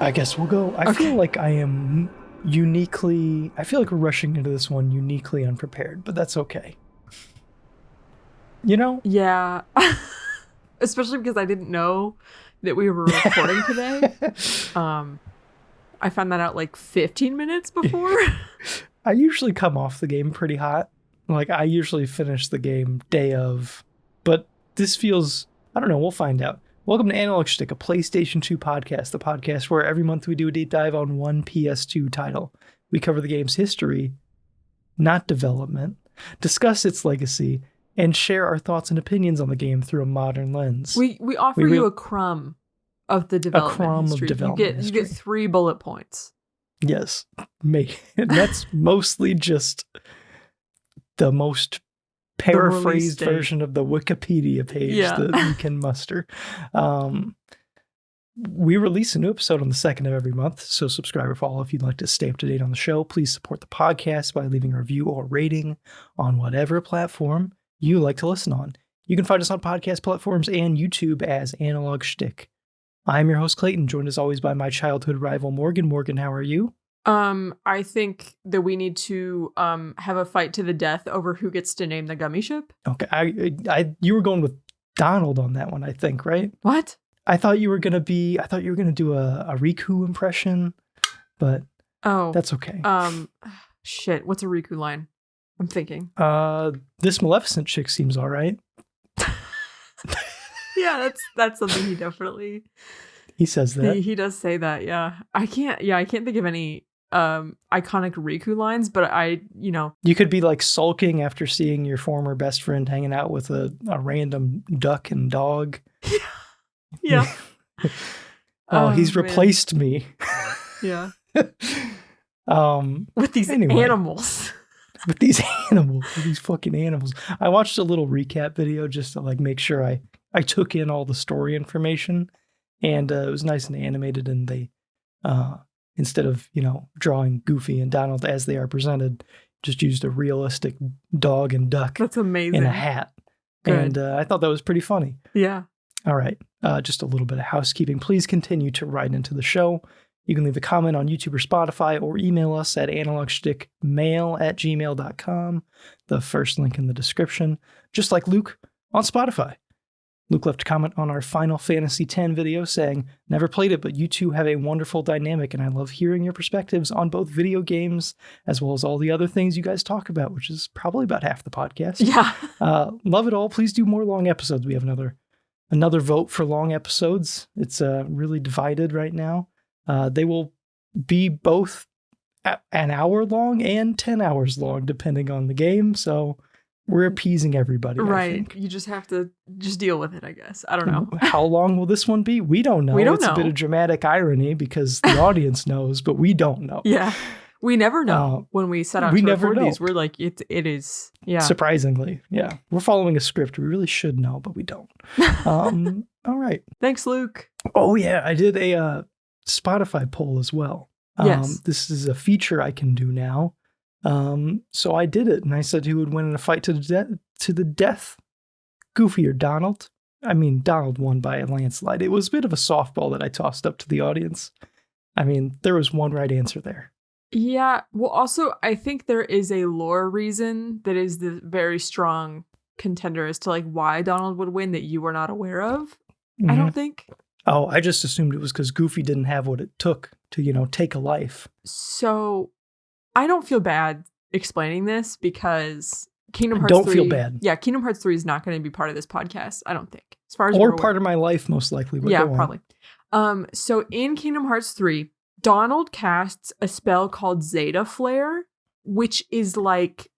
I guess we'll go. I feel like I feel like we're rushing into this one uniquely unprepared, but that's okay. You know? Yeah. Especially because I didn't know that we were recording today. I found that out like 15 minutes before. I usually come off the game pretty hot. Like, I usually finish the game day of, but this feels, I don't know, we'll find out. Welcome to Analog Schtick, a PlayStation 2 podcast, the podcast where every month we do a deep dive on one PS2 title. We cover the game's history, not development, discuss its legacy, and share our thoughts and opinions on the game through a modern lens. We offer you a crumb of the development history. You get 3 bullet points. Yes, and that's mostly just the most paraphrased version of the Wikipedia page that we can muster. We release a new episode on the 2nd of every month, so subscribe or follow if you'd like to stay up to date on the show. Please support the podcast by leaving a review or rating on whatever platform you like to listen on. You can find us on podcast platforms and YouTube as Analog Schtick. I'm your host, Clayton, joined as always by my childhood rival, Morgan. Morgan, how are you? I think that we need to have a fight to the death over who gets to name the gummy ship. Okay, you were going with Donald on that one, I think, right? What? I thought you were gonna do a Riku impression, but that's okay. Shit. What's a Riku line? I'm thinking. This Maleficent chick seems all right. Yeah, that's something he definitely. He says that. He does say that. Yeah, I can't think of any iconic Riku lines, but you could be like sulking after seeing your former best friend hanging out with a random duck and dog. Yeah. He's replaced me. Yeah. With these animals. With these fucking animals. I watched a little recap video just to like make sure I took in all the story information, and it was nice and animated, and they instead of drawing Goofy and Donald as they are presented, just used a realistic dog and duck. That's amazing. In a hat. Good. And I thought that was pretty funny. Yeah. All right. Just a little bit of housekeeping. Please continue to write into the show. You can leave a comment on YouTube or Spotify or email us at analogschtickmail@gmail.com. The first link in the description. Just like Luke on Spotify. Luke left a comment on our Final Fantasy X video saying, "Never played it, but you two have a wonderful dynamic, and I love hearing your perspectives on both video games as well as all the other things you guys talk about," which is probably about half the podcast. Yeah. Love it all. Please do more long episodes. We have another vote for long episodes. It's really divided right now. They will be both an hour long and 10 hours long, depending on the game. So we're appeasing everybody. Right. I think. You just have to deal with it, I guess. I don't know. How long will this one be? We don't know. It's a bit of dramatic irony because the audience knows, but we don't know. Yeah. We never know when we set out to record these. We're like, it is. Yeah. Surprisingly. Yeah. We're following a script. We really should know, but we don't. All right. Thanks, Luke. Oh, yeah. I did a Spotify poll as well. Yes. This is a feature I can do now. So I did it, and I said who would win in a fight to the death, Goofy or Donald. I mean, Donald won by a landslide. It was a bit of a softball that I tossed up to the audience. I mean, there was one right answer there. Yeah. Well, also, I think there is a lore reason that is the very strong contender as to like why Donald would win that you were not aware of. Mm-hmm. I don't think. Oh, I just assumed it was because Goofy didn't have what it took to, take a life. So I don't feel bad explaining this because Kingdom Hearts 3... Don't feel bad. Yeah, Kingdom Hearts 3 is not going to be part of this podcast, I don't think. As far as or part of my life, most likely. But yeah, probably. So in Kingdom Hearts 3, Donald casts a spell called Zeta Flare, which is like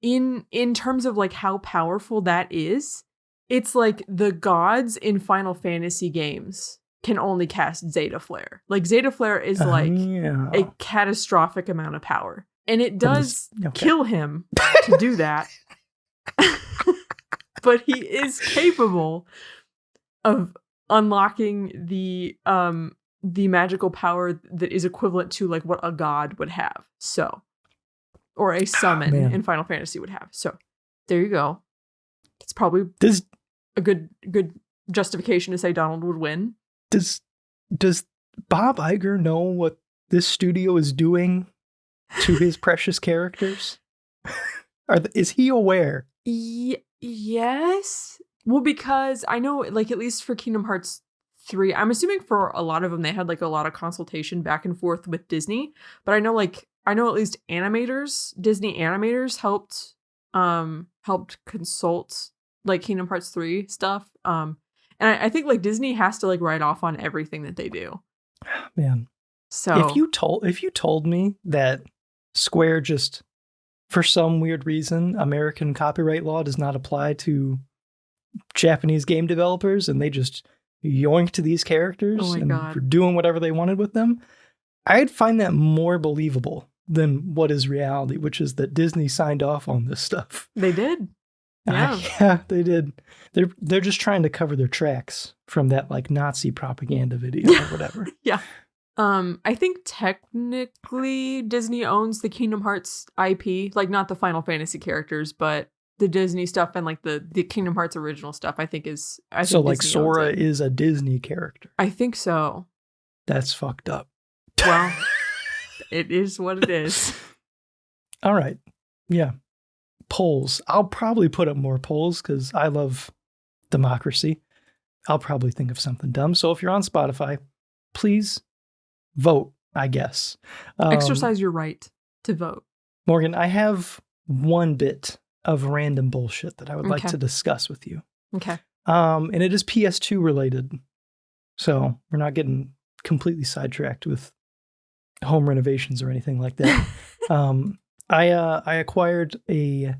in terms of like how powerful that is, it's like the gods in Final Fantasy games can only cast Zeta Flare. Like Zeta Flare is a catastrophic amount of power. And it does kill him to do that. But he is capable of unlocking the magical power that is equivalent to like what a god would have. So, or a summon in Final Fantasy would have. So there you go. It's probably a good justification to say Donald would win. Does Bob Iger know what this studio is doing to his precious characters? Is he aware? Yes. Well, because I know, like, at least for Kingdom Hearts 3, I'm assuming for a lot of them, they had, like, a lot of consultation back and forth with Disney. But I know at least Disney animators helped consult, like, Kingdom Hearts 3 stuff. And I think, like, Disney has to, like, write off on everything that they do. Man. So if you told me that Square just, for some weird reason, American copyright law does not apply to Japanese game developers and they just yoinked these characters and were doing whatever they wanted with them, I'd find that more believable than what is reality, which is that Disney signed off on this stuff. They did. Yeah. Yeah, they did. They're just trying to cover their tracks from that like Nazi propaganda video or whatever. Yeah. I think technically Disney owns the Kingdom Hearts IP, like not the Final Fantasy characters, but the Disney stuff and like the Kingdom Hearts original stuff. I think so. Like Disney Sora is a Disney character. I think so. That's fucked up. Well, it is what it is. All right. Yeah. Polls. I'll probably put up more polls because I love democracy. I'll probably think of something dumb. So if you're on Spotify, please vote, I guess. Exercise your right to vote. Morgan, I have one bit of random bullshit that I would like to discuss with you. Okay. And it is PS2 related. So we're not getting completely sidetracked with home renovations or anything like that. I acquired a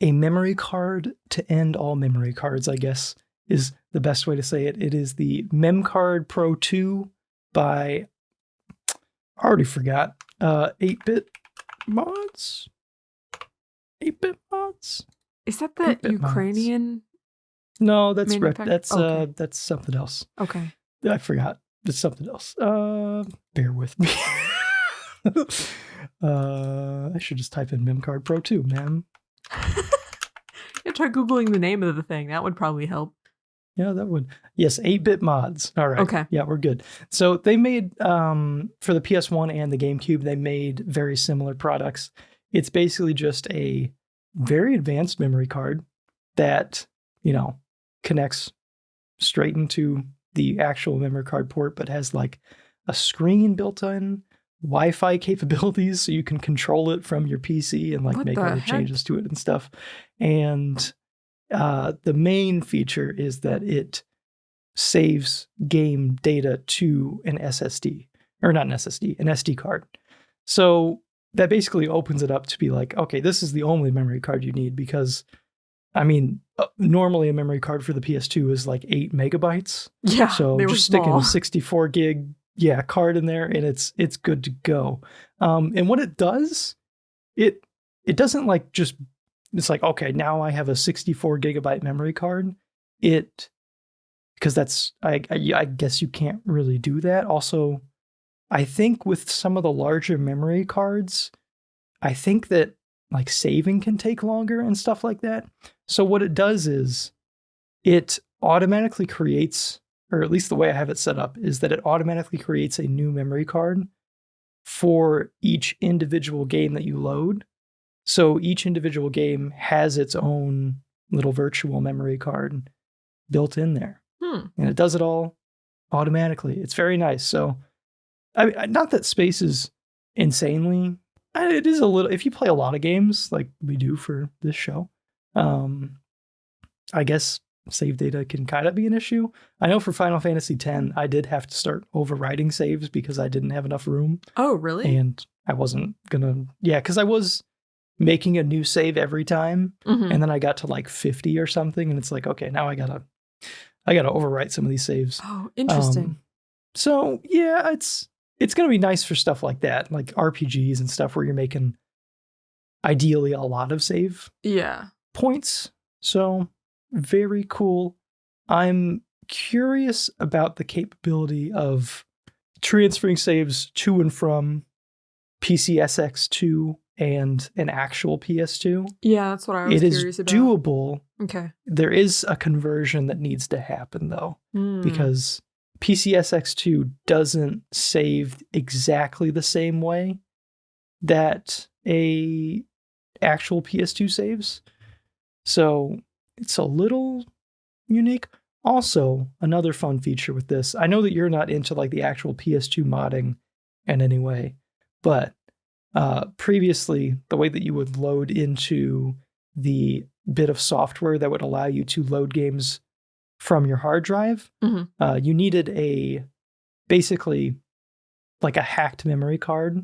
memory card to end all memory cards, I guess, is the best way to say it. It is the MemCard PRO2 by, I already forgot, 8-bit mods? 8-bit mods? Is that the Ukrainian? Mods. No, that's that's something else. Okay. I forgot. It's something else. Bear with me. I should just type in MemCard PRO2, man. Yeah, try Googling the name of the thing. That would probably help. Yeah, that would. Yes, 8-bit mods. All right. Okay. Yeah, we're good. So they made, for the PS1 and the GameCube, they made very similar products. It's basically just a very advanced memory card that, connects straight into the actual memory card port, but has like a screen built in, Wi-Fi capabilities, so you can control it from your PC and like make other changes to it and stuff. And the main feature is that it saves game data to an SSD, or not an SSD, an SD card. So that basically opens it up to be like, okay, this is the only memory card you need, because normally a memory card for the PS2 is like 8 megabytes. Yeah. So just sticking a 64 gig card in there and it's good to go. And what it does, it doesn't like just, it's like, okay, now I have a 64 gigabyte memory card. Because that's, I guess you can't really do that. Also, I think with some of the larger memory cards, I think that like saving can take longer and stuff like that. So what it does is it automatically creates, or at least the way I have it set up, is that it automatically creates a new memory card for each individual game that you load. So each individual game has its own little virtual memory card built in there. And it does it all automatically. It's very nice. So, not that space is insanely, it is a little, if you play a lot of games like we do for this show, I guess save data can kind of be an issue. I know for Final Fantasy X, I did have to start overwriting saves because I didn't have enough room. Oh, really? And I wasn't gonna, because I was making a new save every time, and then I got to like 50 or something, and it's like, okay, now I gotta overwrite some of these saves. Oh, interesting. So yeah, it's gonna be nice for stuff like that, like RPGs and stuff where you're making ideally a lot of save points. So very cool. I'm curious about the capability of transferring saves to and from PCSX2 and an actual PS2. Yeah, that's what I was curious about. It is doable. Okay. There is a conversion that needs to happen though, because PCSX2 doesn't save exactly the same way that a actual PS2 saves. So it's a little unique. Also, another fun feature with this, I know that you're not into like the actual PS2 modding in any way, but previously, the way that you would load into the bit of software that would allow you to load games from your hard drive, you needed basically like a hacked memory card.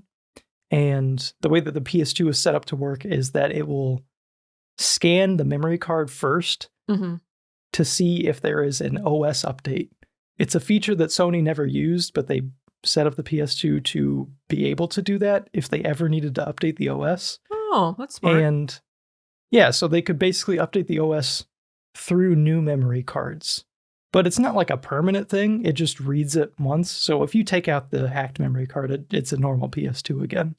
And the way that the PS2 is set up to work is that it will scan the memory card first to see if there is an OS update. It's a feature that Sony never used, but they set up the PS2 to be able to do that if they ever needed to update the OS. Oh, that's smart. And yeah, so they could basically update the OS through new memory cards. But it's not like a permanent thing. It just reads it once. So if you take out the hacked memory card, it's a normal PS2 again.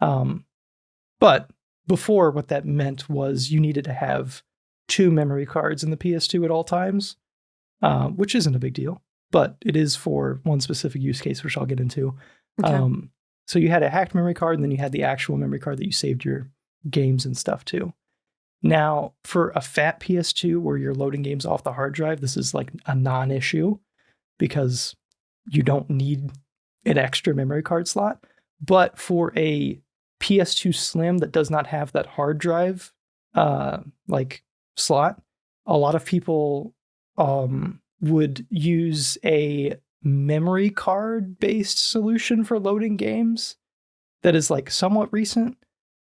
But before, what that meant was you needed to have 2 memory cards in the PS2 at all times, which isn't a big deal. But it is for one specific use case, which I'll get into. Okay. So you had a hacked memory card, and then you had the actual memory card that you saved your games and stuff to. Now, for a fat PS2 where you're loading games off the hard drive, this is like a non-issue because you don't need an extra memory card slot. But for a PS2 Slim that does not have that hard drive like slot, a lot of people would use a memory card based solution for loading games that is like somewhat recent,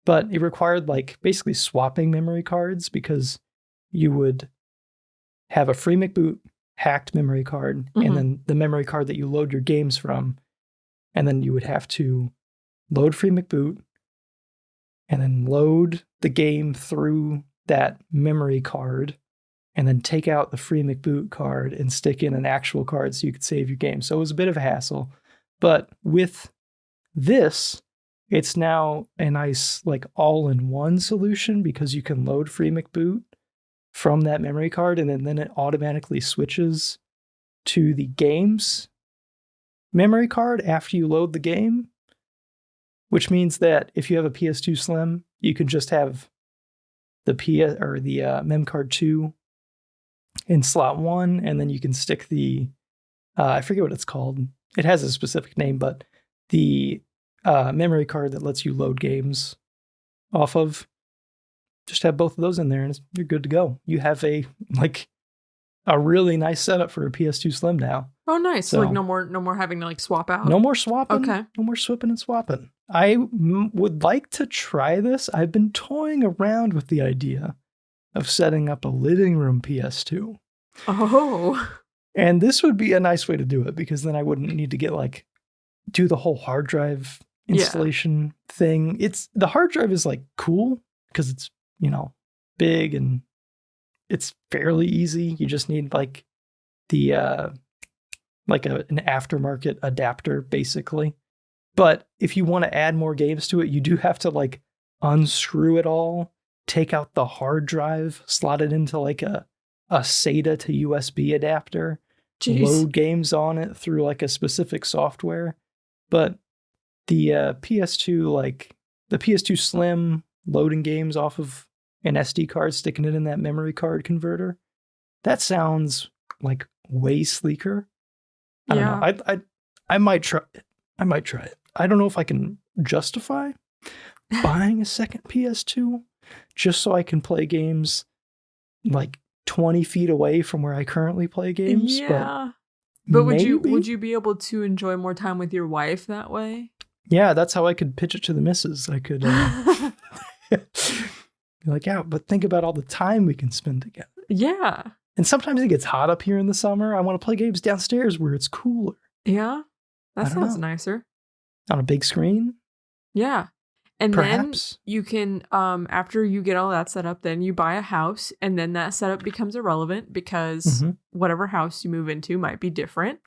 but it required like basically swapping memory cards because you would have a free McBoot hacked memory card and then the memory card that you load your games from, and then you would have to load free McBoot and then load the game through that memory card and then take out the free McBoot card and stick in an actual card so you could save your game. So it was a bit of a hassle. But with this, it's now a nice like all-in-one solution because you can load free McBoot from that memory card and then it automatically switches to the game's memory card after you load the game, which means that if you have a PS2 Slim, you can just have the MemCard 2 in slot 1, and then you can stick the I forget what it's called. It has a specific name, but the memory card that lets you load games off of, just have both of those in there and you're good to go. You have a really nice setup for a PS2 Slim now. Oh, nice. So like no more having to like swap out. No more swapping. Okay. No more swapping and swapping. I would like to try this. I've been toying around with the idea of setting up a living room PS2. Oh. And this would be a nice way to do it because then I wouldn't need to do the whole hard drive installation thing. The hard drive is like cool because it's, big and it's fairly easy. You just need like the an aftermarket adapter basically. But if you want to add more games to it, you do have to like unscrew it all, take out the hard drive, slot it into like a SATA to USB adapter, load games on it through like a specific software. But the PS2, the PS2 Slim loading games off of an SD card, sticking it in that memory card converter, that sounds like way sleeker. I don't know. I might try it. I don't know if I can justify buying a second PS2 just so I can play games like 20 feet away from where I currently play games. Yeah. But would you be able to enjoy more time with your wife that way? Yeah, that's how I could pitch it to the missus. I could be like, yeah, but think about all the time we can spend together. Yeah. And sometimes it gets hot up here in the summer. I want to play games downstairs where it's cooler. Yeah. That sounds nicer. On a big screen? Yeah. And perhaps. Then you can, after you get all that set up, then you buy a house and then that setup becomes irrelevant because whatever house you move into might be different.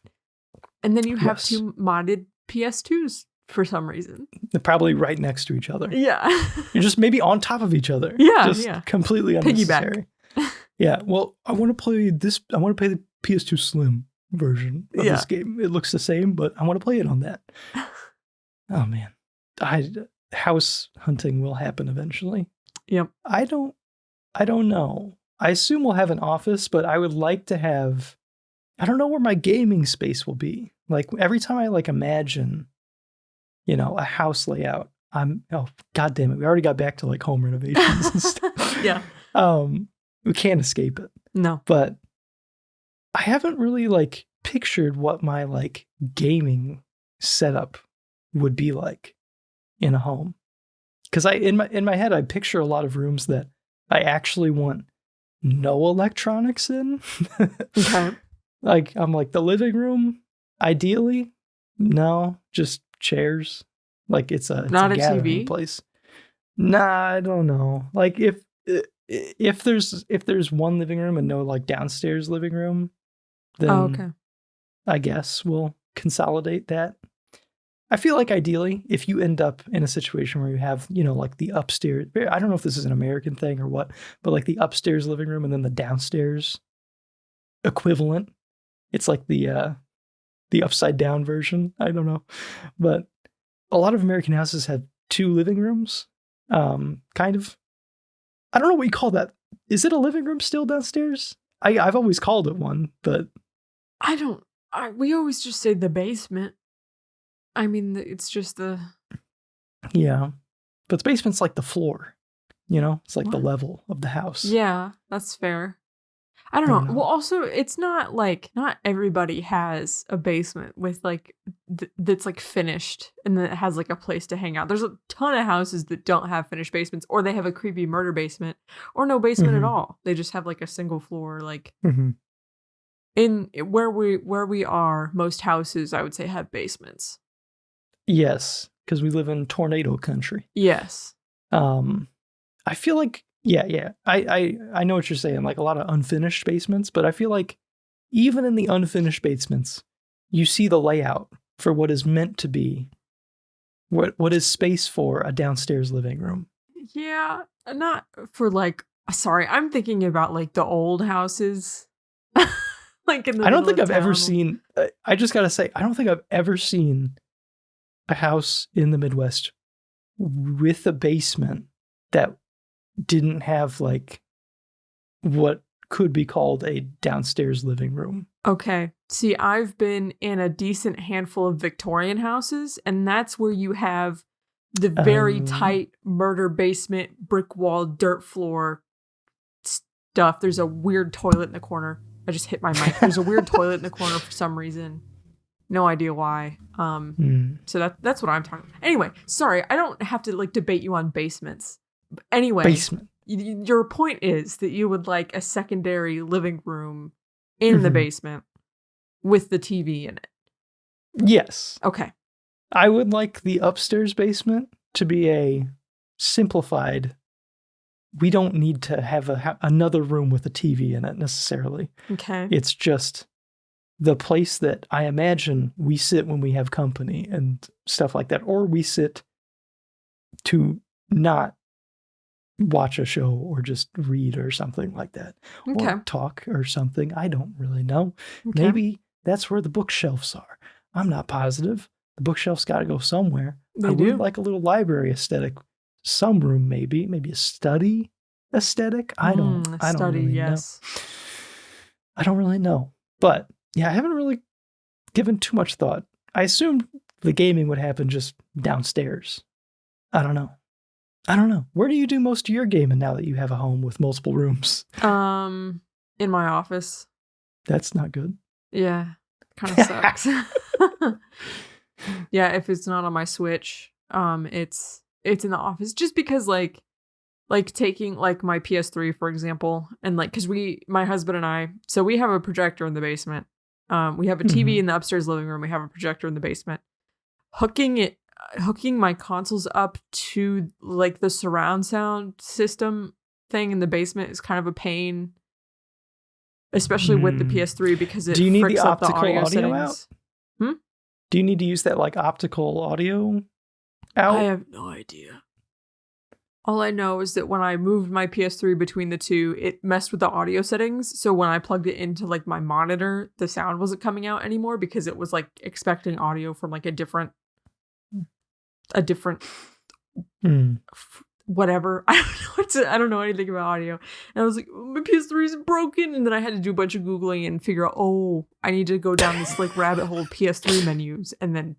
And then you have 2 modded PS2s for some reason. They're probably right next to each other. Yeah. You're just maybe on top of each other. Yeah. Just completely unnecessary. Piggyback. Yeah. Well, I want to play this. I want to play the PS2 Slim. version of this game. It looks the same, but I want to play it on that. Oh man. House hunting will happen eventually. Yep. I don't know. I assume we'll have an office, but I would like to have, I don't know where my gaming space will be. Like every time I like imagine, a house layout, God damn it. We already got back to like home renovations and stuff. Yeah. We can't escape it. No. But I haven't really like pictured what my like gaming setup would be like in a home. Because in my head, I picture a lot of rooms that I actually want no electronics in. Okay. Like I'm like the living room, ideally, no, just chairs. Like it's a gathering TV place. Nah, I don't know. Like if there's one living room and no like downstairs living room, then okay. I guess we'll consolidate that. I feel like ideally, if you end up in a situation where you have, like the upstairs, I don't know if this is an American thing or what, but like the upstairs living room and then the downstairs equivalent, it's like the upside down version. I don't know, but a lot of American houses have 2 living rooms. Kind of. I don't know what you call that. Is it a living room still downstairs? I've always called it one, but we always just say the basement. I mean, it's just the... Yeah. But the basement's like the floor, It's like the level of the house. Yeah, that's fair. I don't know. Well, also, it's not like, not everybody has a basement with like, that's like finished and that has like a place to hang out. There's a ton of houses that don't have finished basements, or they have a creepy murder basement, or no basement at all. They just have like a single floor, like... In where we are, most houses, I would say, have basements. Yes, because we live in tornado country. Yes. I feel like, yeah. I know what you're saying, like a lot of unfinished basements, but I feel like even in the unfinished basements, you see the layout for what is meant to be, what is space for a downstairs living room. Yeah, not for like, sorry, I'm thinking about like the old houses. Like in the I don't think I've town. ever seen, I just gotta say, I don't think I've ever seen a house in the Midwest with a basement that didn't have like what could be called a downstairs living room. Okay. See, I've been in a decent handful of Victorian houses, and that's where you have the very tight murder basement, brick wall, dirt floor stuff. There's a weird toilet in the corner. I just hit my mic. There's a weird toilet in the corner for some reason. No idea why. So that's what I'm talking about. Anyway, sorry, I don't have to like debate you on basements. Anyway, basement. Your point is that you would like a secondary living room in the basement with the TV in it. Yes. Okay. I would like the upstairs basement to be a simplified. We don't need to have another room with a TV in it necessarily. Okay. It's just the place that I imagine we sit when we have company and stuff like that, or we sit to not watch a show or just read or something like that, or talk or something. I don't really know. Okay. Maybe that's where the bookshelves are. I'm not positive. The bookshelves got to go somewhere. They do. Would like a little library aesthetic. Some room, maybe a study aesthetic. I don't really know. I don't really know, but yeah, I haven't really given too much thought. I assumed the gaming would happen just downstairs. I don't know. Where do you do most of your gaming now that you have a home with multiple rooms? In my office. That's not good. Yeah, kind of sucks. Yeah, if it's not on my Switch, it's in the office, just because like taking like my PS3 for example, and like because my husband and I, so we have a projector in the basement. We have a TV in the upstairs living room. We have a projector in the basement. Hooking my consoles up to like the surround sound system thing in the basement is kind of a pain, especially with the PS3 because it do you need fricks the up the optical audio settings. out? Do you need to use that like optical audio out? I have no idea. All I know is that when I moved my PS3 between the two, it messed with the audio settings. So when I plugged it into like my monitor, the sound wasn't coming out anymore because it was like expecting audio from like a different whatever. I don't know anything about audio. And I was like, my PS3 is broken. And then I had to do a bunch of Googling and figure out, I need to go down this like rabbit hole of PS3 menus and then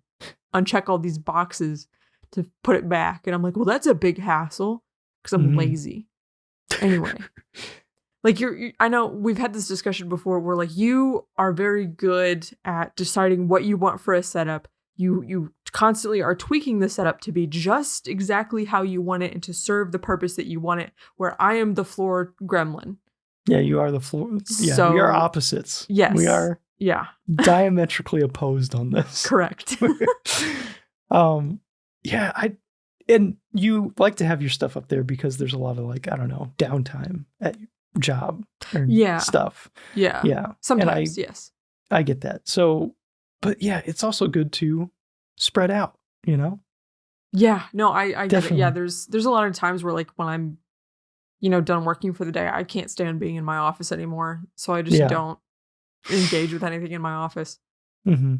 uncheck all these boxes to put it back. And I'm like, well, that's a big hassle because I'm lazy. Anyway, like I know we've had this discussion before where like you are very good at deciding what you want for a setup. You constantly are tweaking the setup to be just exactly how you want it and to serve the purpose that you want it, where I am the floor gremlin. Yeah, you are the floor. Yeah, so, we are opposites. Yes. We are diametrically opposed on this. Correct. Yeah, and you like to have your stuff up there because there's a lot of like, I don't know, downtime at your job or stuff. Yeah. Yeah. Sometimes, yes. I get that. So, but yeah, it's also good to spread out, you know? Yeah, no, I get it. Yeah, there's a lot of times where like when I'm, done working for the day, I can't stand being in my office anymore. So I just don't engage with anything in my office. Mm-hmm.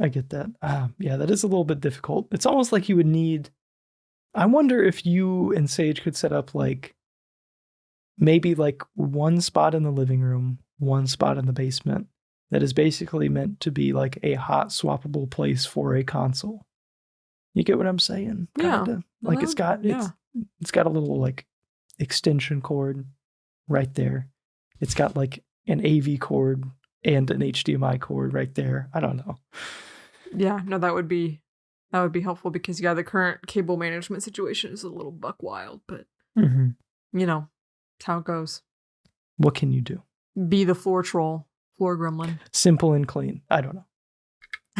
I get that. Yeah, that is a little bit difficult. It's almost like you would need, I wonder if you and Sage could set up like maybe like one spot in the living room, one spot in the basement that is basically meant to be like a hot swappable place for a console. You get what I'm saying? Kinda. Yeah. Like it's got a little like extension cord right there. It's got like an AV cord and an HDMI cord right there. I don't know. Yeah, no, that would be helpful because the current cable management situation is a little buck wild, but it's how it goes. What can you do? Be the floor gremlin. Simple and clean. I don't know.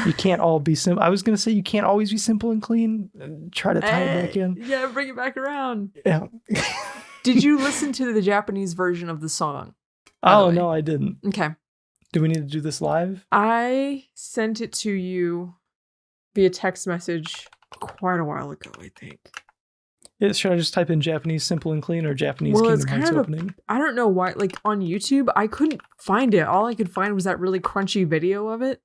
You can't all be simple. I was going to say you can't always be simple and clean. Try to tie it back in. Yeah, bring it back around. Yeah. Did you listen to the Japanese version of the song? Oh, no, I didn't. Okay. Do we need to do this live? I sent it to you via text message quite a while ago, I think. Yeah, should I just type in Japanese simple and clean or Japanese Kingdom Hearts opening? I don't know why. Like on YouTube, I couldn't find it. All I could find was that really crunchy video of it.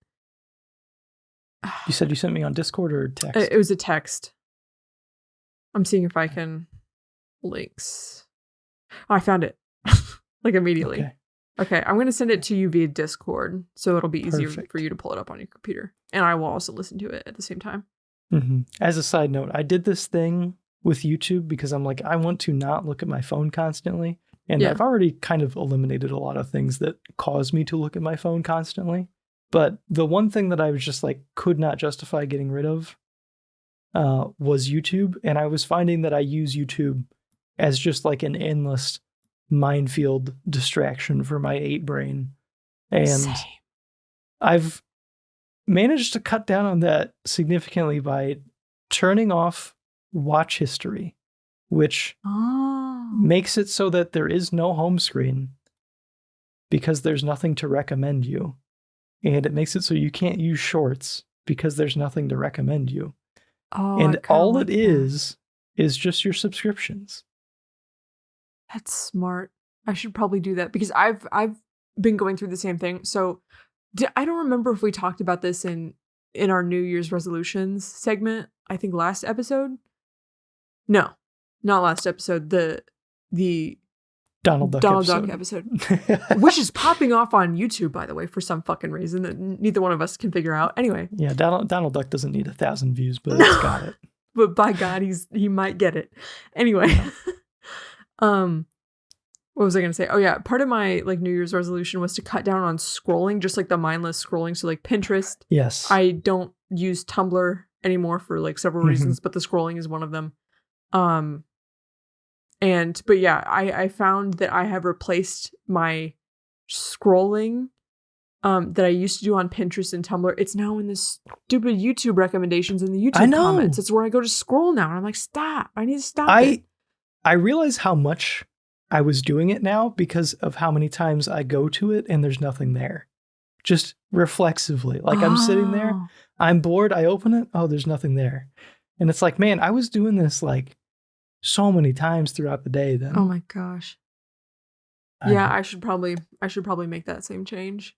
You said you sent me on Discord or text? It was a text. I'm seeing if I can links. Oh, I found it. Like immediately. Okay, I'm going to send it to you via Discord, so it'll be easier for you to pull it up on your computer. And I will also listen to it at the same time. Mm-hmm. As a side note, I did this thing with YouTube because I'm like, I want to not look at my phone constantly. And I've already kind of eliminated a lot of things that cause me to look at my phone constantly. But the one thing that I was just like, could not justify getting rid of was YouTube. And I was finding that I use YouTube as just like an endless minefield distraction for my 8 brain. And Same. I've managed to cut down on that significantly by turning off watch history, which makes it so that there is no home screen because there's nothing to recommend you. And it makes it so you can't use shorts because there's nothing to recommend you. And all it is just your subscriptions. That's smart. I should probably do that because I've been going through the same thing. So I don't remember if we talked about this in our New Year's resolutions segment. I think last episode. No, not last episode. The Donald Duck episode, which is popping off on YouTube, by the way, for some fucking reason that neither one of us can figure out. Anyway. Yeah, Donald Duck doesn't need 1,000 views, but it's got it. But by God, he might get it. Anyway. Yeah. What was I going to say? Oh yeah, part of my like New Year's resolution was to cut down on scrolling, just like the mindless scrolling. So like Pinterest. Yes. I don't use Tumblr anymore for like several reasons, but the scrolling is one of them. But yeah, I found that I have replaced my scrolling that I used to do on Pinterest and Tumblr. It's now in the stupid YouTube recommendations in the YouTube comments. It's where I go to scroll now. And I'm like, stop. I need to stop it. I realize how much I was doing it now because of how many times I go to it and there's nothing there. Just reflexively. Like I'm sitting there, I'm bored, I open it, oh, there's nothing there. And it's like, man, I was doing this like so many times throughout the day then. Oh my gosh. Yeah, I should probably make that same change.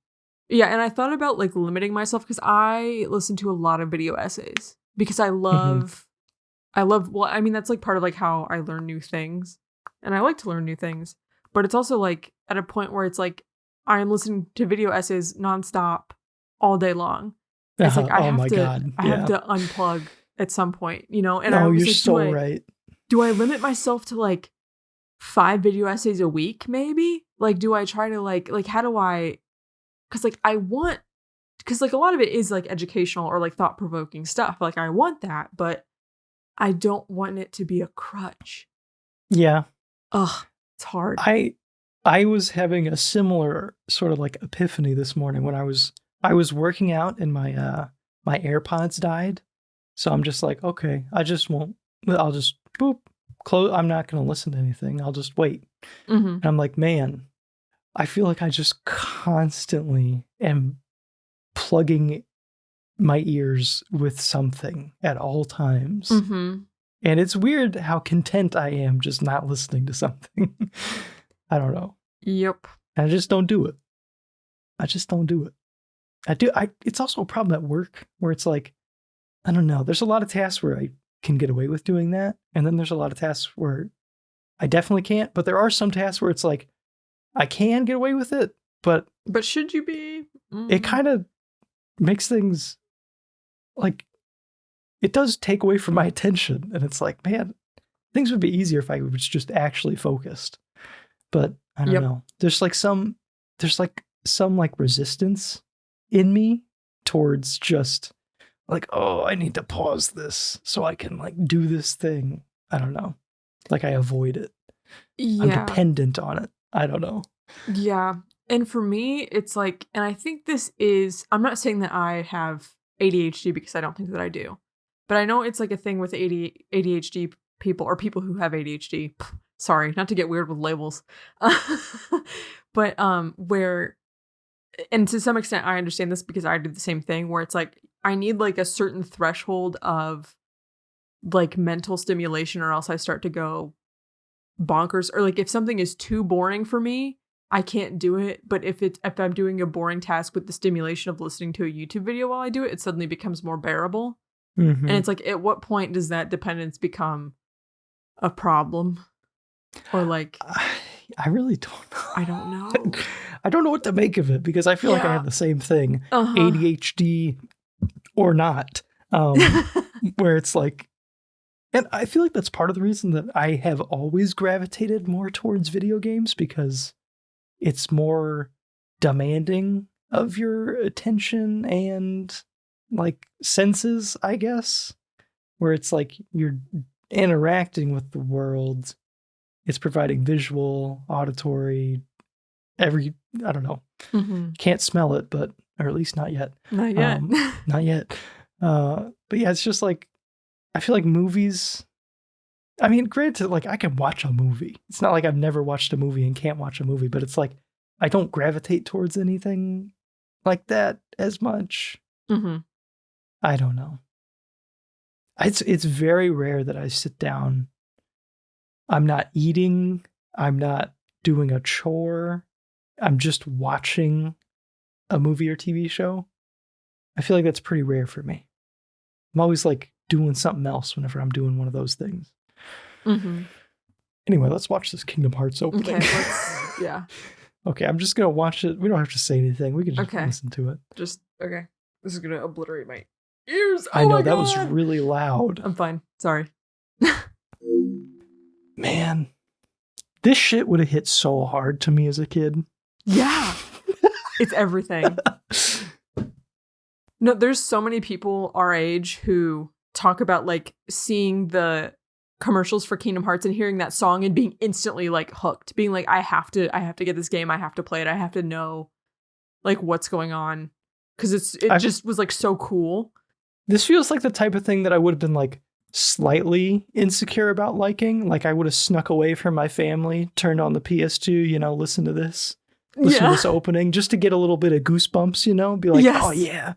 Yeah, and I thought about like limiting myself because I listen to a lot of video essays because I love well, I mean that's like part of like how I learn new things. And I like to learn new things. But it's also like at a point where it's like I'm listening to video essays nonstop all day long. It's like I have to unplug at some point, you know? And I was you're like, so right. Do I limit myself to like 5 video essays a week, maybe? Like, do I try to like how do I, because like because like a lot of it is like educational or like thought-provoking stuff. Like I want that, but I don't want it to be a crutch. Yeah. Ugh, it's hard. I was having a similar sort of like epiphany this morning when I was working out and my my AirPods died. So I'm just like, okay, I'll just boop, close. I'm not going to listen to anything. I'll just wait. Mm-hmm. And I'm like, man, I feel like I just constantly am plugging my ears with something at all times. Mm-hmm. And it's weird how content I am just not listening to something. I don't know. Yep. I just don't do it. It's also a problem at work where it's like, I don't know. There's a lot of tasks where I can get away with doing that. And then there's a lot of tasks where I definitely can't. But there are some tasks where it's like, I can get away with it. But should you be? It kind of makes things like, it does take away from my attention. And it's like, man, things would be easier if I was just actually focused. But I don't know. There's some resistance in me towards just like, oh, I need to pause this so I can like do this thing. I don't know. Like I avoid it. Yeah. I'm dependent on it. I don't know. Yeah. And for me, it's like, and I think I'm not saying that I have ADHD because I don't think that I do, but I know it's like a thing with ADHD people or people who have ADHD. Sorry, not to get weird with labels. But where, and to some extent I understand this because I do the same thing where it's like I need like a certain threshold of like mental stimulation or else I start to go bonkers, or like if something is too boring for me, I can't do it. But if I'm doing a boring task with the stimulation of listening to a YouTube video while I do it, it suddenly becomes more bearable. Mm-hmm. And it's like, at what point does that dependence become a problem? Or like, I really don't know. I don't know. I don't know what to make of it because I feel like I have the same thing, ADHD or not, where it's like, and I feel like that's part of the reason that I have always gravitated more towards video games because it's more demanding of your attention and like senses, I guess, where it's like you're interacting with the world. It's providing visual, auditory, I don't know. Mm-hmm. Can't smell it, or at least not yet. Not yet. Not yet. But yeah, it's just like, I feel like movies, I mean, granted, like I can watch a movie. It's not like I've never watched a movie and can't watch a movie, but it's like, I don't gravitate towards anything like that as much. Mm-hmm. I don't know. It's very rare that I sit down. I'm not eating. I'm not doing a chore. I'm just watching a movie or TV show. I feel like that's pretty rare for me. I'm always like doing something else whenever I'm doing one of those things. Mm-hmm. Anyway, let's watch this Kingdom Hearts opening. Okay, yeah. Okay, I'm just going to watch it. We don't have to say anything. We can just listen to it. Okay. This is going to obliterate my ears. I know, that was really loud. I'm fine. Sorry. Man, this shit would have hit so hard to me as a kid. Yeah. It's everything. No, there's so many people our age who talk about like seeing the commercials for Kingdom Hearts and hearing that song and being instantly like hooked, being like, I have to get this game. I have to play it. I have to know like what's going on. Cause it just was like so cool. This feels like the type of thing that I would have been like slightly insecure about liking. Like I would have snuck away from my family, turned on the PS2, listen to this opening just to get a little bit of goosebumps, be like, oh yeah,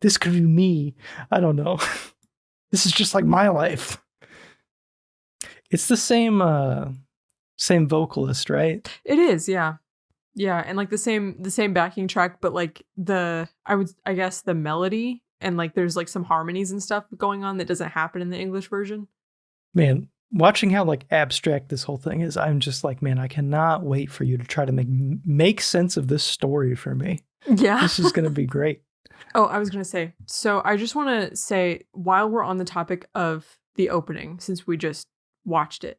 this could be me. I don't know. This is just like my life. It's the same vocalist, right? It is, yeah. Yeah, and like the same backing track, but like I guess the melody and like there's like some harmonies and stuff going on that doesn't happen in the English version. Man, watching how like abstract this whole thing is, I'm just like, man, I cannot wait for you to try to make sense of this story for me. Yeah. This is going to be great. Oh, I was going to say, so I just want to say, while we're on the topic of the opening, since we just watched it,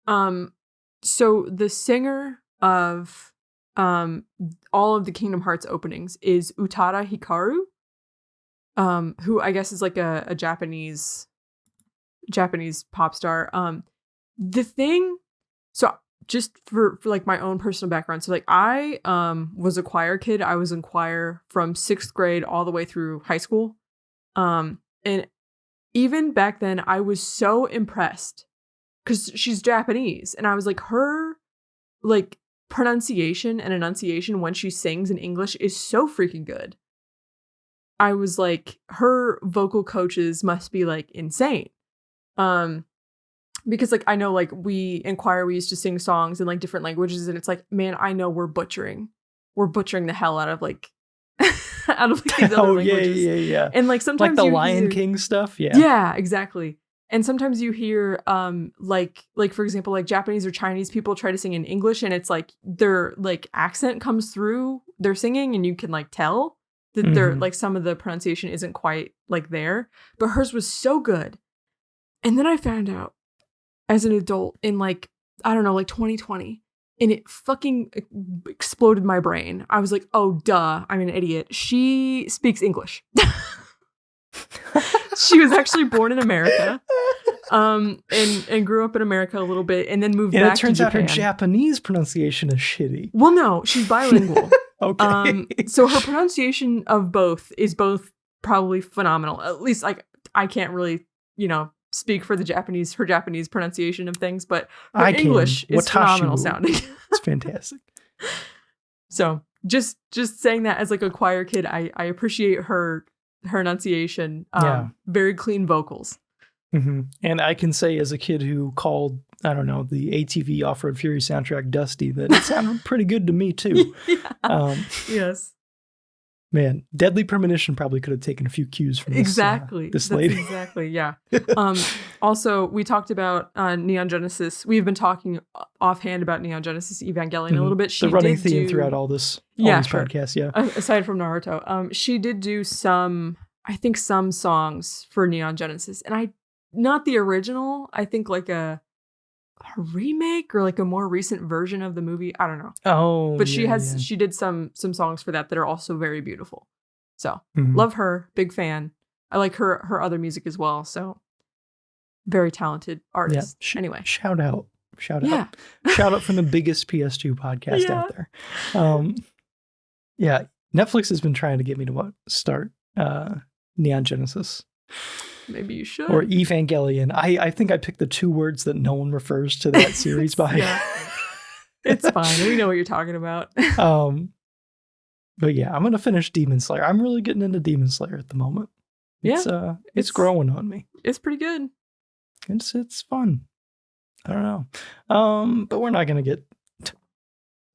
so the singer of all of the Kingdom Hearts openings is Utada Hikaru, who I guess is like a Japanese pop star. The thing, so just for like my own personal background, so like I was a choir kid. I was in choir from 6th grade all the way through high school, and even back then I was so impressed because she's Japanese, and I was like, her like pronunciation and enunciation when she sings in English is so freaking good. I was like, her vocal coaches must be like insane. Because like I know like we used to sing songs in like different languages, and it's like, man, I know we're butchering the hell out of like out of like these other languages. Yeah. And like sometimes like the Lion King stuff, yeah. Yeah, exactly. And sometimes you hear like for example, like Japanese or Chinese people try to sing in English, and it's like their like accent comes through their singing, and you can like tell that they're like some of the pronunciation isn't quite like there, but hers was so good. And then I found out as an adult in like, I don't know, like 2020, and it fucking exploded my brain. I was like, oh, duh, I'm an idiot. She speaks English. She was actually born in America, and grew up in America a little bit, and then moved back to Japan. And it turns out her Japanese pronunciation is shitty. Well, no, she's bilingual. Okay. So her pronunciation of both is probably phenomenal. At least like I can't really, speak for her Japanese pronunciation of things, but her English is phenomenal sounding. It's fantastic. So just saying that as like a choir kid, I appreciate her enunciation. Very clean vocals. Mm-hmm. And I can say as a kid who called, I don't know, the ATV Off-Road Fury soundtrack Dusty, that it sounded pretty good to me too. Yeah. Yes. Man, Deadly Premonition probably could have taken a few cues from this lady. Exactly, yeah. Also, we talked about Neon Genesis. We've been talking offhand about Neon Genesis Evangelion a little bit. The running theme throughout all this podcast, yeah. Aside from Naruto, she did do some songs for Neon Genesis, and not the original. I think like a remake or like a more recent version of the movie. I don't know. Oh, but she did some songs for that are also very beautiful. So love her, big fan. I like her other music as well. So very talented artist. Yeah. Anyway, shout out from the biggest PS2 podcast out there. Netflix has been trying to get me to start Neon Genesis. Maybe you should. Or Evangelion. I think I picked the two words that no one refers to that series by. Yeah. It's fine. We know what you're talking about. But yeah, I'm going to finish Demon Slayer. I'm really getting into Demon Slayer at the moment. It's growing on me. It's pretty good. It's fun. I don't know. But we're not going to get...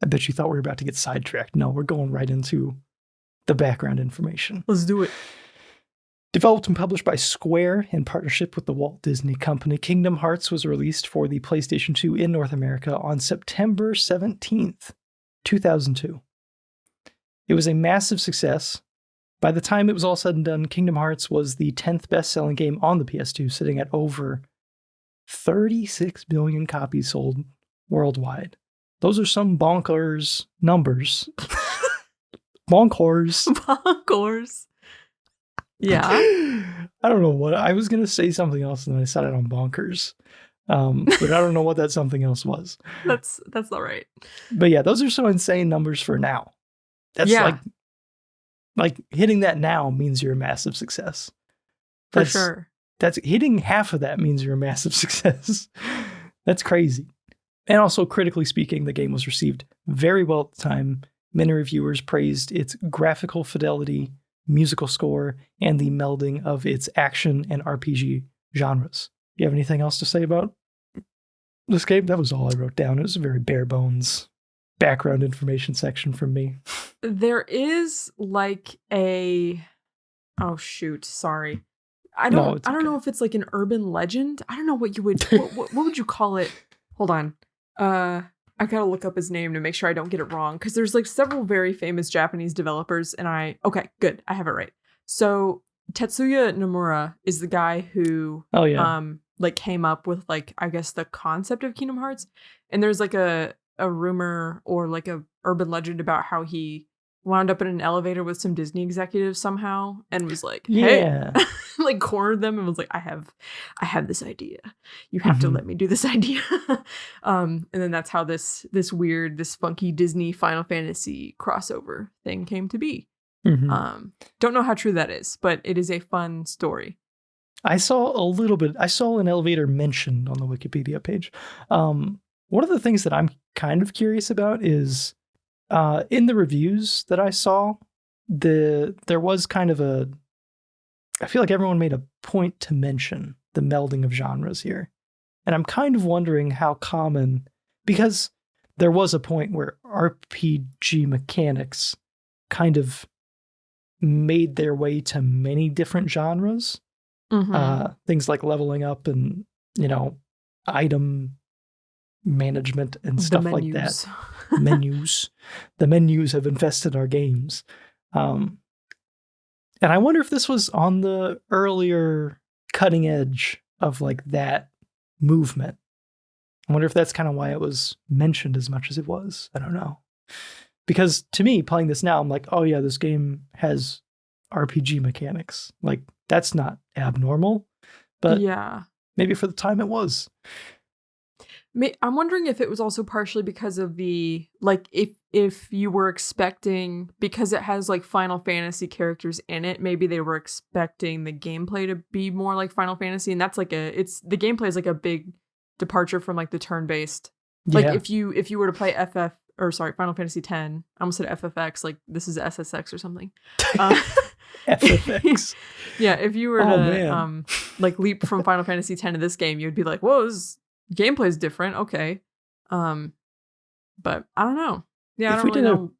I bet you thought we were about to get sidetracked. No, we're going right into the background information. Let's do it. Developed and published by Square in partnership with the Walt Disney Company, Kingdom Hearts was released for the PlayStation 2 in North America on September 17th, 2002. It was a massive success. By the time it was all said and done, Kingdom Hearts was the 10th best-selling game on the PS2, sitting at over 36 billion copies sold worldwide. Those are some bonkers numbers. Bonkers. Yeah. I don't know what I was going to say something else and then I decided on bonkers. But I don't know what that something else was. That's all right. But yeah, those are some insane numbers for now. That's like hitting that now means you're a massive success. For sure. That's hitting half of that means you're a massive success. That's crazy. And also, critically speaking, the game was received very well at the time. Many reviewers praised its graphical fidelity, musical score, and the melding of its action and RPG genres. Do you have anything else to say about this game, that was all I wrote down. It was a very bare bones background information section from me. There is like a... Oh, shoot. Sorry. I don't know if it's like an urban legend. I don't know what you would... what would you call it? Hold on. I gotta look up his name to make sure I don't get it wrong. Because there's like several very famous Japanese developers. And okay, good. I have it right. So Tetsuya Nomura is the guy who... Oh, yeah. Like came up with like, I guess, the concept of Kingdom Hearts. And there's like a rumor or like a urban legend about how he wound up in an elevator with some Disney executives somehow and was like, hey, Yeah. like cornered them and was like, I have this idea. You have to let me do this idea. And then that's how this funky Disney Final Fantasy crossover thing came to be. Don't know how true that is, but it is a fun story. I saw a little bit. I saw an elevator mentioned on the Wikipedia page. One of the things that I'm kind of curious about is in the reviews that I saw, there was kind of I feel like everyone made a point to mention the melding of genres here. And I'm kind of wondering how common, because there was a point where RPG mechanics kind of made their way to many different genres. Things like leveling up and, item management and stuff like that. Menus. The menus have infested our games. And I wonder if this was on the earlier cutting edge of like that movement. I wonder if that's kind of why it was mentioned as much as it was. I don't know. Because to me, playing this now, I'm like, oh yeah, this game has RPG mechanics. Like, that's not abnormal, but yeah, maybe for the time it was. I'm wondering if it was also partially because of the, like, if you were expecting, because it has like Final Fantasy characters in it, maybe they were expecting the gameplay to be more like Final Fantasy, and that's like the gameplay is like a big departure from like the turn-based. Like if you were to play Final Fantasy X, I almost said FFX, like this is SSX or something. FFX. Yeah, if you were to like leap from Final Fantasy X to this game, you'd be like, whoa, this gameplay's different. Okay. But I don't know. Yeah, I don't really know.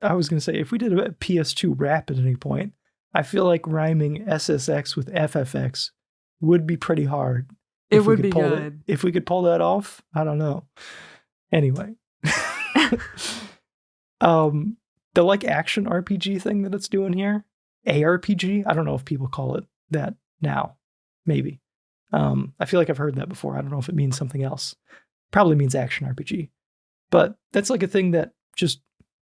I was going to say, if we did a PS2 rap at any point, I feel like rhyming SSX with FFX would be pretty hard. It would be good. If we could pull that off, I don't know. Anyway. The like action RPG thing that it's doing here, ARPG, I don't know if people call it that now. Maybe. I feel like I've heard that before. I don't know if it means something else. Probably means action RPG. But that's like a thing that just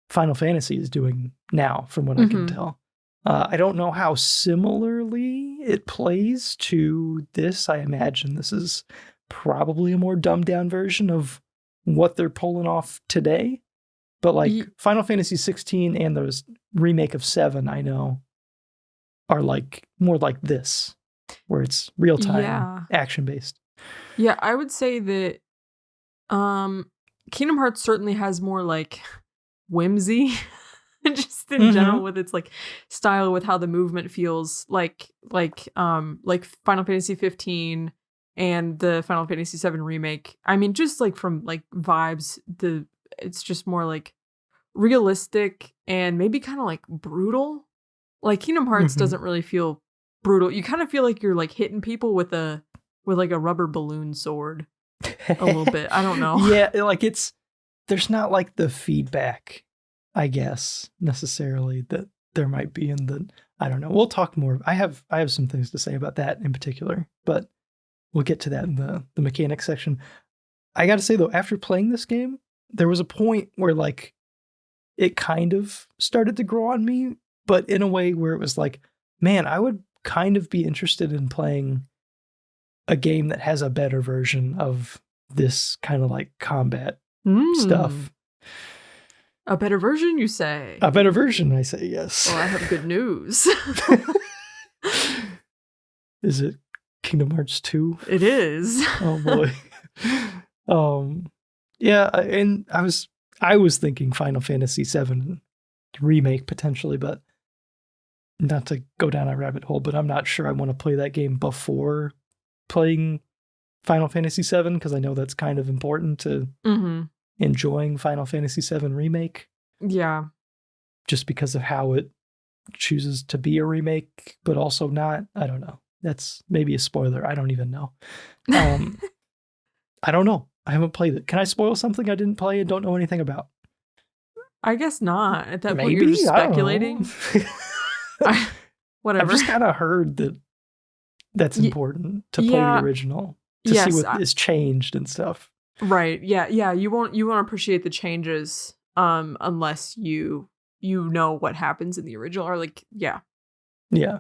Final Fantasy is doing now, from what I can tell. I don't know how similarly it plays to this. I imagine this is probably a more dumbed down version of what they're pulling off today. But like Final Fantasy 16 and the remake of 7, I know, are like more like this, where it's real time action based. Yeah, I would say that Kingdom Hearts certainly has more like whimsy just in general with its like style, with how the movement feels like Final Fantasy 15 and the Final Fantasy 7 remake. I mean, just like from like vibes, it's just more like realistic and maybe kind of like brutal. Like Kingdom Hearts doesn't really feel brutal. You kind of feel like you're like hitting people with like a rubber balloon sword a little bit. I don't know. Yeah, like there's not like the feedback, I guess, necessarily that there might be in the, I don't know. We'll talk more. I have some things to say about that in particular, but we'll get to that in the mechanics section. I got to say though, after playing this game, there was a point where like it kind of started to grow on me, but in a way where it was like, man, I would kind of be interested in playing a game that has a better version of this kind of like combat stuff. A better version, you say? A better version, I say, yes. Well, I have good news. Is it Kingdom Hearts 2? It is. Oh boy. Yeah, and I was thinking Final Fantasy 7 remake potentially, but not to go down a rabbit hole, but I'm not sure I want to play that game before playing Final Fantasy VII because I know that's kind of important to enjoying Final Fantasy VII Remake. Yeah. Just because of how it chooses to be a remake, but also not. I don't know. That's maybe a spoiler. I don't even know. I don't know. I haven't played it. Can I spoil something I didn't play and don't know anything about? I guess not. At that Maybe? point, you're just speculating. Whatever. I've just kind of heard that that's important to play the original to see what is changed and stuff. Right. Yeah. Yeah. You won't appreciate the changes unless you know what happens in the original, or like, yeah. Yeah.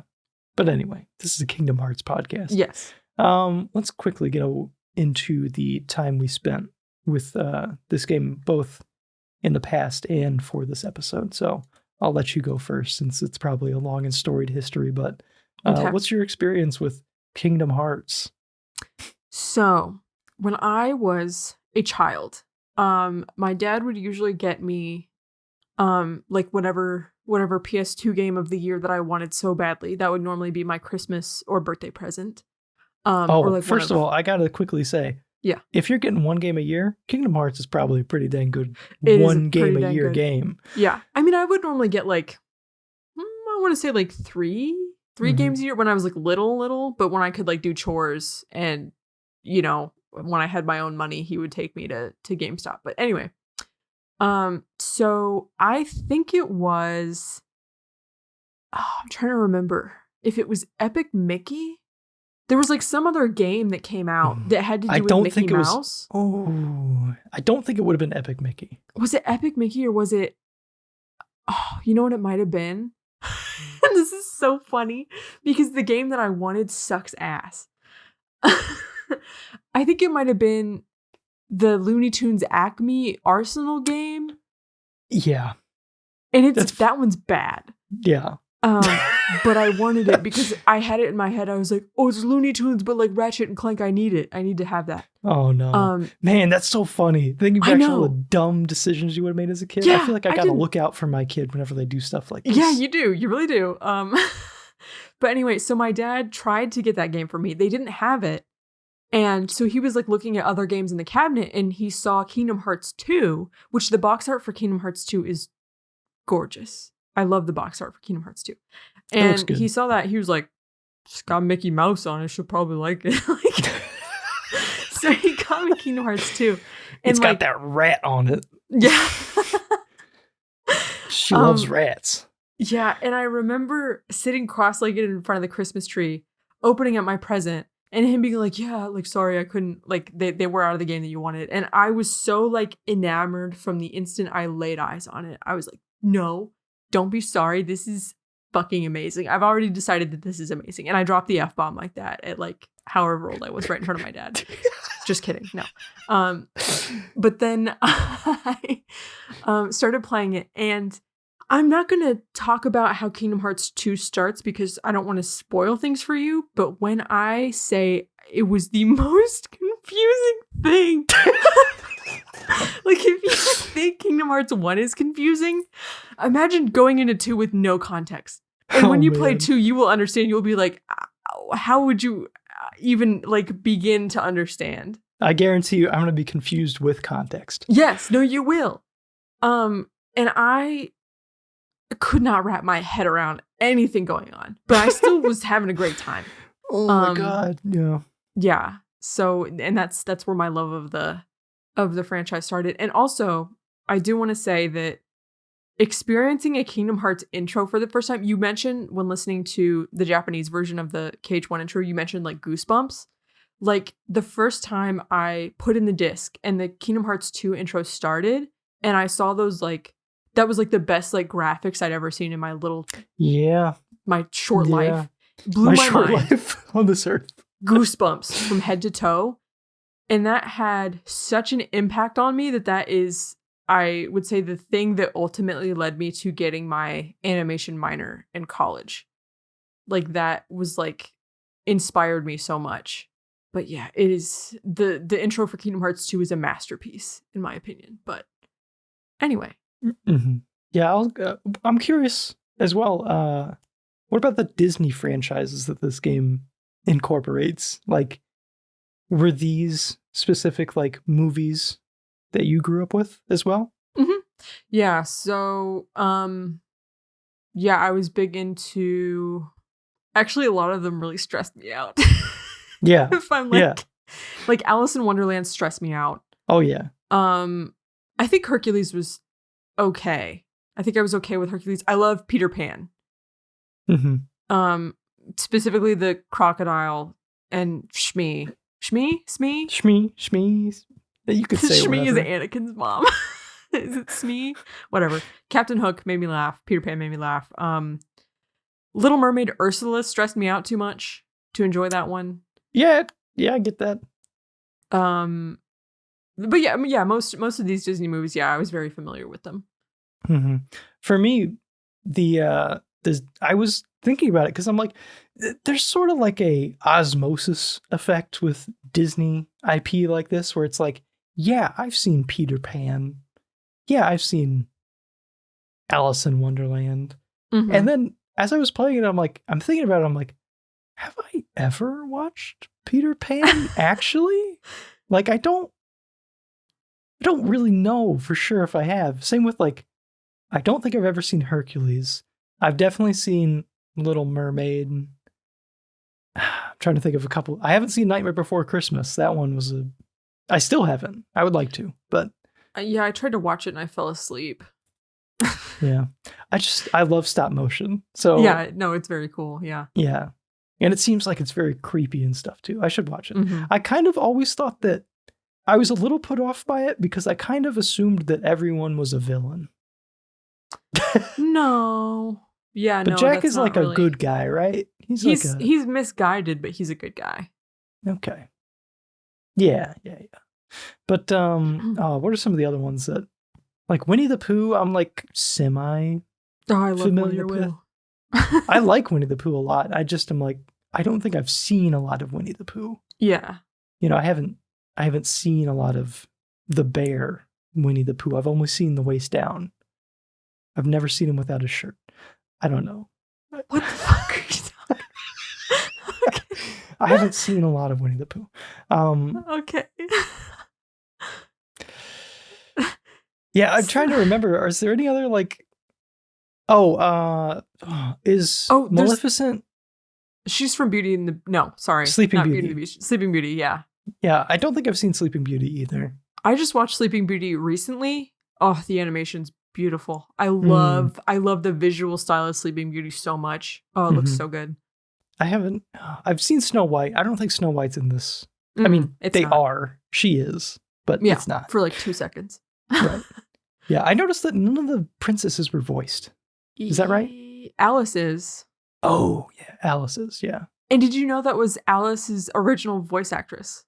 But anyway, this is a Kingdom Hearts podcast. Yes. Let's quickly go into the time we spent with this game, both in the past and for this episode. So I'll let you go first since it's probably a long and storied history, but what's your experience with Kingdom Hearts? So when I was a child, my dad would usually get me like whatever PS2 game of the year that I wanted so badly. That would normally be my Christmas or birthday present. Or like first of all, I gotta quickly say, yeah, if you're getting one game a year, Kingdom Hearts is probably a pretty dang good one game a year game. Yeah, I mean, I would normally get like, I want to say like three games a year when I was like little, but when I could like do chores and, you know, when I had my own money, he would take me to GameStop. But anyway, so I think it was, I'm trying to remember if it was Epic Mickey. There was like some other game that came out that had to do with Mickey Mouse. I don't think it would have been Epic Mickey. Was it Epic Mickey or was it? Oh, you know what it might have been? This is so funny because the game that I wanted sucks ass. I think it might have been the Looney Tunes Acme Arsenal game. Yeah. And that one's bad. Yeah. But I wanted it because I had it in my head. I was like, oh, it's Looney Tunes, but like Ratchet and Clank, I need it. I need to have that. Oh, no. Man, that's so funny. Thinking back to all the dumb decisions you would have made as a kid. Yeah, I feel like I got to look out for my kid whenever they do stuff like this. Yeah, you do. You really do. But anyway, so my dad tried to get that game for me. They didn't have it. And so he was like looking at other games in the cabinet and he saw Kingdom Hearts 2, which the box art for Kingdom Hearts 2 is gorgeous. I love the box art for Kingdom Hearts 2. And he saw that. He was like, it's got Mickey Mouse on it. She'll probably like it. So he got me Kingdom Hearts 2. And it's got that rat on it. Yeah. She loves rats. Yeah. And I remember sitting cross-legged in front of the Christmas tree, opening up my present, and him being like, yeah, like, sorry, I couldn't, like, they were out of the game that you wanted. And I was so, like, enamored from the instant I laid eyes on it. I was like, no, don't be sorry. This is fucking amazing. I've already decided that this is amazing. And I dropped the F-bomb like that at, like, however old I was right in front of my dad. Just kidding. No. But then I started playing it, and I'm not going to talk about how Kingdom Hearts 2 starts because I don't want to spoil things for you. But when I say it was the most confusing thing, like if you think Kingdom Hearts 1 is confusing, imagine going into 2 with no context. And when you play 2, you will understand. You'll be like, how would you even like begin to understand? I guarantee you I'm going to be confused with context. Yes. No, you will. And I could not wrap my head around anything going on, but I still was having a great time. Oh my God. Yeah. Yeah. So, and that's where my love of the franchise started. And also, I do want to say that experiencing a Kingdom Hearts intro for the first time, you mentioned when listening to the Japanese version of the KH1 intro, you mentioned like goosebumps. Like the first time I put in the disc and the Kingdom Hearts 2 intro started and I saw those like, that was like the best like graphics I'd ever seen in my my short life. Blew my mind. Life on this earth. Goosebumps from head to toe. And that had such an impact on me that is, I would say, the thing that ultimately led me to getting my animation minor in college. Like that was like inspired me so much. But yeah, it is the intro for Kingdom Hearts 2 is a masterpiece in my opinion. But anyway. Mm-hmm. Yeah, I'm curious as well. What about the Disney franchises that this game incorporates? Like, were these specific like movies that you grew up with as well? Mm-hmm. Yeah. So, yeah, I was big into. Actually, a lot of them really stressed me out. Yeah. If I'm like Alice in Wonderland stressed me out. Oh yeah. I think Hercules was okay. I think I was okay with Hercules. I love Peter Pan. Mm-hmm. Specifically the crocodile and Shmi. Smee? Shmee. You could say Shmi is whatever. Anakin's mom. Is it Smee? Whatever. Captain Hook made me laugh. Peter Pan made me laugh. Little Mermaid Ursula stressed me out too much to enjoy that one. Yeah, I get that. But yeah, most of these Disney movies, yeah, I was very familiar with them. Mm-hmm. For me, I was thinking about it because I'm like, there's sort of like a osmosis effect with Disney IP like this, where it's like, yeah, I've seen Peter Pan, yeah, I've seen Alice in Wonderland, and then as I was playing it, I'm thinking about it, I'm like, have I ever watched Peter Pan actually? Like, I don't really know for sure if I have. Same with like, I don't think I've ever seen Hercules. I've definitely seen Little Mermaid. I'm trying to think of a couple. I haven't seen Nightmare Before Christmas. That one was I still haven't. I would like to, but yeah, I tried to watch it and I fell asleep. Yeah, I love stop motion. So yeah, no, it's very cool. Yeah, yeah, and it seems like it's very creepy and stuff too. I should watch it. Mm-hmm. I kind of always thought that I was a little put off by it because I kind of assumed that everyone was a villain. No. Yeah, but no. Jack is like really a good guy, right? He's misguided, but he's a good guy. Okay. Yeah. But what are some of the other ones that, like Winnie the Pooh? I'm like semi. Oh, I love familiar Winnie the Pooh. I like Winnie the Pooh a lot. I just am like, I don't think I've seen a lot of Winnie the Pooh. Yeah. You know, I haven't seen a lot of the bear Winnie the Pooh. I've only seen the waist down. I've never seen him without a shirt. I don't know. What the fuck are you talking? Okay. I haven't seen a lot of Winnie the Pooh. Okay. Yeah, I'm trying to remember. Is there any other like? Is Maleficent? She's from Beauty and the Sleeping Beauty. Beauty and the Beast. Sleeping Beauty. Yeah. Yeah, I don't think I've seen Sleeping Beauty either. I just watched Sleeping Beauty recently. Oh, the animation's beautiful. I love the visual style of Sleeping Beauty so much. Oh, it looks so good. I've seen Snow White. I don't think Snow White's in this. I mean, they are. She is, but it's not. For like 2 seconds. Right. Yeah, I noticed that none of the princesses were voiced. Is that right? Alice is. Oh, yeah, Alice is, yeah. And did you know that was Alice's original voice actress?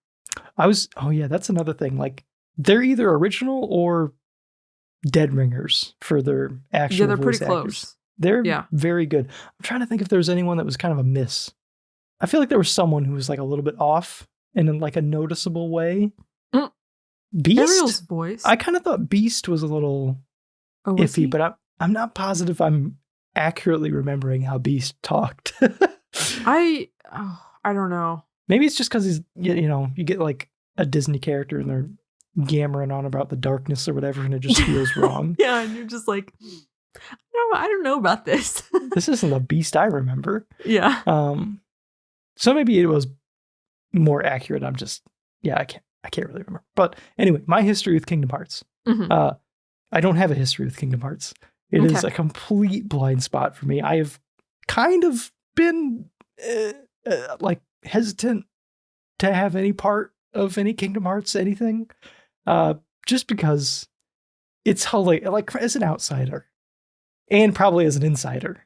That's another thing. Like, they're either original or dead ringers for their actual they're voice pretty actors. Close. They're very good. I'm trying to think if there was anyone that was kind of a miss. I feel like there was someone who was like a little bit off in like a noticeable way. Beast? Ariel's voice. I kind of thought Beast was a little iffy, but I'm not positive I'm accurately remembering how Beast talked. I don't know. Maybe it's just because he's, you get like a Disney character and they're yammering on about the darkness or whatever, and it just feels wrong. Yeah, and you're just like, no, I don't know about this. This isn't the Beast I remember. Yeah. So maybe it was more accurate. I can't really remember. But anyway, my history with Kingdom Hearts. Mm-hmm. I don't have a history with Kingdom Hearts. It is a complete blind spot for me. I have kind of been like hesitant to have any part of any Kingdom Hearts anything, just because it's hilarious. Like, as an outsider and probably as an insider,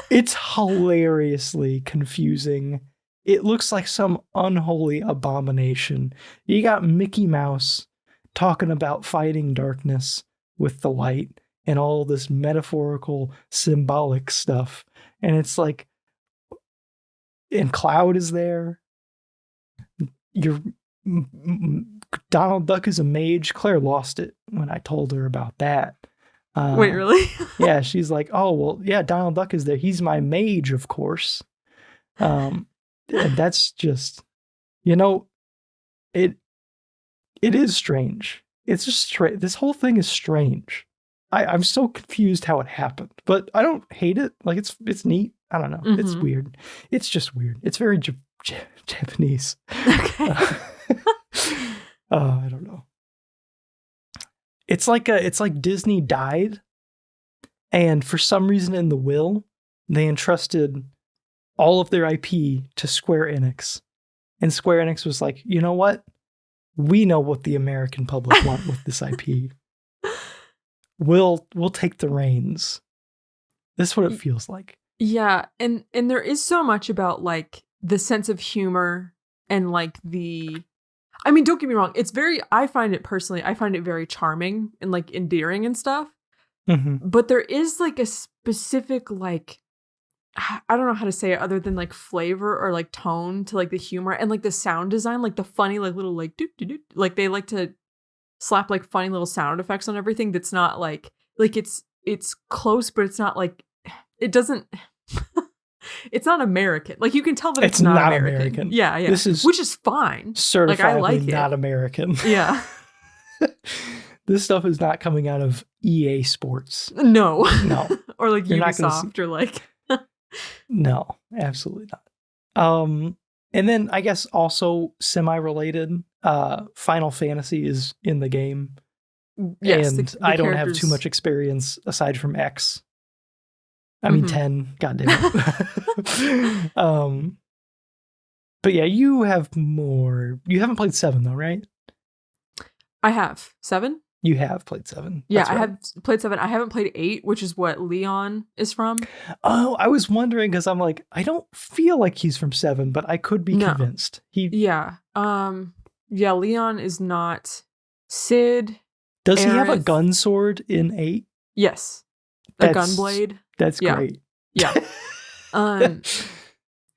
it's hilariously confusing. It looks like some unholy abomination. You got Mickey Mouse talking about fighting darkness with the light and all this metaphorical, symbolic stuff. And it's like, and Cloud is there. Donald Duck is a mage. Claire lost it when I told her about that. Wait, really? Yeah, she's like, oh, well, yeah, Donald Duck is there. He's my mage, of course. And that's just, it is strange. It's just this whole thing is strange. I'm so confused how it happened, but I don't hate it. Like it's neat. I don't know. It's weird. It's just weird. It's very Japanese. Okay. I don't know. It's like Disney died, and for some reason in the will, they entrusted all of their IP to Square Enix. And Square Enix was like, you know what? We know what the American public want with this IP. We'll take the reins. This is what it feels like. Yeah, and there is so much about like the sense of humor and like I mean, don't get me wrong, I find it very charming and like endearing and stuff. Mm-hmm. But there is like a specific like I don't know how to say it other than like flavor or like tone to like the humor and like the sound design, like the funny like little like doo doo doo, like they like to slap like funny little sound effects on everything that's not like it's close, but it's not like it doesn't it's not American. Like you can tell that it's not American. Yeah. Which is fine. Certifiably like, I like not American. Yeah. This stuff is not coming out of EA Sports. No. Or like You're Ubisoft or like No, absolutely not. And then I guess also semi-related, Final Fantasy is in the game. Yes, and I don't have too much experience aside from X. I mean 10, goddamn it. But yeah, you have more. You haven't played 7 though, right? I have. 7? You have played 7. Yeah, I have played 7. I haven't played 8, which is what Leon is from. Oh, I was wondering because I'm like, I don't feel like he's from 7, but I could be convinced. Yeah, Leon is not. Sid. Does Aerith. He have a gun sword in 8? Yes, a gun blade. That's great. Yeah. And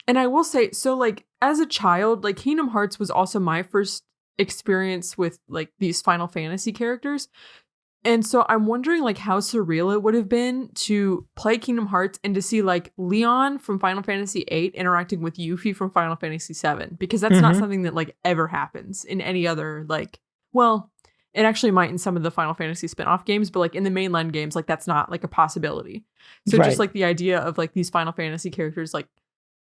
I will say, so like as a child, like Kingdom Hearts was also my first experience with like these Final Fantasy characters. And so I'm wondering like how surreal it would have been to play Kingdom Hearts and to see like Leon from Final Fantasy VIII interacting with Yuffie from Final Fantasy VII, because that's not something that like ever happens in any other like, well, it actually might in some of the Final Fantasy spin-off games, but like in the mainline games, like that's not like a possibility. So just like the idea of like these Final Fantasy characters, like,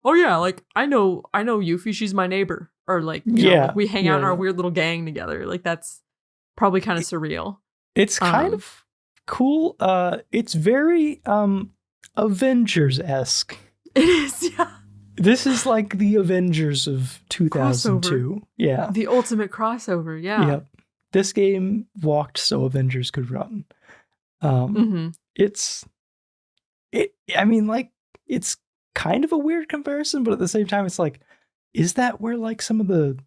oh yeah, like I know Yuffie, she's my neighbor, or like, you know, like we hang out in our weird little gang together. Like that's probably kind of surreal. It's kind of cool. It's very Avengers-esque. It is, yeah. This is like the Avengers of 2002. Crossover. Yeah. The ultimate crossover, yeah. Yep. This game walked so Avengers could run. It's kind of a weird comparison, but at the same time, it's like, is that where like some of the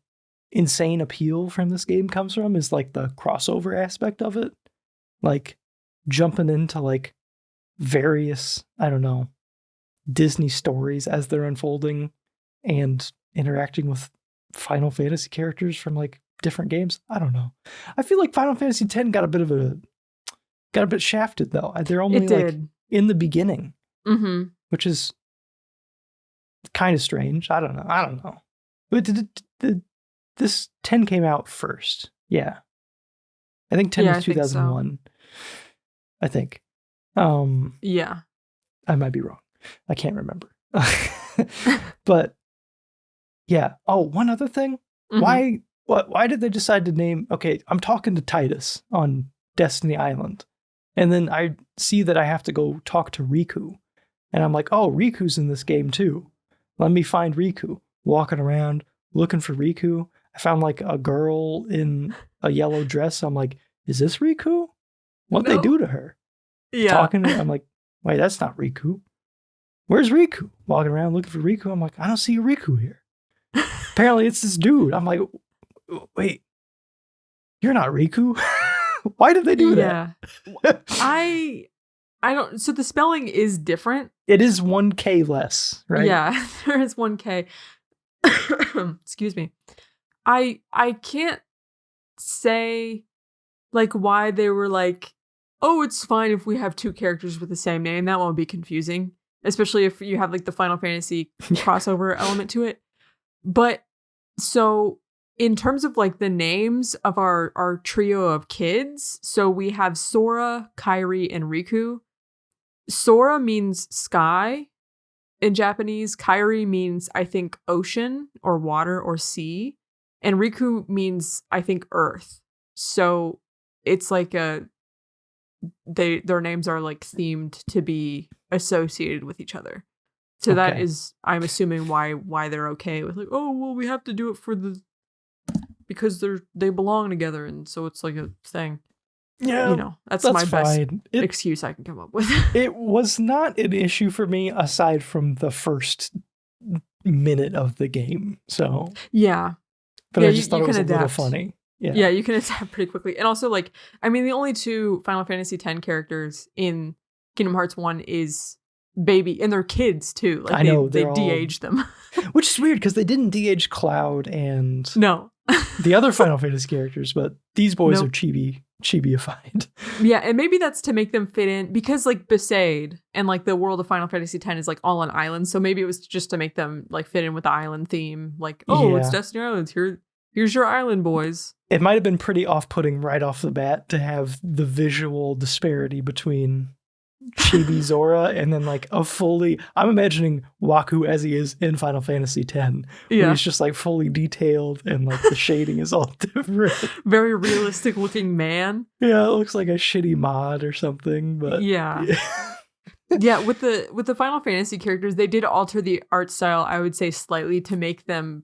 insane appeal from this game comes from? Is like the crossover aspect of it? Like jumping into like various, I don't know, Disney stories as they're unfolding and interacting with Final Fantasy characters from like different games. I don't know. I feel like Final Fantasy X got a bit shafted though. They're only like in the beginning, which is kind of strange. I don't know. But this 10 came out first. Yeah. I think 10 was 2001. I think. Yeah. I might be wrong. I can't remember. But yeah. Oh, one other thing. Why did they decide to name, okay, I'm talking to Titus on Destiny Island, and then I see that I have to go talk to Riku, and I'm like, oh, Riku's in this game too. Let me find Riku. Walking around, looking for Riku. I found like a girl in a yellow dress. I'm like, is this Riku? What'd they do to her? Yeah. Talking to her, I'm like, wait, that's not Riku. Where's Riku? Walking around looking for Riku. I'm like, I don't see a Riku here. Apparently it's this dude. I'm like, wait, you're not Riku? Why did they do that? I don't, so the spelling is different. It is 1K less, right? Yeah, there is 1K. Excuse me. I can't say like why they were like, oh, it's fine if we have two characters with the same name. That won't be confusing, especially if you have like the Final Fantasy crossover element to it. But so in terms of like the names of our trio of kids, so we have Sora, Kairi, and Riku. Sora means sky in Japanese. Kairi means, I think, ocean or water or sea. And Riku means, I think, earth. So it's like their names are like themed to be associated with each other. So that is, I'm assuming, why they're okay with like, oh, well, we have to do it because they belong together, and so it's like a thing. Yeah, that's my fine. Best excuse I can come up with. It was not an issue for me aside from the first minute of the game. So yeah, but I just thought it was a little funny. Yeah, you can adapt pretty quickly, and also like, I mean, the only two Final Fantasy X characters in Kingdom Hearts 1 is baby, and they're kids too. Like, I know they de-aged them, which is weird because they didn't de-age Cloud and the other Final Fantasy characters, but these boys are chibi-ified. Yeah, and maybe that's to make them fit in because like Besaid and like the world of Final Fantasy X is like all on islands, so maybe it was just to make them like fit in with the island theme. Like, it's Destiny Islands. Here's your island, boys. It might have been pretty off-putting right off the bat to have the visual disparity between Chibi Zora and then like I'm imagining Waku as he is in Final Fantasy X. Where he's just like fully detailed and like the shading is all different. Very realistic looking man. Yeah, it looks like a shitty mod or something, but yeah. With the Final Fantasy characters, they did alter the art style, I would say, slightly to make them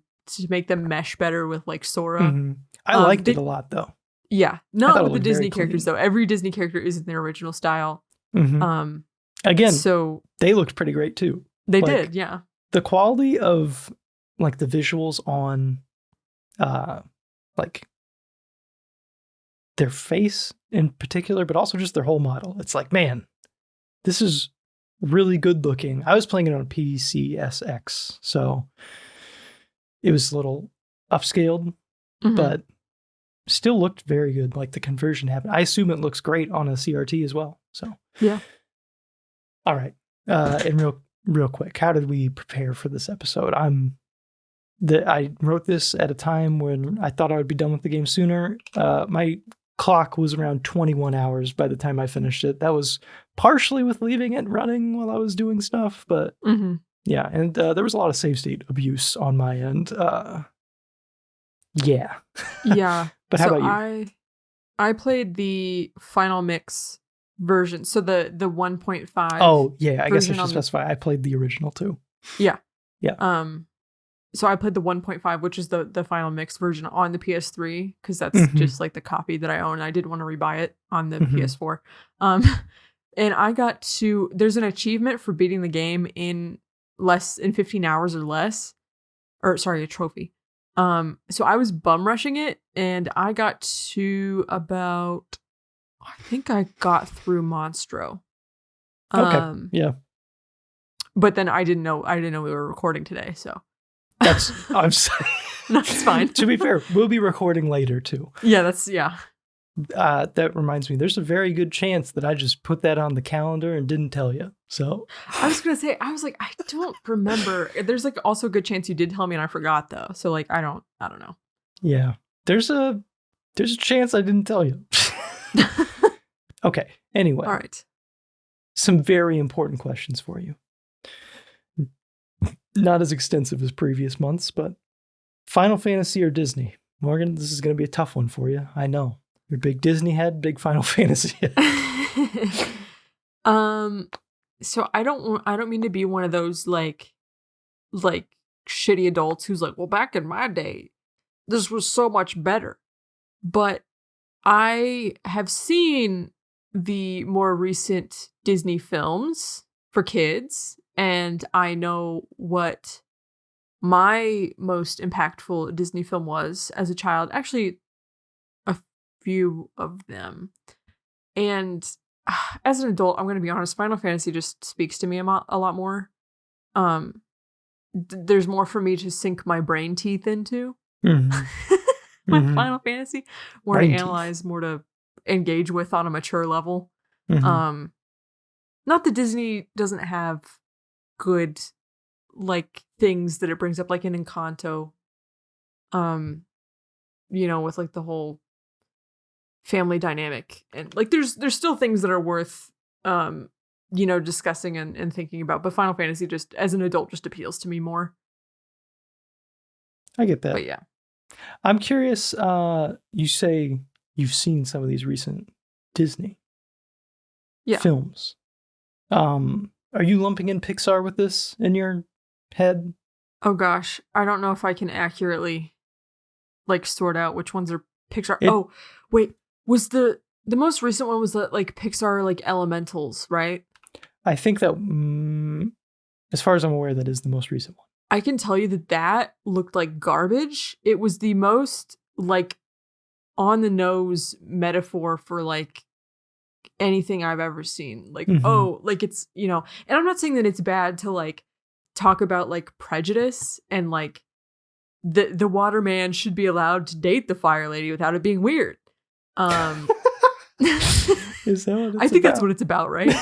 mesh better with like Sora. Mm-hmm. I liked it a lot though. Yeah. Not with the Disney characters though. Every Disney character is in their original style. Mm-hmm. Again, so they looked pretty great too. They did, yeah. The quality of like the visuals on like their face in particular, but also just their whole model. It's like, man, this is really good looking. I was playing it on a PCSX, so it was a little upscaled, but still looked very good. Like the conversion happened. I assume it looks great on a CRT as well. So yeah. All right. And real quick, how did we prepare for this episode? I wrote this at a time when I thought I would be done with the game sooner. My clock was around 21 hours by the time I finished it. That was partially with leaving it running while I was doing stuff, but yeah. And there was a lot of save state abuse on my end. Yeah. Yeah. But how about you? I played the final mix version, so the 1.5. Oh yeah, I guess I should specify. I played the original too. Yeah. Yeah. So I played the 1.5, which is the final mix version on the PS3 because that's just like the copy that I own. I didn't want to rebuy it on the PS4. And I got to. There's an achievement for beating the game in 15 hours or less, or sorry, a trophy. So I was bum rushing it, and I got to about. I think I got through Monstro. Okay. Yeah. But then I didn't know we were recording today, so I'm sorry. That's fine. To be fair, we'll be recording later too. Yeah, that reminds me, there's a very good chance that I just put that on the calendar and didn't tell you. So I was gonna say, I was like, I don't remember. There's like also a good chance you did tell me and I forgot though. So like I don't know. Yeah. There's a chance I didn't tell you. Okay. Anyway. All right. Some very important questions for you. Not as extensive as previous months, but Final Fantasy or Disney? Morgan, this is going to be a tough one for you. I know. You're a big Disney head, big Final Fantasy head. So I don't mean to be one of those like shitty adults who's like, well, back in my day, this was so much better. But I have seen the more recent Disney films for kids, and I know what my most impactful Disney film was as a child. Actually, a few of them. And as an adult, I'm going to be honest, Final Fantasy just speaks to me a lot more. There's more for me to sink my brain teeth into. Final Fantasy, more brain to analyze, teeth. More to engage with on a mature level. Not that Disney doesn't have good like things that it brings up, like in Encanto. with like the whole family dynamic, and like there's still things that are worth discussing and thinking about, but Final Fantasy just as an adult just appeals to me more. I get that. But yeah, I'm curious, you say you've seen some of these recent Disney films. Are you lumping in Pixar with this in your head? Oh gosh, I don't know if I can accurately like sort out which ones are Pixar. Wait, was the most recent one was that like Pixar like Elementals, right? I think that as far as I'm aware, that is the most recent one. I can tell you that looked like garbage. It was the most like on the nose metaphor for like anything I've ever seen. Like, like it's, and I'm not saying that it's bad to like talk about like prejudice and like the waterman should be allowed to date the fire lady without it being weird. Is that what I think that's what it's about, right?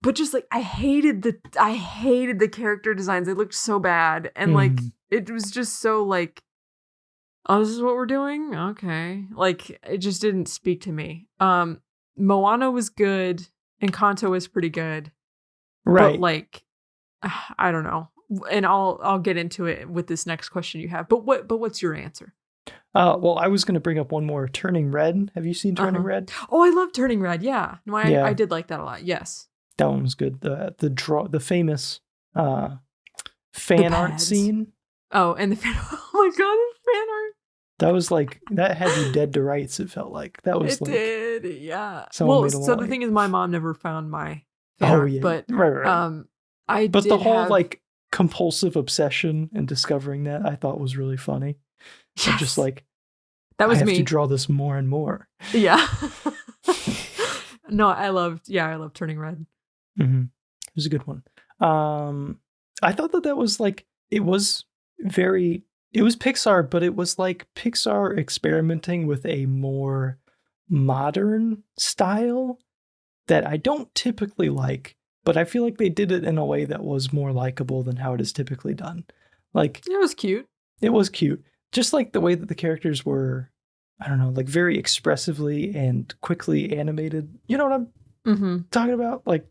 But just like I hated the character designs. They looked so bad. And like it was just so like, oh, this is what we're doing? Okay. Like it just didn't speak to me. Moana was good and Kanto was pretty good. Right. But like I don't know. And I'll get into it with this next question you have. But what's your answer? Well, I was going to bring up one more. Turning Red. Have you seen Turning Red? Oh, I love Turning Red. Yeah. No, I did like that a lot. Yes. That one was good. The famous fan art scene. Oh, and the fan. Oh my god, the fan art. That was like that had you dead to rights. It felt like that was. It did, yeah. Well, so the thing is, my mom never found my fan art, but right. But the whole like compulsive obsession and discovering that I thought was really funny. Yes. I'm just like that was I have me. to draw this more and more. Yeah. No, I loved Turning Red. Mm-hmm. It was a good one. I thought that was like it was Pixar, but it was like Pixar experimenting with a more modern style that I don't typically like, but I feel like they did it in a way that was more likable than how it is typically done. Like it was cute. It was cute. Just like the way that the characters were, I don't know, like very expressively and quickly animated. You know what I'm talking about? Like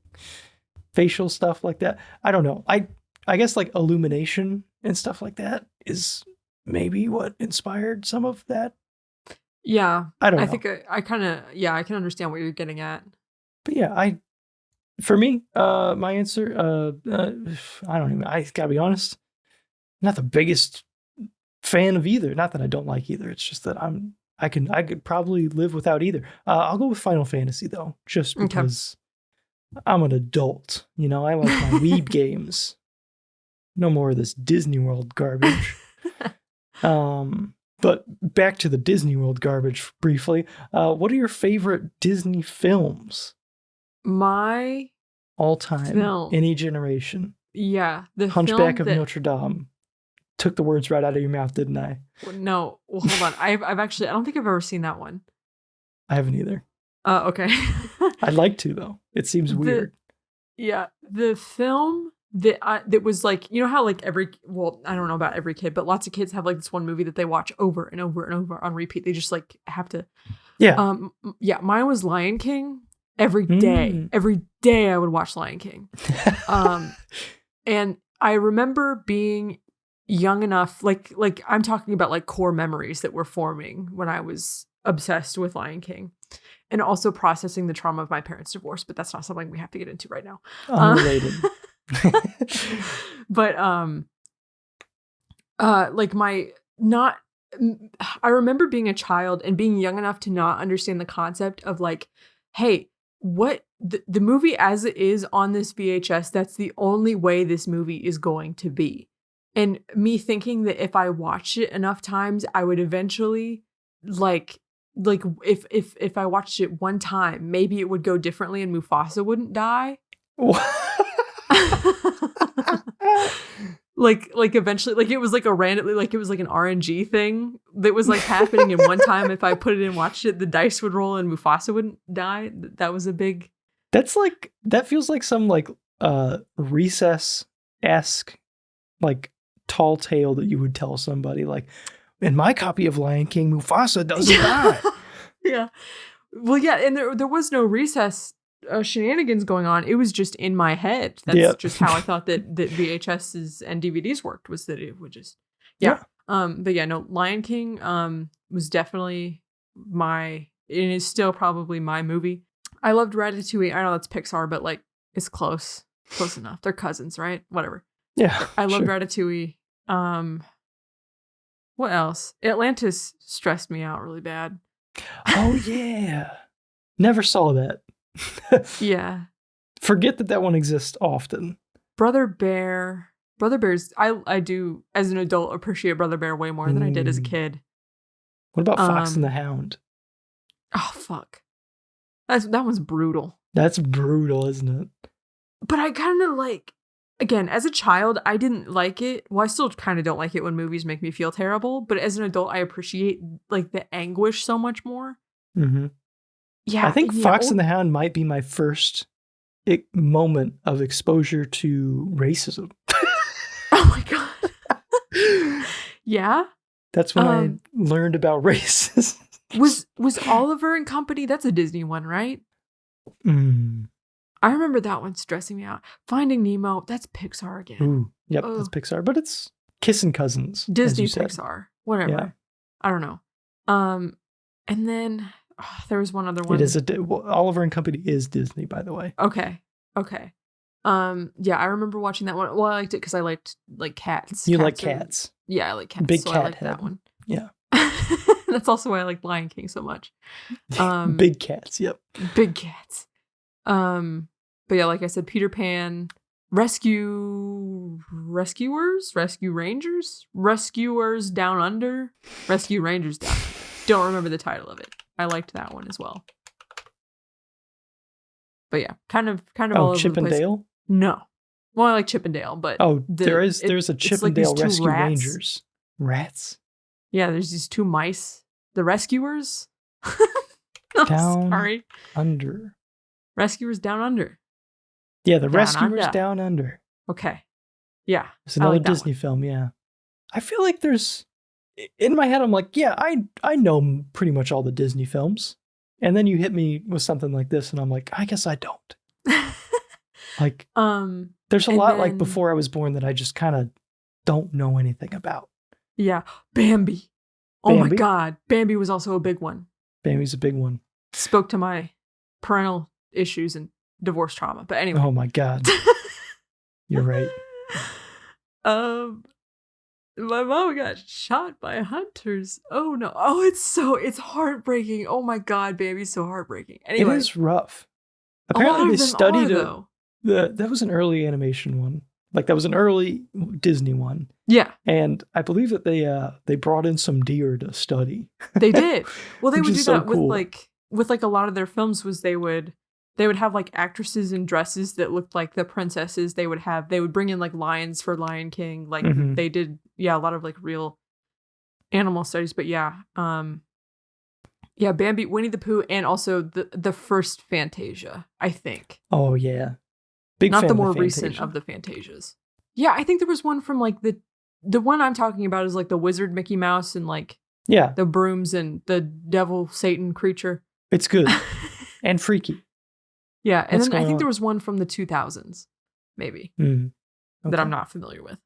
facial stuff like that. I don't know. I guess like illumination and stuff like that is maybe what inspired some of that. Yeah. I don't know. I think I kind of, I can understand what you're getting at. But yeah, for me, my answer, I gotta be honest, not the biggest fan of either. Not that I don't like either. It's just that I could probably live without either. I'll go with Final Fantasy though, just because I'm an adult. I like my Weeb games. No more of this Disney World garbage. But back to the Disney World garbage briefly. What are your favorite Disney films? My all-time film. Any generation. Yeah, the Hunchback of Notre Dame. Took the words right out of your mouth, didn't I? No, well, hold on. I've actually, I don't think I've ever seen that one. I haven't either. Okay. I'd like to though. It seems weird. The film that was like, you know how like I don't know about every kid, but lots of kids have like this one movie that they watch over and over and over on repeat. They just like have to. Yeah. Mine was Lion King. Every day I would watch Lion King. And I remember being young enough, like I'm talking about like core memories that were forming when I was obsessed with Lion King, and also processing the trauma of my parents' divorce. But that's not something we have to get into right now. Unrelated. But I remember being a child and being young enough to not understand the concept of like, hey, what the movie as it is on this VHS, that's the only way this movie is going to be. And me thinking that if I watched it enough times, I would eventually like if I watched it one time, maybe it would go differently and Mufasa wouldn't die. like eventually, like it was like a randomly, like it was like an RNG thing that was like happening. And one time, if I put it and watched it, the dice would roll and Mufasa wouldn't die. That was a big. That feels like some like Recess-esque like tall tale that you would tell somebody. Like in my copy of Lion King, Mufasa doesn't die. Yeah. Well, yeah, and there was no recess shenanigans going on. It was just in my head. That's just how I thought that VHSs and DVDs worked, was that it would just but yeah, no, Lion King was definitely it is still probably my movie. I loved Ratatouille. I know that's Pixar, but like it's close enough. They're cousins, right? Whatever. Yeah. I loved Ratatouille. What else? Atlantis stressed me out really bad. Oh yeah. Never saw that. Yeah. Forget that one exists often. Brother Bear's I do as an adult appreciate Brother Bear way more than I did as a kid. What about Fox and the Hound? Oh fuck. That one's brutal. That's brutal, isn't it? But I kind of like, again, as a child, I didn't like it. Well, I still kind of don't like it when movies make me feel terrible. But as an adult, I appreciate like the anguish so much more. Mm-hmm. Yeah, I think Fox and the Hound might be my first moment of exposure to racism. Oh my god. Yeah. That's when I learned about racism. Was Oliver and Company? That's a Disney one, right? I remember that one stressing me out. Finding Nemo, that's Pixar again. Ooh, yep, that's Pixar, but it's kissing cousins. Disney Pixar, whatever. Yeah. I don't know. And then there was one other one. It is Oliver and Company is Disney, by the way. Okay. Yeah, I remember watching that one. Well, I liked it because I liked like cats. You like cats? Yeah, I like cats. Big so cat I liked head. that one. Yeah. That's also why I like Lion King so much. Big cats. Yep. Big cats. But yeah, like I said, Peter Pan, Rescue Rangers Down Under, Rescue Rangers Down. Don't remember the title of it. I liked that one as well. But yeah, kind of all over Chip the and place. Dale? No. Well, I like Chip and Dale, but there's a Chip and Dale Rescue Rangers. Rats? Yeah, there's these two mice. The Rescuers? Down Under. Rescuers Down Under. Yeah, the Rescuers Down Under. Okay. Yeah. It's another Disney film, yeah. I feel like there's... In my head, I'm like, yeah, I know pretty much all the Disney films. And then you hit me with something like this, and I'm like, I guess I don't. Like, there's a lot like Before I Was Born that I just kind of don't know anything about. Yeah. Bambi. Oh my God. Bambi was also a big one. Bambi's a big one. Spoke to my parental issues and divorce trauma. But anyway. Oh my God. You're right. My mom got shot by hunters. Oh no. Oh, it's heartbreaking. Oh my God, Bambi's so heartbreaking. Anyway. It is rough. Apparently they studied that was an early animation one. Like that was an early Disney one. Yeah. And I believe that they brought in some deer to study. They did. Well, they would do that cool. with a lot of their films was they would have like actresses in dresses that looked like the princesses. They would bring in like lions for Lion King. Like they did, a lot of like real animal studies. But yeah, Bambi, Winnie the Pooh, and also the first Fantasia, I think. Oh yeah, big not fan the more of the recent of the Fantasias. Yeah, I think there was one from like the one I'm talking about is like the wizard Mickey Mouse and like the brooms and the devil Satan creature. It's good and freaky. Yeah, and then I think there was one from the 2000s, maybe, that I'm not familiar with.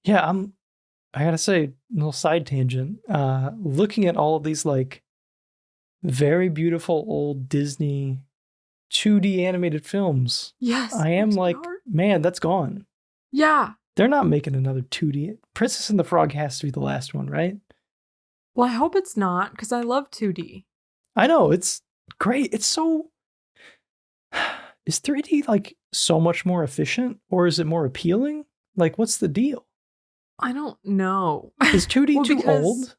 Yeah, I gotta say, a little side tangent. Looking at all of these like very beautiful old Disney 2D animated films. Yes, I am like, man, that's gone. Yeah, they're not making another 2D. Princess and the Frog has to be the last one, right? Well, I hope it's not because I love 2D. I know it's great. It's so. Is 3D like so much more efficient or is it more appealing? Like, what's the deal? I don't know. Is 2D too old?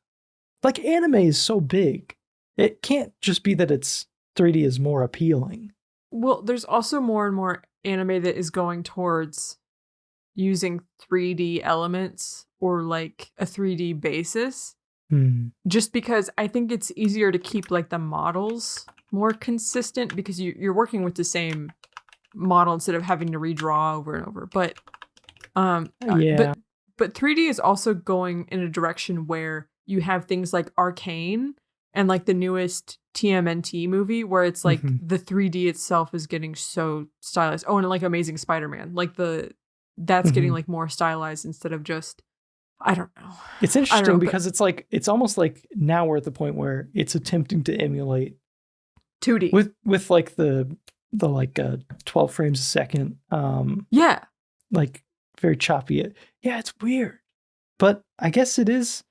Like, anime is so big. It can't just be that it's 3D is more appealing. Well, there's also more and more anime that is going towards using 3D elements or like a 3D basis. Just because I think it's easier to keep like the models more consistent because you're working with the same model instead of having to redraw over and over. But but 3D is also going in a direction where you have things like Arcane and like the newest TMNT movie where it's like the 3D itself is getting so stylized. Oh, and like Amazing Spider-Man, like that's getting like more stylized instead of just, I don't know. It's interesting because it's like, it's almost like now we're at the point where it's attempting to emulate 2D with like the like 12 frames a second. Yeah. Like very choppy. Yeah, it's weird. But I guess it's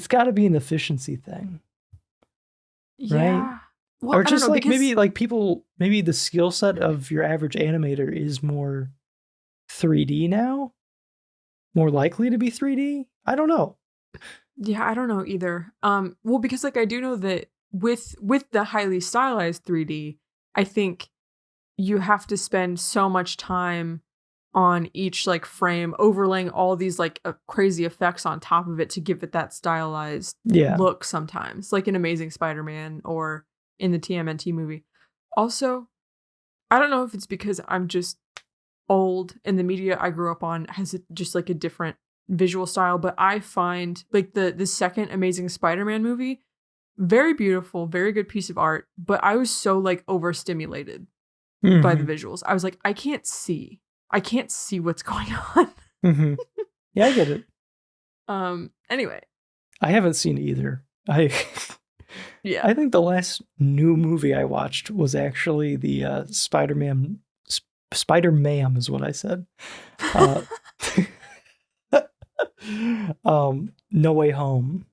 got to be an efficiency thing. Yeah. Right? Well, or just know, like because... maybe the skill set of your average animator is more 3D now, more likely to be 3D. I don't know. Yeah, I don't know either. Well, because like I do know that with the highly stylized 3D, I think you have to spend so much time on each like frame, overlaying all these like crazy effects on top of it to give it that stylized look sometimes, like in Amazing Spider-Man or in the TMNT movie. Also, I don't know if it's because I'm just old and the media I grew up on has just like a different visual style, but I find like the second Amazing Spider-Man movie very beautiful, very good piece of art, but I was so like overstimulated by the visuals. I was like, I can't see what's going on. Yeah, I get it. Anyway, I haven't seen either. I think the last new movie I watched was actually the Spider-Man is what I said. No Way Home.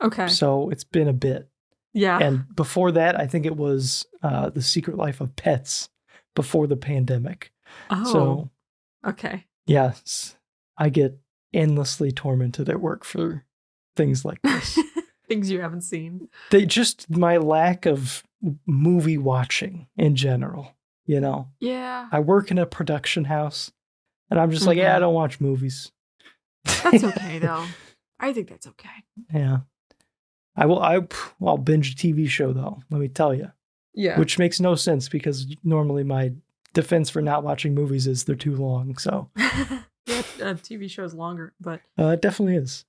Okay. So it's been a bit. Yeah. And before that, I think it was The Secret Life of Pets before the pandemic. Oh. So, okay. Yes. I get endlessly tormented at work for things like this. Things you haven't seen. My lack of movie watching in general, you know? Yeah. I work in a production house and I'm just like, I don't watch movies. That's okay though. I think that's okay. Yeah. I'll binge a TV show though, let me tell you. Yeah. Which makes no sense because normally my defense for not watching movies is they're too long. So yeah, TV shows longer, but it definitely is.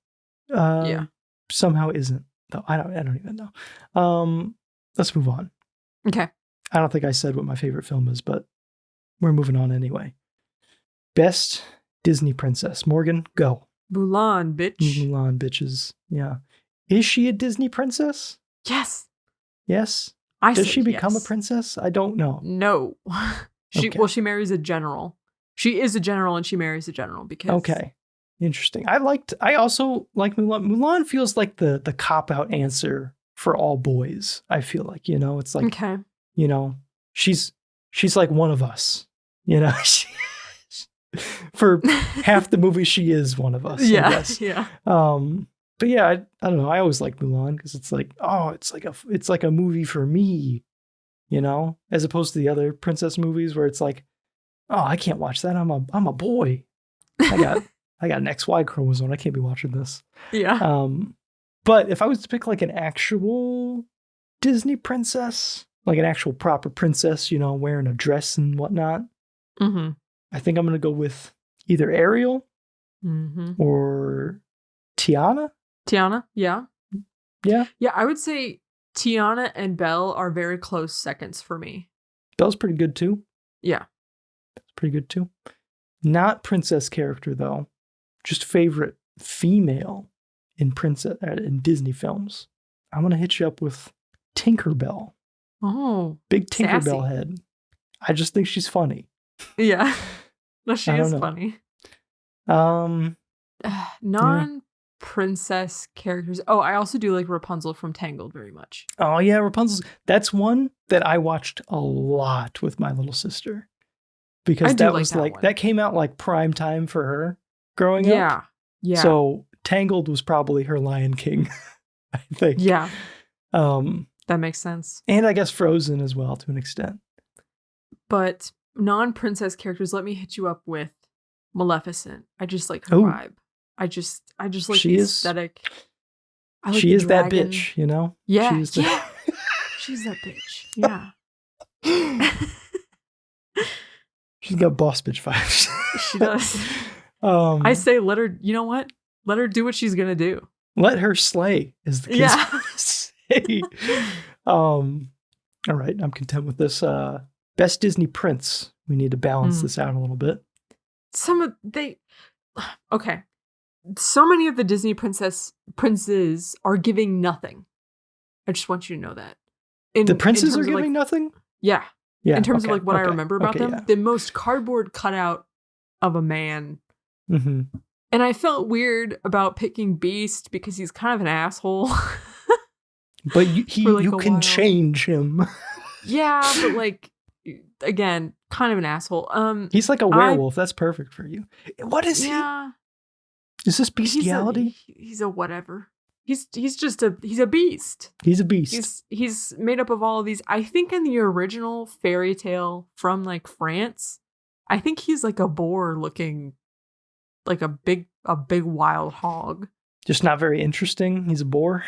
Yeah. Somehow isn't though. I don't even know. Let's move on. Okay. I don't think I said what my favorite film is, but we're moving on anyway. Best Disney princess. Morgan, go. Mulan, bitch. Mulan, bitches. Yeah. Is she a Disney princess? Yes. Yes? Does she become a princess? I don't know. No. She marries a general. She is a general and she marries a general because... Okay. Interesting. I also like Mulan. Mulan feels like the cop-out answer for all boys, I feel like, you know? It's like, okay. You know, she's like one of us, you know? For half the movie, she is one of us. Yeah. I guess. Yeah. But yeah, I don't know. I always like Mulan because it's like, oh, it's like a movie for me, you know, as opposed to the other princess movies where it's like, oh, I can't watch that. I'm a boy. I got an XY chromosome. I can't be watching this. Yeah. But if I was to pick like an actual Disney princess, like an actual proper princess, you know, wearing a dress and whatnot, I think I'm going to go with either Ariel or Tiana. Tiana, yeah. Yeah. Yeah, I would say Tiana and Belle are very close seconds for me. Belle's pretty good too. Yeah. That's pretty good too. Not princess character though. Just favorite female in Disney films. I'm going to hit you up with Tinkerbell. Oh. Big Tinkerbell head. I just think she's funny. Yeah. No, she is funny. Non-princess characters. Oh, I also do like Rapunzel from Tangled very much. Oh yeah, Rapunzel. That's one that I watched a lot with my little sister. Because that was like that came out like prime time for her growing up. Yeah. So Tangled was probably her Lion King, I think. Yeah. That makes sense. And I guess Frozen as well to an extent. But non-princess characters, let me hit you up with Maleficent. I just like her vibe. I just like the aesthetic. She is that bitch, you know? Yeah. She's that bitch. Yeah. She's got boss bitch vibes. She does. I say let her, you know what? Let her do what she's gonna do. Let her slay, as the kids say. All right, I'm content with this. Best Disney prince. We need to balance this out a little bit. Okay. So many of the Disney princes are giving nothing. I just want you to know that. The princes are giving nothing? Yeah. Yeah. In terms of like what I remember about them, the most cardboard cutout of a man. Mm-hmm. And I felt weird about picking Beast because he's kind of an asshole. But you can change him. Yeah, but like, again, kind of an asshole. He's like a werewolf. That's perfect for you. What is he? Is this bestiality? He's a whatever. He's a beast. He's a beast. He's made up of all of these. I think in the original fairy tale from like France, I think he's like a boar looking like a big wild hog. Just not very interesting. He's a boar.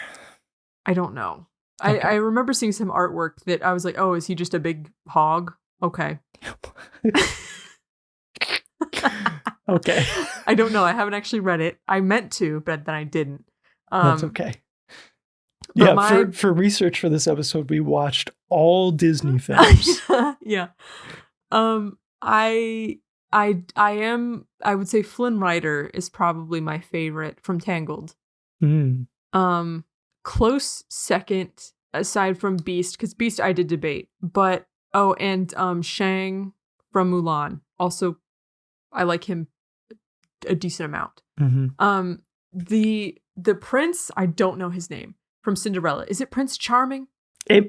I don't know. Okay. I remember seeing some artwork that I was like, oh, is he just a big hog? Okay. Okay. I don't know. I haven't actually read it. I meant to, but then I didn't. That's okay. Yeah, for research for this episode, we watched all Disney films. Yeah. I would say Flynn Rider is probably my favorite from Tangled. Close second aside from Beast, because Beast I did debate, but Shang from Mulan. Also, I like him a decent amount. Mm-hmm. The prince, I don't know his name, from Cinderella. Is it Prince Charming? It's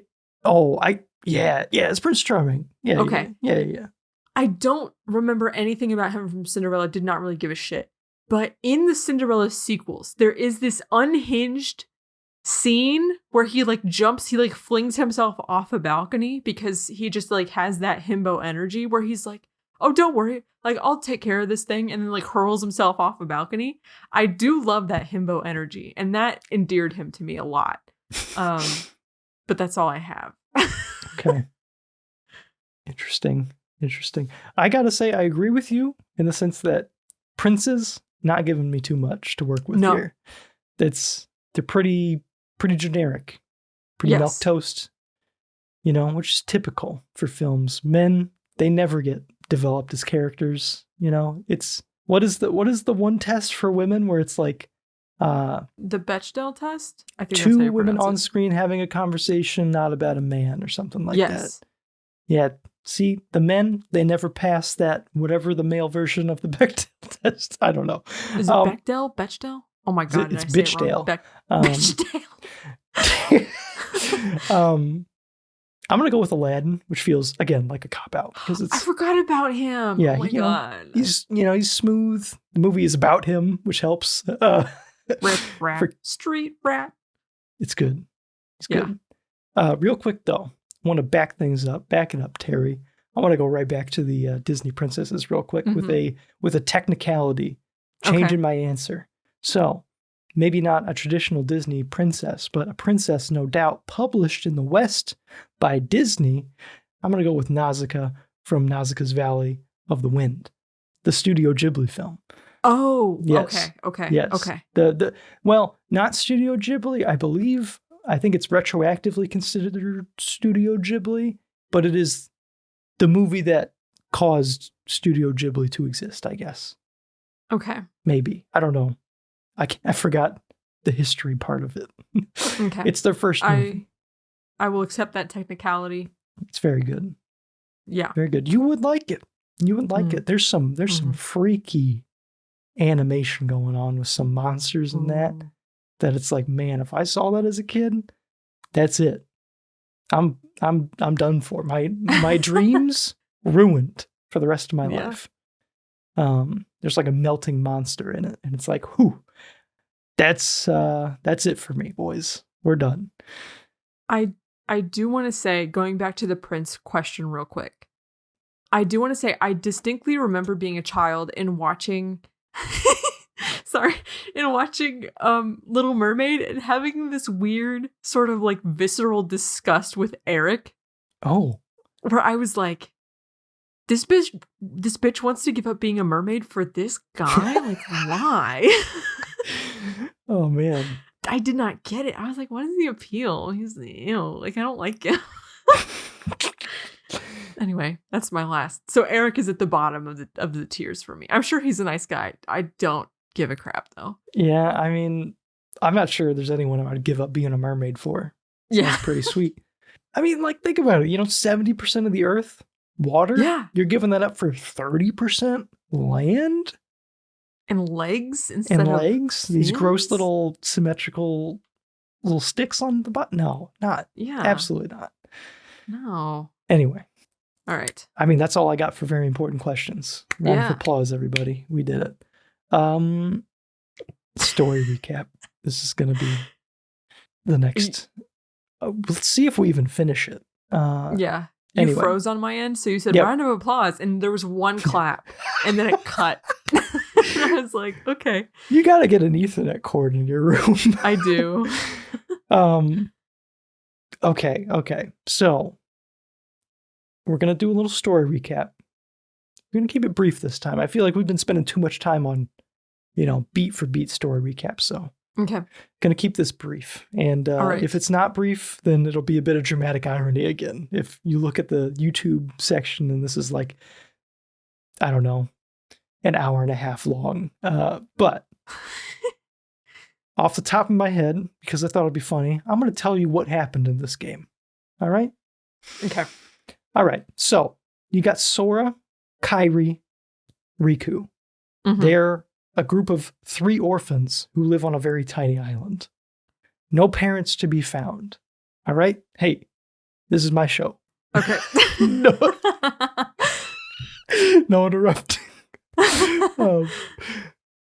Prince Charming. Yeah. Okay. Yeah. I don't remember anything about him from Cinderella. Did not really give a shit. But in the Cinderella sequels, there is this unhinged scene where he like jumps, he like flings himself off a balcony because he just like has that himbo energy where he's like, oh, don't worry, like I'll take care of this thing, and then like hurls himself off a balcony. I do love that himbo energy, and that endeared him to me a lot. But that's all I have. Okay. Interesting. I gotta say, I agree with you in the sense that princes not giving me too much to work with here. They're pretty generic, pretty milquetoast, which is typical for films. Men, they never get developed as characters. It's what is the one test for women where it's like the Bechdel test? I think two women on screen having a conversation, not about a man or something like that. Yeah. See, the men, they never pass that, whatever the male version of the Bechdel test. I don't know. Is it Bechdel? Bechdel? Oh my God. It's Bitchdale. Bechdale. I'm going to go with Aladdin, which feels, again, like a cop-out. Because I forgot about him. Yeah, oh my God. He's smooth. The movie is about him, which helps. Street rat. It's good. It's good. Real quick, though. I want to back it up, Terry. I want to go right back to the Disney princesses real quick with a technicality, changing my answer. So, maybe not a traditional Disney princess, but a princess, no doubt, published in the West by Disney. I'm going to go with Nausicaa from Nausicaa's Valley of the Wind, the Studio Ghibli film. Oh, yes. Okay. Yes. Okay. Well, not Studio Ghibli, I believe. I think it's retroactively considered Studio Ghibli, but it is the movie that caused Studio Ghibli to exist, I guess. Okay. Maybe. I don't know. I forgot the history part of it. Okay. It's their first movie. I will accept that technicality. It's very good. Yeah. Very good. You would like it. It. There's some freaky animation going on with some monsters in that it's like, man, if I saw that as a kid, that's it. I'm done for. My dreams ruined for the rest of my life. There's like a melting monster in it, and it's like, whew, that's it for me, boys. We're done. I do want to say, going back to the Prince question real quick, I do want to say I distinctly remember being a child and watching Little Mermaid and having this weird sort of like visceral disgust with Eric. Oh. Where I was like, this bitch wants to give up being a mermaid for this guy? Like, why? Oh man. I did not get it. I was like, what is the appeal? He's ew. Like, I don't like him. Anyway, that's my last. So Eric is at the bottom of the tiers for me. I'm sure he's a nice guy. I don't give a crap though. Yeah, I mean, I'm not sure there's anyone I'd give up being a mermaid for. Sounds pretty sweet. I mean, like, think about it. 70% of the earth, water? Yeah. You're giving that up for 30% land? And legs instead and of legs? These fins? gross little symmetrical little sticks on the butt? No, not. Yeah. Absolutely not. No. Anyway. All right. I mean, that's all I got for very important questions. Round of applause, everybody. We did it. Story recap. This is going to be the next. Let's see if we even finish it. Yeah. You anyway. Froze on my end, so you said round of applause, and there was one clap, and then it cut. And I was like, okay. You got to get an Ethernet cord in your room. I do. Okay. So we're going to do a little story recap. We're going to keep it brief this time. I feel like we've been spending too much time on, beat for beat story recaps. So okay. Going to keep this brief. And if it's not brief, then it'll be a bit of dramatic irony again. If you look at the YouTube section, and this is like, I don't know, an hour and a half long. But off the top of my head, because I thought it'd be funny, I'm going to tell you what happened in this game. All right? Okay. All right. So you got Sora, Kairi, Riku. Mm-hmm. They're a group of 3 orphans who live on a very tiny island. No parents to be found. All right? Hey, this is my show. Okay. No interrupting.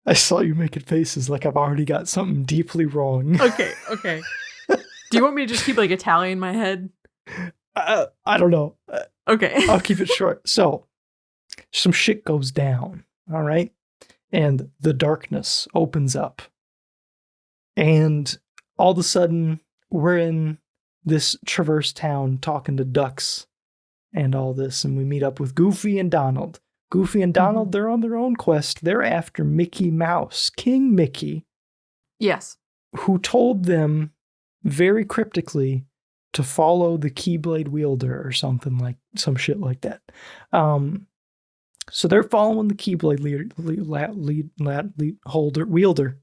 I saw you making faces like I've already got something deeply wrong. Okay. Do you want me to just keep like a tally in my head? I don't know. Okay. I'll keep it short. So, some shit goes down. All right? And the darkness opens up. And all of a sudden, we're in this traverse town talking to ducks and all this. And we meet up with Goofy and Donald. Goofy and Donald, they're on their own quest. They're after Mickey Mouse, King Mickey. Yes. Who told them very cryptically to follow the Keyblade wielder or something some shit like that. So they're following the Keyblade wielder,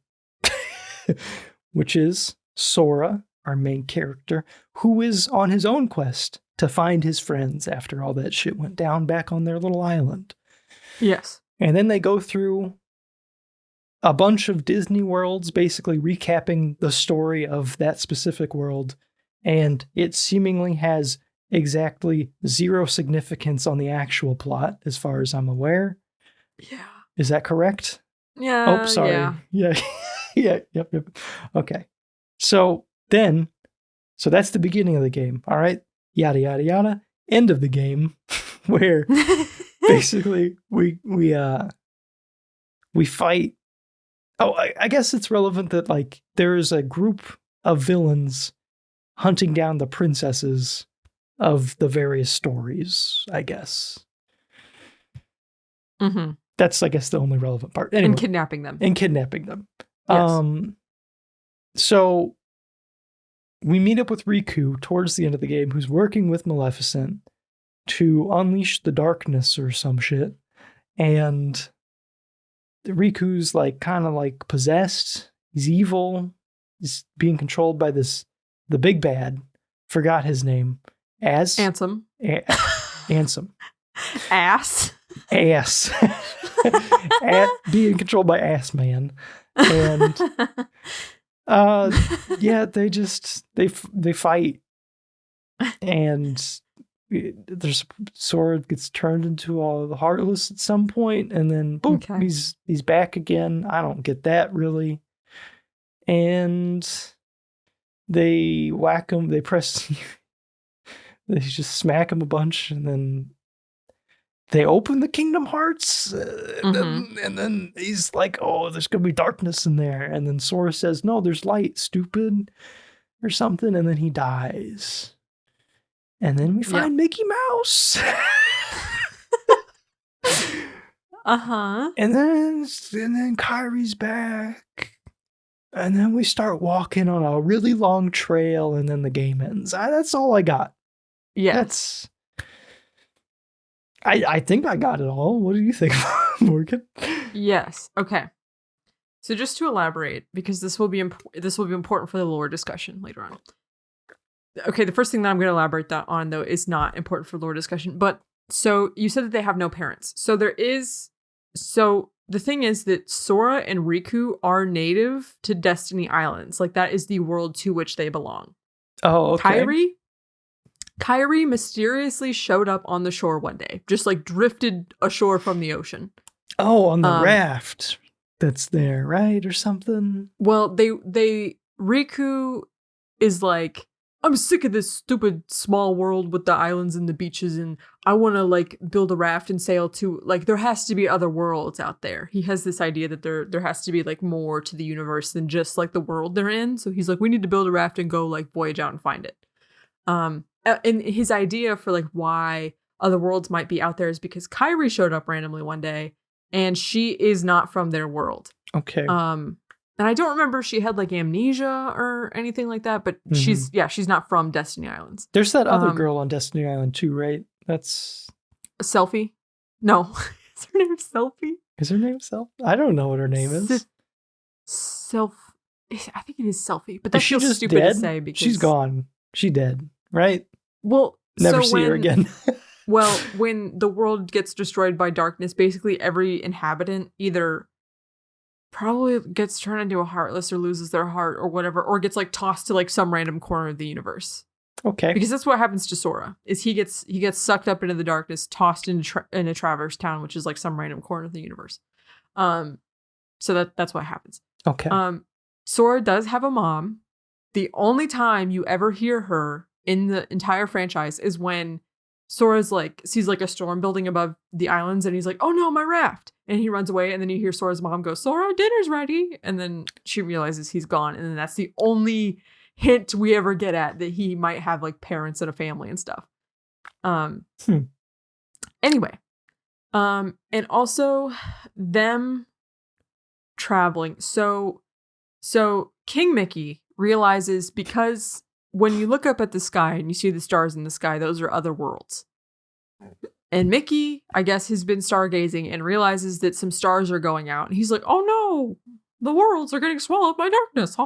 which is Sora, our main character, who is on his own quest to find his friends after all that shit went down back on their little island. Yes. And then they go through a bunch of Disney worlds, basically recapping the story of that specific world. And it seemingly has exactly 0 significance on the actual plot, as far as I'm aware. Yeah. Is that correct? Yeah. Oh, sorry. Yeah. Yep. Okay. So that's the beginning of the game. All right. Yada, yada, yada. End of the game where basically we fight. Oh, I guess it's relevant that there is a group of villains hunting down the princesses of the various stories, I guess. Mm-hmm. That's, I guess, the only relevant part. Anyway, and kidnapping them. Yes. So we meet up with Riku towards the end of the game, who's working with Maleficent to unleash the darkness or some shit. And Riku's kind of possessed. He's evil. He's being controlled by the big bad. Forgot his name. Ansem. Ansem. Ass. Being controlled by Ass Man. And they fight. And there's Sora gets turned into all the Heartless at some point, and then boom, okay. he's back again. I don't get that really. And they whack him, they press they just smack him a bunch, and then they open the Kingdom Hearts, and then he's like, oh, there's gonna be darkness in there, and then Sora says, no, there's light, stupid, or something, and then he dies. And then we find Mickey Mouse. Uh-huh. And then Kairi's back. And then we start walking on a really long trail, and then the game ends. That's all I got. Yes. I think I got it all. What do you think, Morgan? Yes. Okay. So just to elaborate, because this will be important for the lore discussion later on. Okay, the first thing that I'm going to elaborate on, though, is not important for lore discussion. But so you said that they have no parents. So the thing is that Sora and Riku are native to Destiny Islands. Like, that is the world to which they belong. Oh, okay. Kairi mysteriously showed up on the shore one day, just like drifted ashore from the ocean. Oh, on the raft that's there, right? Or something. Well, Riku is like, I'm sick of this stupid small world with the islands and the beaches, and I want to like build a raft and sail to, like, there has to be other worlds out there. He has this idea that there has to be like more to the universe than just like the world they're in. So he's like, we need to build a raft and go like voyage out and find it. And his idea for like why other worlds might be out there is because Kairi showed up randomly one day, and she is not from their world. Okay. And I don't remember if she had like amnesia or anything like that, but she's not from Destiny Islands. There's that other girl on Destiny Island too, right? That's Selfie. No, is her name Selfie? Is her name Self? I don't know what her name is. I think it is Selfie, but that feels just stupid dead? to say because She's gone. She dead, right? Well, never see her again. Well, when the world gets destroyed by darkness, basically every inhabitant either probably gets turned into a Heartless or loses their heart or whatever, or gets like tossed to like some random corner of the universe. Okay. Because that's what happens to Sora, is he gets sucked up into the darkness, tossed into Traverse Town, which is like some random corner of the universe. So that's what happens. Okay. Sora does have a mom. The only time you ever hear her in the entire franchise is when Sora's like sees like a storm building above the islands, and he's like, "Oh no, my raft!" And he runs away, and then you hear Sora's mom go, "Sora, dinner's ready," and then she realizes he's gone, and then that's the only hint we ever get at that he might have like parents and a family and stuff. Anyway, and also them traveling. So King Mickey realizes, because when you look up at the sky and you see the stars in the sky, those are other worlds. And Mickey, I guess, has been stargazing and realizes that some stars are going out. And he's like, "Oh no, the worlds are getting swallowed by darkness."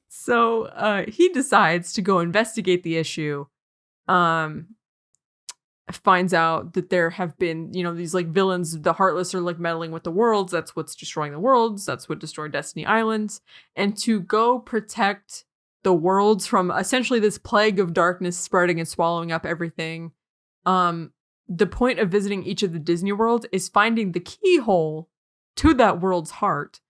So he decides to go investigate the issue. Finds out that there have been, these like villains, the Heartless are like meddling with the worlds. That's what's destroying the worlds. That's what destroyed Destiny Islands. And to go protect the worlds from essentially this plague of darkness spreading and swallowing up everything. The point of visiting each of the Disney worlds is finding the keyhole to that world's heart,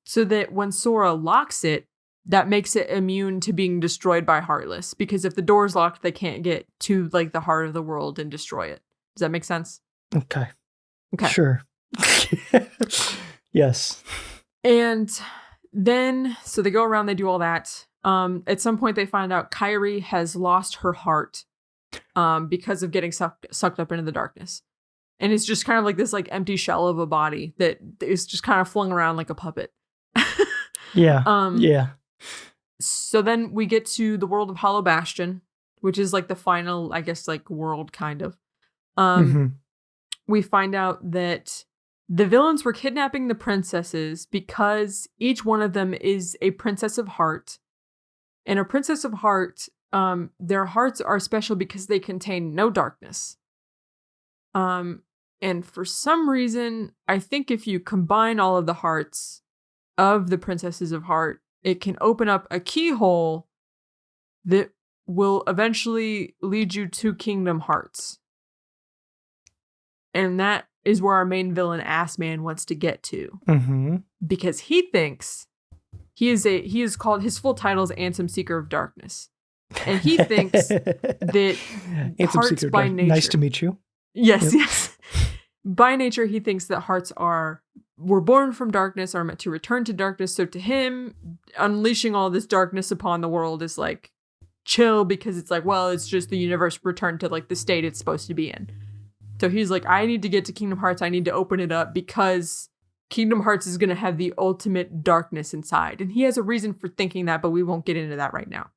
so that when Sora locks it, that makes it immune to being destroyed by Heartless. Because if the door's locked, they can't get to like the heart of the world and destroy it. Does that make sense? Okay. Sure. Yes. And then, so they go around, they do all that. At some point they find out Kairi has lost her heart because of getting sucked up into the darkness. And it's just kind of like this like empty shell of a body that is just kind of flung around like a puppet. Yeah. Yeah. So then we get to the world of Hollow Bastion, which is like the final, I guess, like world kind of. We find out that the villains were kidnapping the princesses because each one of them is a princess of heart. And a princess of heart, their hearts are special because they contain no darkness. And for some reason, I think if you combine all of the hearts of the princesses of heart, it can open up a keyhole that will eventually lead you to Kingdom Hearts. And that is where our main villain, Ass Man, wants to get to. Because he thinks his full title is Ansem Seeker of Darkness. And he thinks that hearts by nature. Nice to meet you. Yes, yes. By nature, he thinks that hearts were born from darkness, are meant to return to darkness. So to him, unleashing all this darkness upon the world is like chill, because it's like, well, it's just the universe returned to like the state it's supposed to be in. So he's like, I need to get to Kingdom Hearts. I need to open it up because Kingdom Hearts is going to have the ultimate darkness inside. And he has a reason for thinking that, but we won't get into that right now.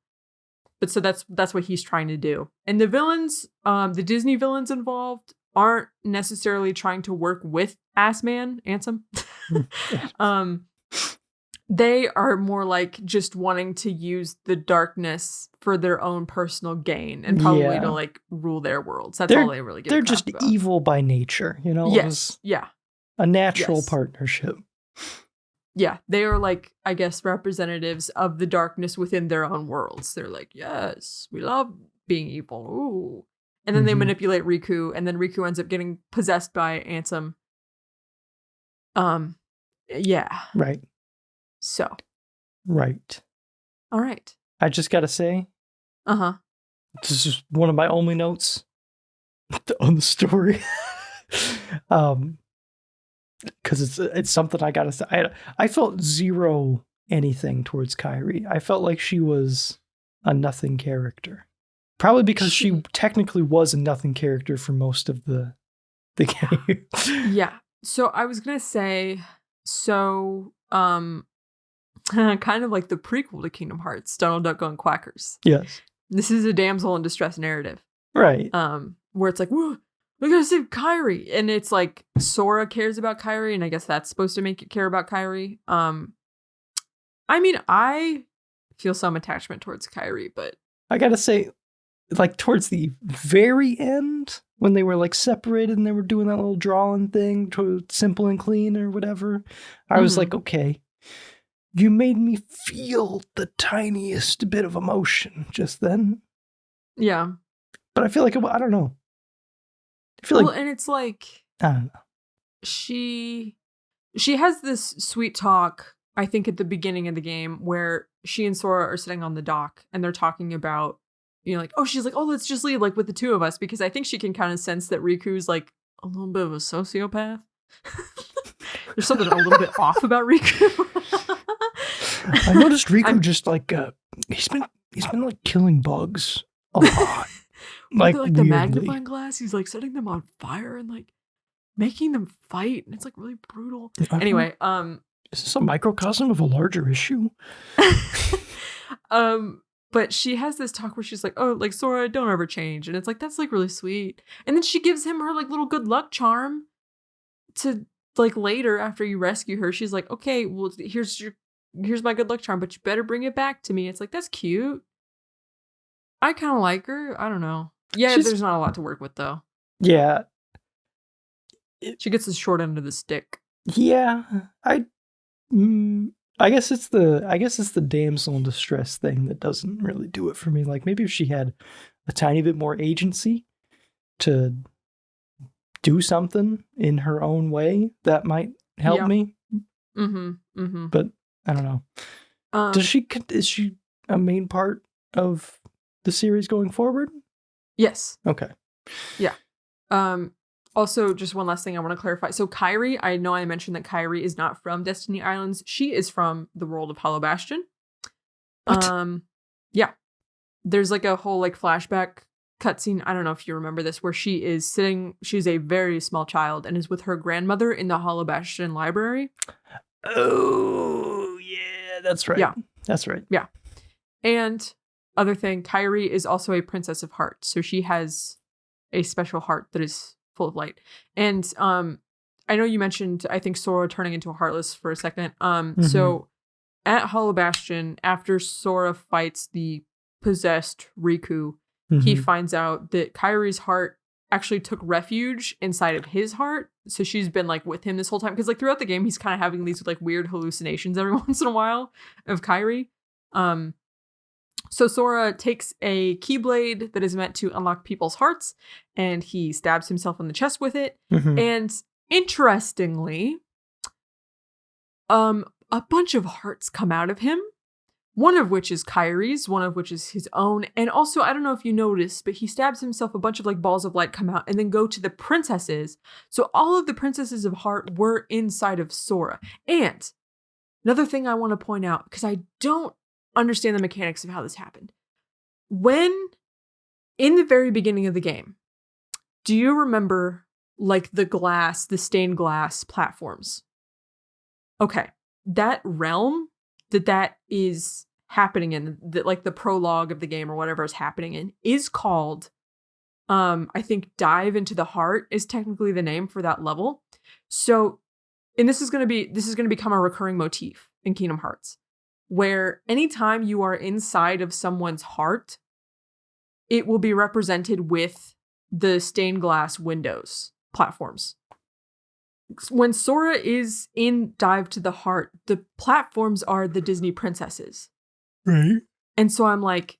But so that's what he's trying to do. And the villains, the Disney villains involved aren't necessarily trying to work with Ansem. They are more like just wanting to use the darkness for their own personal gain and probably to like rule their worlds. That's all they really get. They're just about. Evil by nature, you know? Yes. Yeah. A natural partnership. Yeah. They are like, I guess, representatives of the darkness within their own worlds. They're like, yes, we love being evil. Ooh. And then they manipulate Riku, and then Riku ends up getting possessed by Ansem. Yeah. Right. So. Right. All right. I just gotta say. This is one of my only notes on the story. Because it's something I gotta say. I felt zero anything towards Kairi. I felt like she was a nothing character. Probably because she technically was a nothing character for most of the game. Yeah. So I was gonna say, kind of like the prequel to Kingdom Hearts, Donald Duck Goin Quackers. Yes. This is a damsel in distress narrative. Right. Where it's like, whoa, we gotta save Kairi. And it's like Sora cares about Kairi, and I guess that's supposed to make you care about Kairi. I mean, I feel some attachment towards Kairi, but I gotta say, like towards the very end, when they were like separated and they were doing that little drawing thing to Simple and Clean or whatever, I was like, okay, you made me feel the tiniest bit of emotion just then. Yeah. But I feel like, I don't know. I feel and it's like, I don't know. She has this sweet talk, I think, at the beginning of the game where she and Sora are sitting on the dock and they're talking about, you know, like, she's like, let's just leave like with the two of us, because I think she can kind of sense that Riku's like a little bit of a sociopath. There's something a little bit off about Riku. I noticed Riku just like he's been like killing bugs a lot. like the magnifying glass, he's like setting them on fire and like making them fight, and it's like really brutal. Anyway, is this a microcosm of a larger issue? But she has this talk where she's like, like, Sora, don't ever change. And it's like, that's like really sweet. And then she gives him her like little good luck charm to like later after you rescue her. She's like, okay, well, here's my good luck charm, but you better bring it back to me. It's like, that's cute. I kind of like her. I don't know. Yeah, there's not a lot to work with though. Yeah. She gets the short end of the stick. Yeah. I guess it's the damsel in distress thing that doesn't really do it for me. Like maybe if she had a tiny bit more agency to do something in her own way, that might help me. But I don't know. Is she a main part of the series going forward? Yes. Okay. Yeah. Also, just one last thing I want to clarify. So Kairi, I know I mentioned that Kairi is not from Destiny Islands. She is from the world of Hollow Bastion. What? Yeah. There's like a whole like flashback cutscene. I don't know if you remember this, where she's a very small child and is with her grandmother in the Hollow Bastion library. Oh, yeah, that's right. Yeah. That's right. Yeah. And other thing, Kairi is also a princess of heart. So she has a special heart that is full of light. And I know you mentioned, I think, Sora turning into a Heartless for a second. So at Hollow Bastion, after Sora fights the possessed Riku, he finds out that Kairi's heart actually took refuge inside of his heart. So she's been like with him this whole time. Because like throughout the game, he's kind of having these like weird hallucinations every once in a while of Kairi. So Sora takes a Keyblade that is meant to unlock people's hearts, and he stabs himself in the chest with it. And interestingly, a bunch of hearts come out of him. One of which is Kairi's, one of which is his own. And also, I don't know if you noticed, but he stabs himself, a bunch of like balls of light come out and then go to the princesses. So all of the princesses of heart were inside of Sora. And another thing I want to point out, because I don't understand the mechanics of how this happened. When, in the very beginning of the game, do you remember like the stained glass platforms. Okay, that realm that is happening in, that like the prologue of the game or whatever is happening in, is called, I think Dive into the Heart is technically the name for that level. So, and this is going to become a recurring motif in Kingdom Hearts, where anytime you are inside of someone's heart, it will be represented with the stained glass windows platforms. When Sora is in Dive to the Heart, the platforms are the Disney princesses. Right. And so I'm like,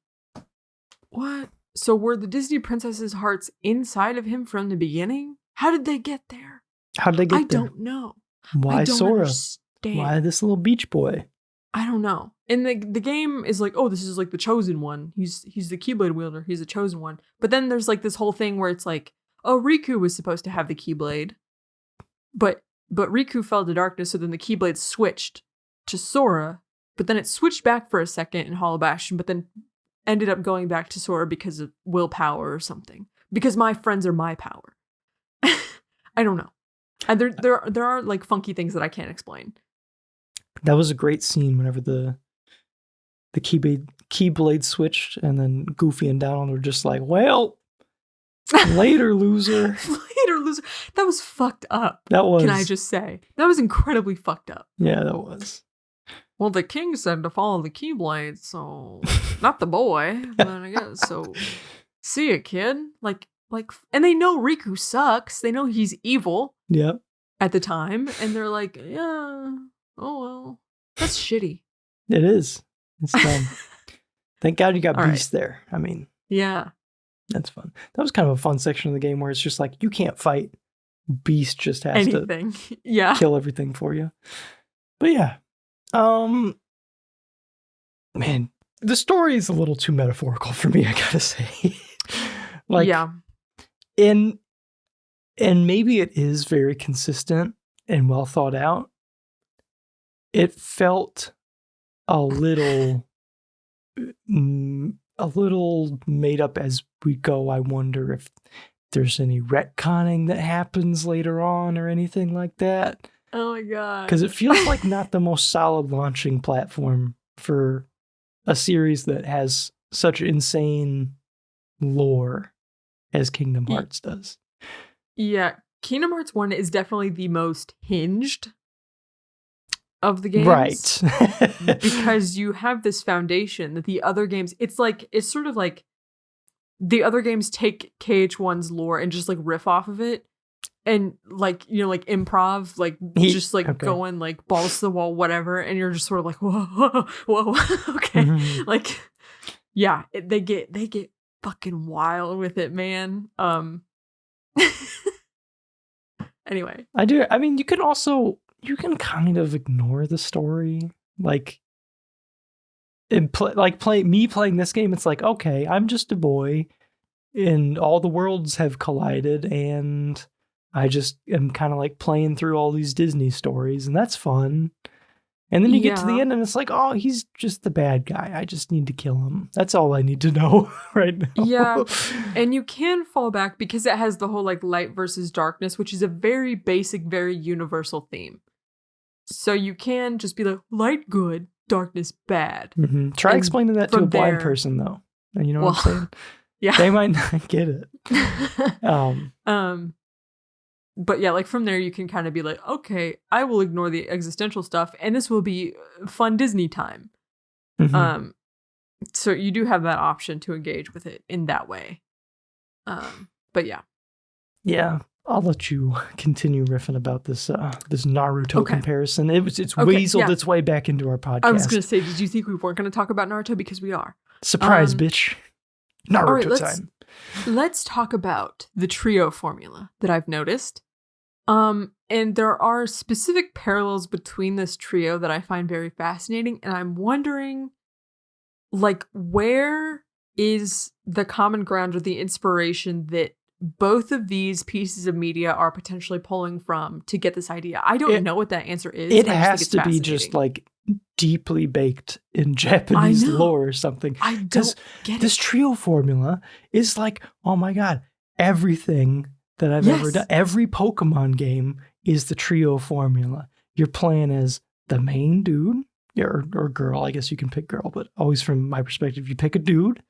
what? So were the Disney princesses' hearts inside of him from the beginning? How did they get there? How did they get there? I don't know. Why I don't Sora? understand. Why this little beach boy? I don't know. And the game is like, oh, this is like the chosen one. He's the Keyblade wielder. He's the chosen one. But then there's like this whole thing where it's like, oh, Riku was supposed to have the Keyblade. But Riku fell to darkness, so then the Keyblade switched to Sora. But then it switched back for a second in Hollow Bastion, but then ended up going back to Sora because of willpower or something. Because my friends are my power. I don't know. And there are like funky things that I can't explain. That was a great scene whenever the Keyblade switched, and then Goofy and Donald were just like, well, later, loser. Later, loser. That was fucked up. That was. Can I just say? That was incredibly fucked up. Yeah, that was. Well, the king said to follow the Keyblade, so not the boy, but I guess so. See ya, kid. Like, and they know Riku sucks. They know he's evil. Yep. At the time, and they're like, yeah, oh well, that's shitty. It is. It's dumb. Thank God you got All Beast there. I mean, yeah, that's fun. That was kind of a fun section of the game where it's just like, you can't fight. Beast just has anything. to Yeah. kill everything for you. But yeah. Man, the story is a little too metaphorical for me, I gotta say. Like, yeah. And maybe it is very consistent and well thought out. It felt a little made up as we go. I wonder if there's any retconning that happens later on or anything like that. Oh my god. Because it feels like not the most solid launching platform for a series that has such insane lore as Kingdom Hearts does. Yeah, Kingdom Hearts 1 is definitely the most hinged of the games. Right. Because you have this foundation that the other games, it's sort of like the other games take KH1's lore and just like riff off of it. And like, you know, like improv, like just like going like balls to the wall, whatever. And you're just sort of like, whoa. Okay. Mm-hmm. Like, yeah, they get fucking wild with it, man. Anyway, I do. I mean, you can kind of ignore the story, like, and playing this game. It's like, okay, I'm just a boy, and all the worlds have collided, and I just am kind of like playing through all these Disney stories, and that's fun. And then you get to the end and it's like, oh, he's just the bad guy. I just need to kill him. That's all I need to know right now. Yeah. And you can fall back because it has the whole like light versus darkness, which is a very basic, very universal theme. So you can just be like, light good, darkness bad. Mm-hmm. Try explaining that to a blind person though. And you know what I'm saying? Yeah. They might not get it. But yeah, like from there, you can kind of be like, okay, I will ignore the existential stuff, and this will be fun Disney time. Mm-hmm. So you do have that option to engage with it in that way. But yeah. Yeah, I'll let you continue riffing about this Naruto comparison. It's weaseled its way back into our podcast. I was going to say, did you think we weren't going to talk about Naruto? Because we are. Surprise, bitch. Naruto time. Let's talk about the trio formula that I've noticed. And there are specific parallels between this trio that I find very fascinating. And I'm wondering, like, where is the common ground or the inspiration that both of these pieces of media are potentially pulling from to get this idea? I don't know what that answer is. It has to be just like deeply baked in Japanese lore or something. I don't get it. This trio formula is like, oh my God, everything that I've ever done. Every Pokemon game is the trio formula. You're playing as the main dude, or girl. I guess you can pick girl, but always from my perspective, you pick a dude.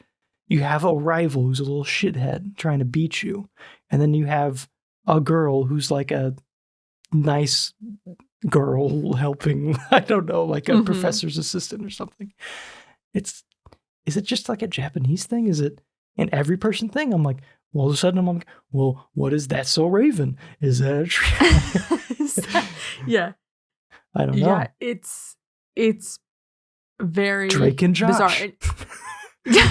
You have a rival who's a little shithead trying to beat you. And then you have a girl who's like a nice girl helping, I don't know, like a professor's assistant or something. Is it just like a Japanese thing? Is it an every person thing? I'm like, well, all of a sudden I'm like, well, what is that so Raven? Is that a tree? Yeah. I don't know. Yeah, it's very Drake and Josh. Bizarre.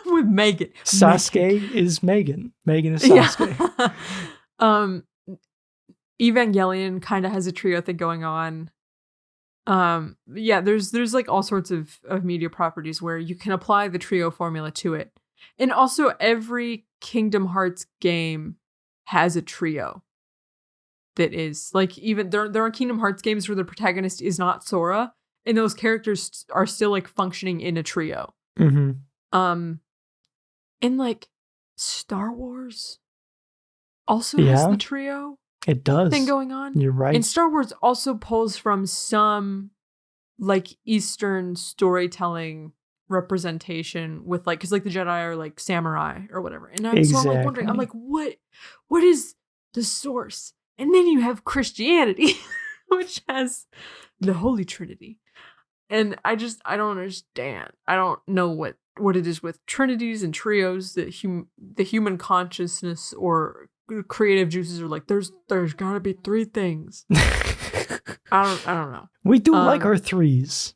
With Megan. Sasuke is Megan. Megan is Sasuke. Yeah. Evangelion kind of has a trio thing going on. Yeah, there's like all sorts of media properties where you can apply the trio formula to it. And also every Kingdom Hearts game has a trio that is like, even there are Kingdom Hearts games where the protagonist is not Sora, and those characters are still like functioning in a trio. Mm-hmm. And like Star Wars also has the trio. It does. Thing going on. You're right. And Star Wars also pulls from some like Eastern storytelling representation with like, because like the Jedi are like samurai or whatever. And so I'm like wondering, I'm like, what is the source? And then you have Christianity, which has the Holy Trinity. And I don't understand. I don't know what it is with trinities and trios that the human consciousness or creative juices are like, there's gotta be three things. I don't know. We do like our threes.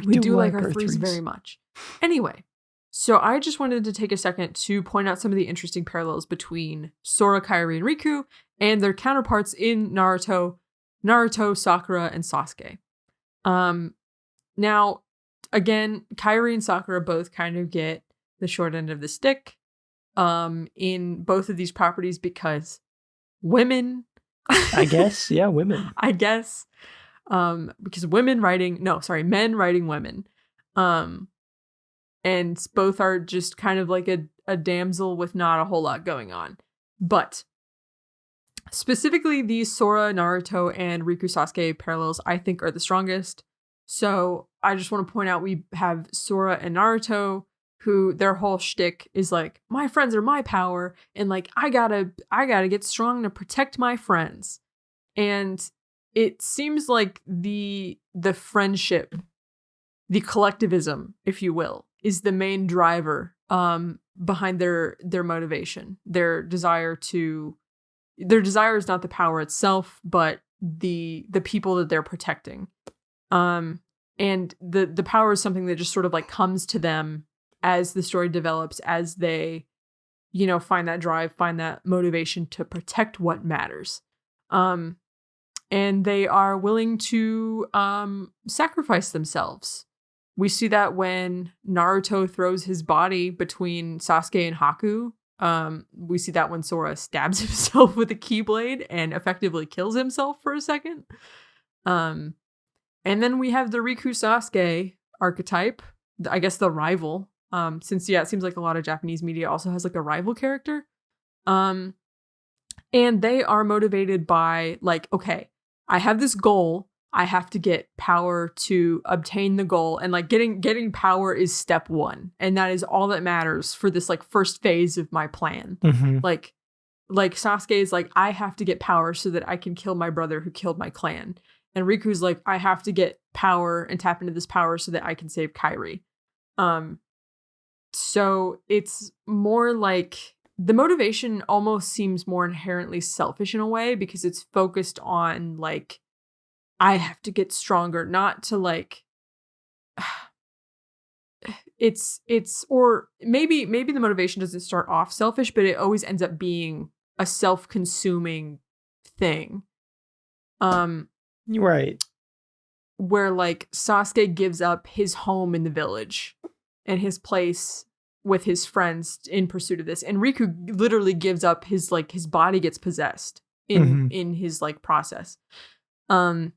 We do like our threes very much. Anyway, so I just wanted to take a second to point out some of the interesting parallels between Sora, Kairi, and Riku and their counterparts in Naruto, Sakura, and Sasuke. Now, again, Kairi and Sakura both kind of get the short end of the stick in both of these properties because women. I guess, yeah, women. I guess. Because men writing women. And both are just kind of like a damsel with not a whole lot going on. But specifically these Sora, Naruto, and Riku Sasuke parallels I think are the strongest. So I just want to point out we have Sora and Naruto, who their whole shtick is like, my friends are my power, and like I gotta get strong to protect my friends. And it seems like the friendship, the collectivism, if you will, is the main driver behind their motivation. Their desire is not the power itself, but the people that they're protecting. And the power is something that just sort of like comes to them as the story develops, as they, find that drive, find that motivation to protect what matters. And they are willing to sacrifice themselves. We see that when Naruto throws his body between Sasuke and Haku. We see that when Sora stabs himself with a Keyblade and effectively kills himself for a second. And then we have the Riku Sasuke archetype, I guess the rival. Since it seems like a lot of Japanese media also has like a rival character. And they are motivated by like, okay, I have this goal. I have to get power to obtain the goal. And like getting power is step one. And that is all that matters for this like first phase of my plan. Mm-hmm. Like Sasuke is like, I have to get power so that I can kill my brother who killed my clan. And Riku's like, I have to get power and tap into this power so that I can save Kairi. So it's more like the motivation almost seems more inherently selfish in a way because it's focused on like, I have to get stronger, not to like, it's, or maybe the motivation doesn't start off selfish, but it always ends up being a self-consuming thing. You're right. Where like Sasuke gives up his home in the village and his place with his friends in pursuit of this. And Riku literally gives up his body gets possessed in his like process. And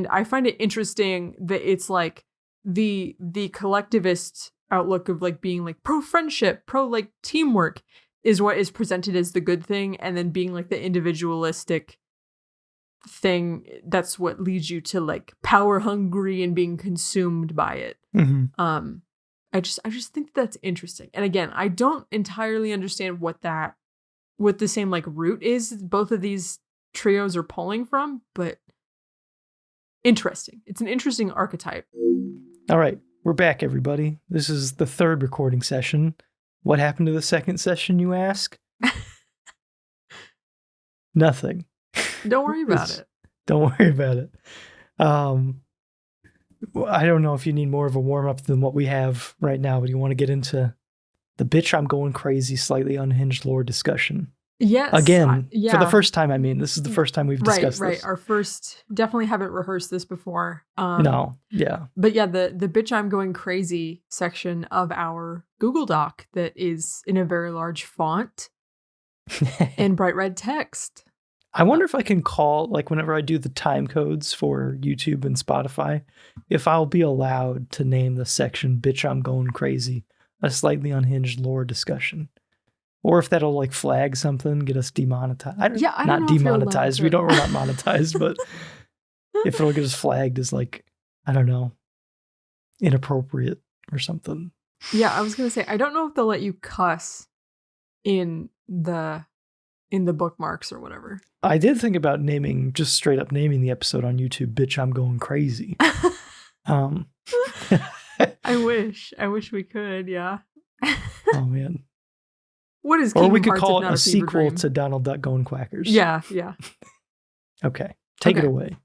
I find it interesting that it's like the collectivist outlook of like being like pro friendship, pro like teamwork is what is presented as the good thing, and then being like the individualistic thing, that's what leads you to like power hungry and being consumed by it. I just think that's interesting. And again, I don't entirely understand what the same like root is both of these trios are pulling from, but interesting. It's an interesting archetype. All right, we're back, everybody. This is the third recording session. What happened to the second session, you ask? Nothing. Don't worry about it. Don't worry about it. I don't know if you need more of a warm-up than what we have right now, but you want to get into the bitch I'm going crazy, slightly unhinged lore discussion. Yes. Again, for the first time, I mean. This is the first time we've discussed this. Right. Our first, definitely haven't rehearsed this before. No, yeah. But yeah, the bitch I'm going crazy section of our Google Doc that is in a very large font and bright red text. I wonder if I can call, like whenever I do the time codes for YouTube and Spotify, if I'll be allowed to name the section bitch I'm going crazy, a slightly unhinged lore discussion. Or if that'll like flag something, get us demonetized. I don't know not demonetized. We're not monetized, but if it'll get us flagged as like, I don't know, inappropriate or something. Yeah, I was going to say, I don't know if they'll let you cuss in the bookmarks or whatever. I did think about just straight up naming the episode on YouTube, bitch, I'm going crazy. I wish we could. Yeah. Oh man. What is Kingdom Hearts? Or we could Hearts call it a sequel to Donald Duck Goin Quackers. Yeah. Okay. Take it away.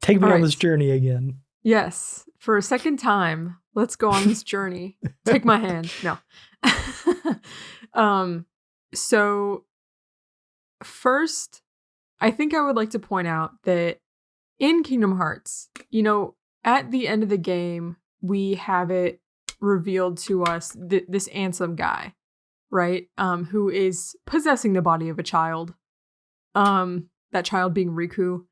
Take me on this journey again. Yes. For a second time, let's go on this journey. Take my hand. No. So first, I think I would like to point out that in Kingdom Hearts, at the end of the game, we have it revealed to us this Ansem guy, right? Who is possessing the body of a child. That child being Riku.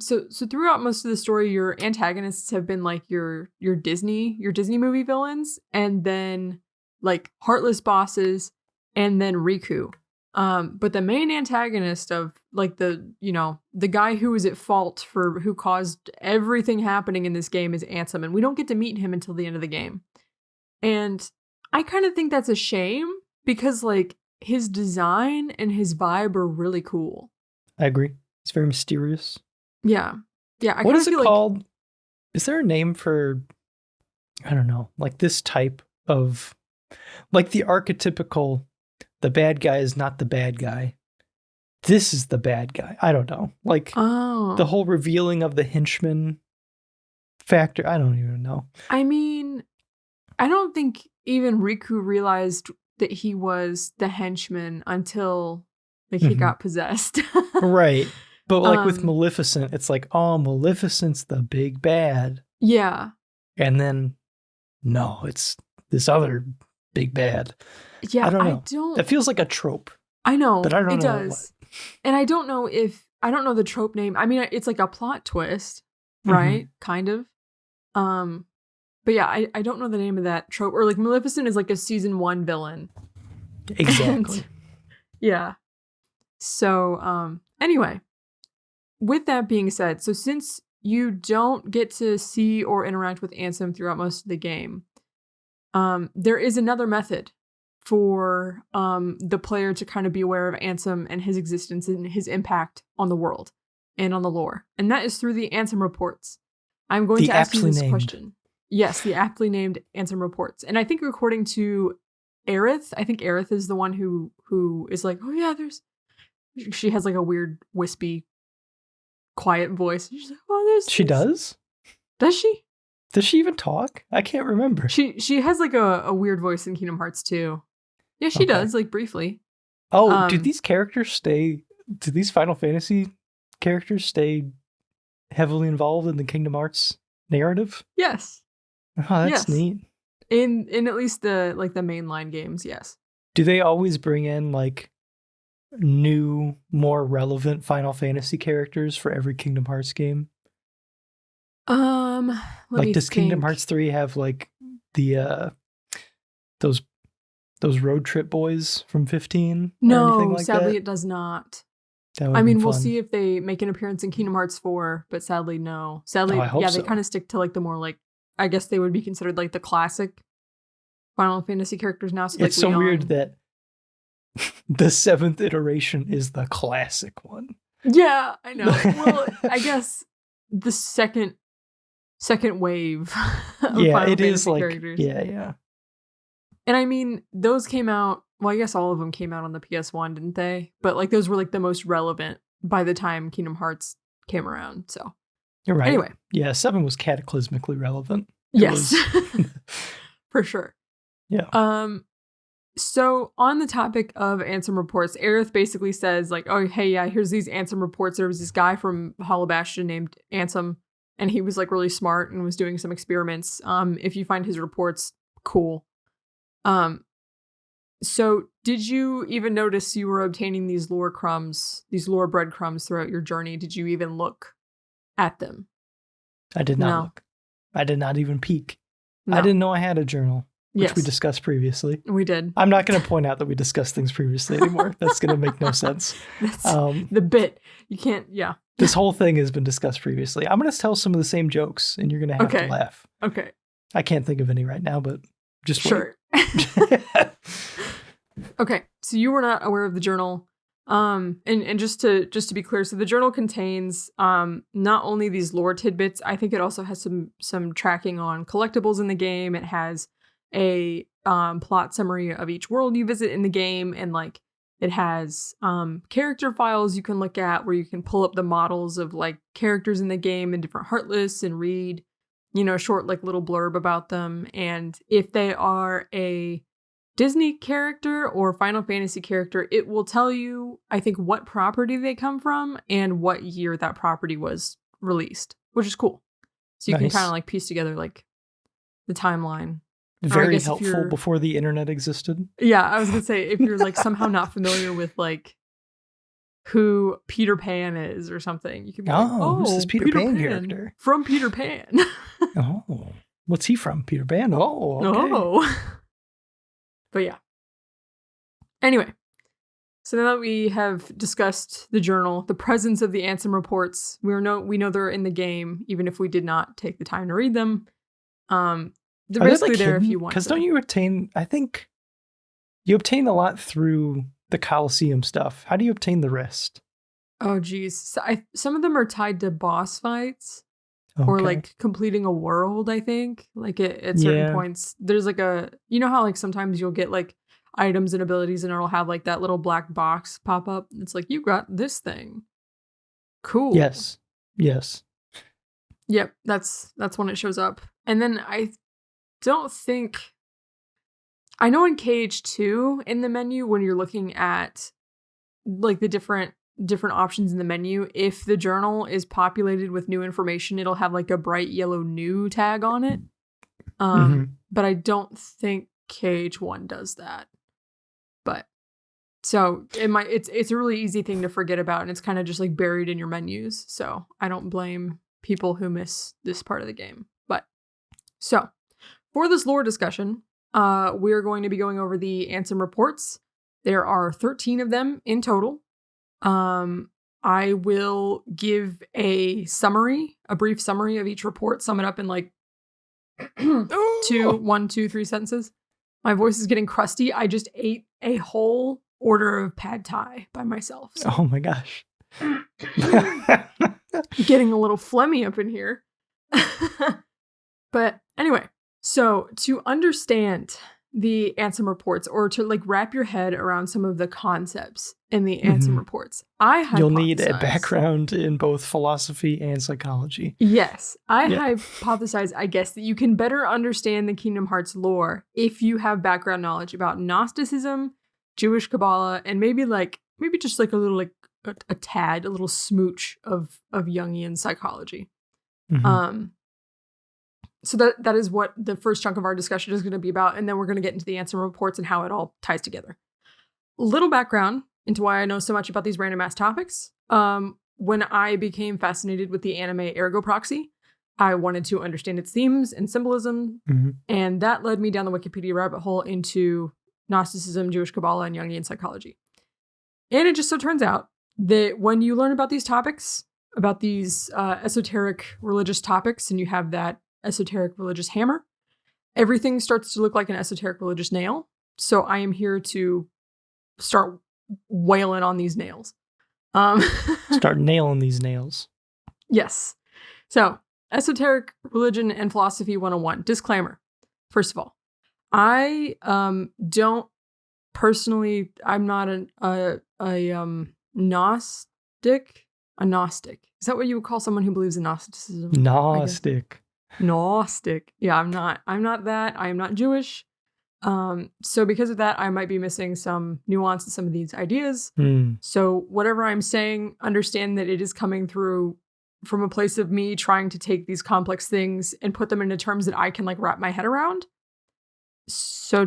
So throughout most of the story, your antagonists have been like your Disney movie villains, and then like heartless bosses, and then Riku. But the main antagonist of like the guy who is at fault for who caused everything happening in this game is Ansem, and we don't get to meet him until the end of the game. And I kind of think that's a shame because like his design and his vibe are really cool. I agree. It's very mysterious. Yeah. What is it called? Is there a name for, I don't know, like this type of, like the archetypical, the bad guy is not the bad guy. This is the bad guy. I don't know. Like the whole revealing of the henchman factor. I don't even know. I mean, I don't think even Riku realized that he was the henchman until like he got possessed. Right. But like with Maleficent, it's like, oh, Maleficent's the big bad. Yeah. And then, no, it's this other big bad. Yeah, I don't know. That feels like a trope. I know, but I don't know. It does. And I don't know the trope name. I mean, it's like a plot twist, right? Kind of. But yeah, I don't know the name of that trope. Or like Maleficent is like a season 1 villain. Exactly. And, yeah. So, anyway, with that being said, so since you don't get to see or interact with Ansem throughout most of the game, there is another method for the player to kind of be aware of Ansem and his existence and his impact on the world and on the lore. And that is through the Ansem reports. I'm going to ask you this question. Yes, the aptly named Ansem reports. And I think according to Aerith, I think Aerith is the one who is like, oh yeah, she has like a weird wispy quiet voice. She's like, oh, there's She does? Does she? Does she even talk? I can't remember. She has like a weird voice in Kingdom Hearts 2. Yeah, she does, like briefly. Oh, do these Final Fantasy characters stay heavily involved in the Kingdom Hearts narrative? Yes. Oh, that's neat. In at least the mainline games, yes. Do they always bring in like new, more relevant Final Fantasy characters for every Kingdom Hearts game? Does Kingdom Hearts 3 have like the those those road trip boys from 15? No, or anything like sadly that? it does not. That would I be mean, we'll fun. see if they make an appearance in Kingdom Hearts 4, but sadly, no. Sadly, I hope yeah, so. they kind of stick to like the more like, I guess they would be considered like the classic Final Fantasy characters now. So, like, It's so Leon. weird that the 7th iteration is the classic one. Yeah, I know. Well, I guess the second wave of Yeah, Final it Fantasy is like, characters. yeah. And I mean, those came out, well, I guess all of them came out on the PS1, didn't they? But like those were like the most relevant by the time Kingdom Hearts came around. So You're right. Anyway. Yeah, 7 was cataclysmically relevant. yes, for sure. Yeah. So on the topic of Ansem reports, Aerith basically says like, oh, hey, yeah, here's these Ansem reports. There was this guy from Hollow Bastion named Ansem, and he was like really smart and was doing some experiments. If you find his reports, cool. So did you even notice you were obtaining these lore breadcrumbs throughout your journey? Did you even look at them? I did not No. look. I did not even peek. No. I didn't know I had a journal, which Yes, we discussed previously. we did. I'm not going to point out that we discussed things previously anymore. That's going to make no sense. That's Um, the bit. You can't, yeah. this whole thing has been discussed previously. I'm going to tell some of the same jokes, and you're going to have Okay. to laugh. Okay, I can't think of any right now, but just wait. sure. Okay, so you were not aware of the journal. And just to be clear, so the journal contains not only these lore tidbits, I think it also has some tracking on collectibles in the game. It has a plot summary of each world you visit in the game, and like it has character files you can look at where you can pull up the models of like characters in the game and different heart lists and read, short like little blurb about them. And if they are a Disney character or Final Fantasy character, it will tell you, I think, what property they come from and what year that property was released, which is cool. So you can Nice. kind of like piece together like the timeline. Very guess if helpful you're- before the internet existed. Yeah, I was gonna say if you're like somehow not familiar with like who Peter Pan is or something, you can be like, Oh, who's this Peter Pan character? from Peter Pan? Oh, what's he from? Peter Pan? Oh, okay. Oh. But yeah. Anyway, so now that we have discussed the journal, the presence of the Ansem reports, we know they're in the game, even if we did not take the time to read them. They're Are they, basically like, there if hidden? you want. Because them. don't you obtain? I think you obtain a lot through the Coliseum stuff. How do you obtain the rest? Oh, geez. So some of them are tied to boss fights. Okay. Or like completing a world, I think. Like at certain points, there's like how like sometimes you'll get like items and abilities and it'll have like that little black box pop up. It's like, you got this thing. Cool. Yes. Yep, that's when it shows up. And then I know in Cage 2 in the menu when you're looking at like the different options in the menu, if the journal is populated with new information, it'll have like a bright yellow new tag on it. But I don't think Cage 1 does that. But so it's a really easy thing to forget about, and it's kind of just like buried in your menus. So I don't blame people who miss this part of the game. But so for this lore discussion, we're going to be going over the Ansem reports. There are 13 of them in total. I will give a brief summary of each report, sum it up in like 1, 2, 3 sentences. My voice is getting crusty. I just ate a whole order of pad thai by myself. So. Oh my gosh. Getting a little phlegmy up in here. But anyway, so to understand the Ansem reports, or to like wrap your head around some of the concepts in the Ansem reports, you'll need a background in both philosophy and psychology. Yes, I hypothesize, I guess, that you can better understand the Kingdom Hearts lore if you have background knowledge about Gnosticism, Jewish Kabbalah, and maybe just like a little like a tad, a little smooch of Jungian psychology. So that is what the first chunk of our discussion is going to be about. And then we're going to get into the Ansem reports and how it all ties together. Little background into why I know so much about these random ass topics. When I became fascinated with the anime Ergo Proxy, I wanted to understand its themes and symbolism. And that led me down the Wikipedia rabbit hole into Gnosticism, Jewish Kabbalah, and Jungian psychology. And it just so turns out that when you learn about these topics, about these esoteric religious topics, and you have that esoteric religious hammer, everything starts to look like an esoteric religious nail. So I am here to start wailing on these nails. Start nailing these nails. Yes. So, esoteric religion and philosophy 101. Disclaimer. First of all, I don't personally, I'm not a Gnostic. A Gnostic. Is that what you would call someone who believes in Gnosticism? Gnostic. Gnostic. Yeah, I'm not that. I am not Jewish. So because of that, I might be missing some nuance in some of these ideas. So whatever I'm saying, understand that it is coming through from a place of me trying to take these complex things and put them into terms that I can like wrap my head around. So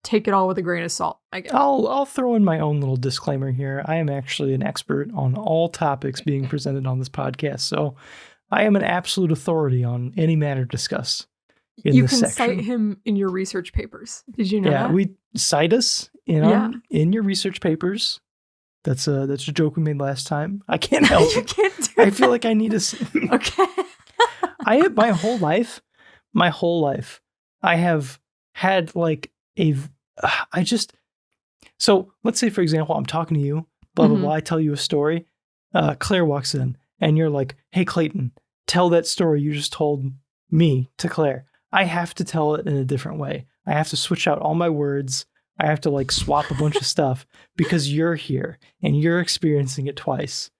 take it all with a grain of salt, I guess. I'll throw in my own little disclaimer here. I am actually an expert on all topics being presented on this podcast, so I am an absolute authority on any matter discussed in this section. You can cite him in your research papers. Did you know that? Yeah, we cite us in your research papers. That's a joke we made last time. I can't help it. You can't do I feel like I need to. Okay. My whole life, I have had like so let's say, for example, I'm talking to you, blah, blah, blah. I tell you a story. Claire walks in and you're like, hey, Clayton, tell that story you just told me to Claire. I have to tell it in a different way. I have to switch out all my words. I have to like swap a bunch of stuff because you're here and you're experiencing it twice.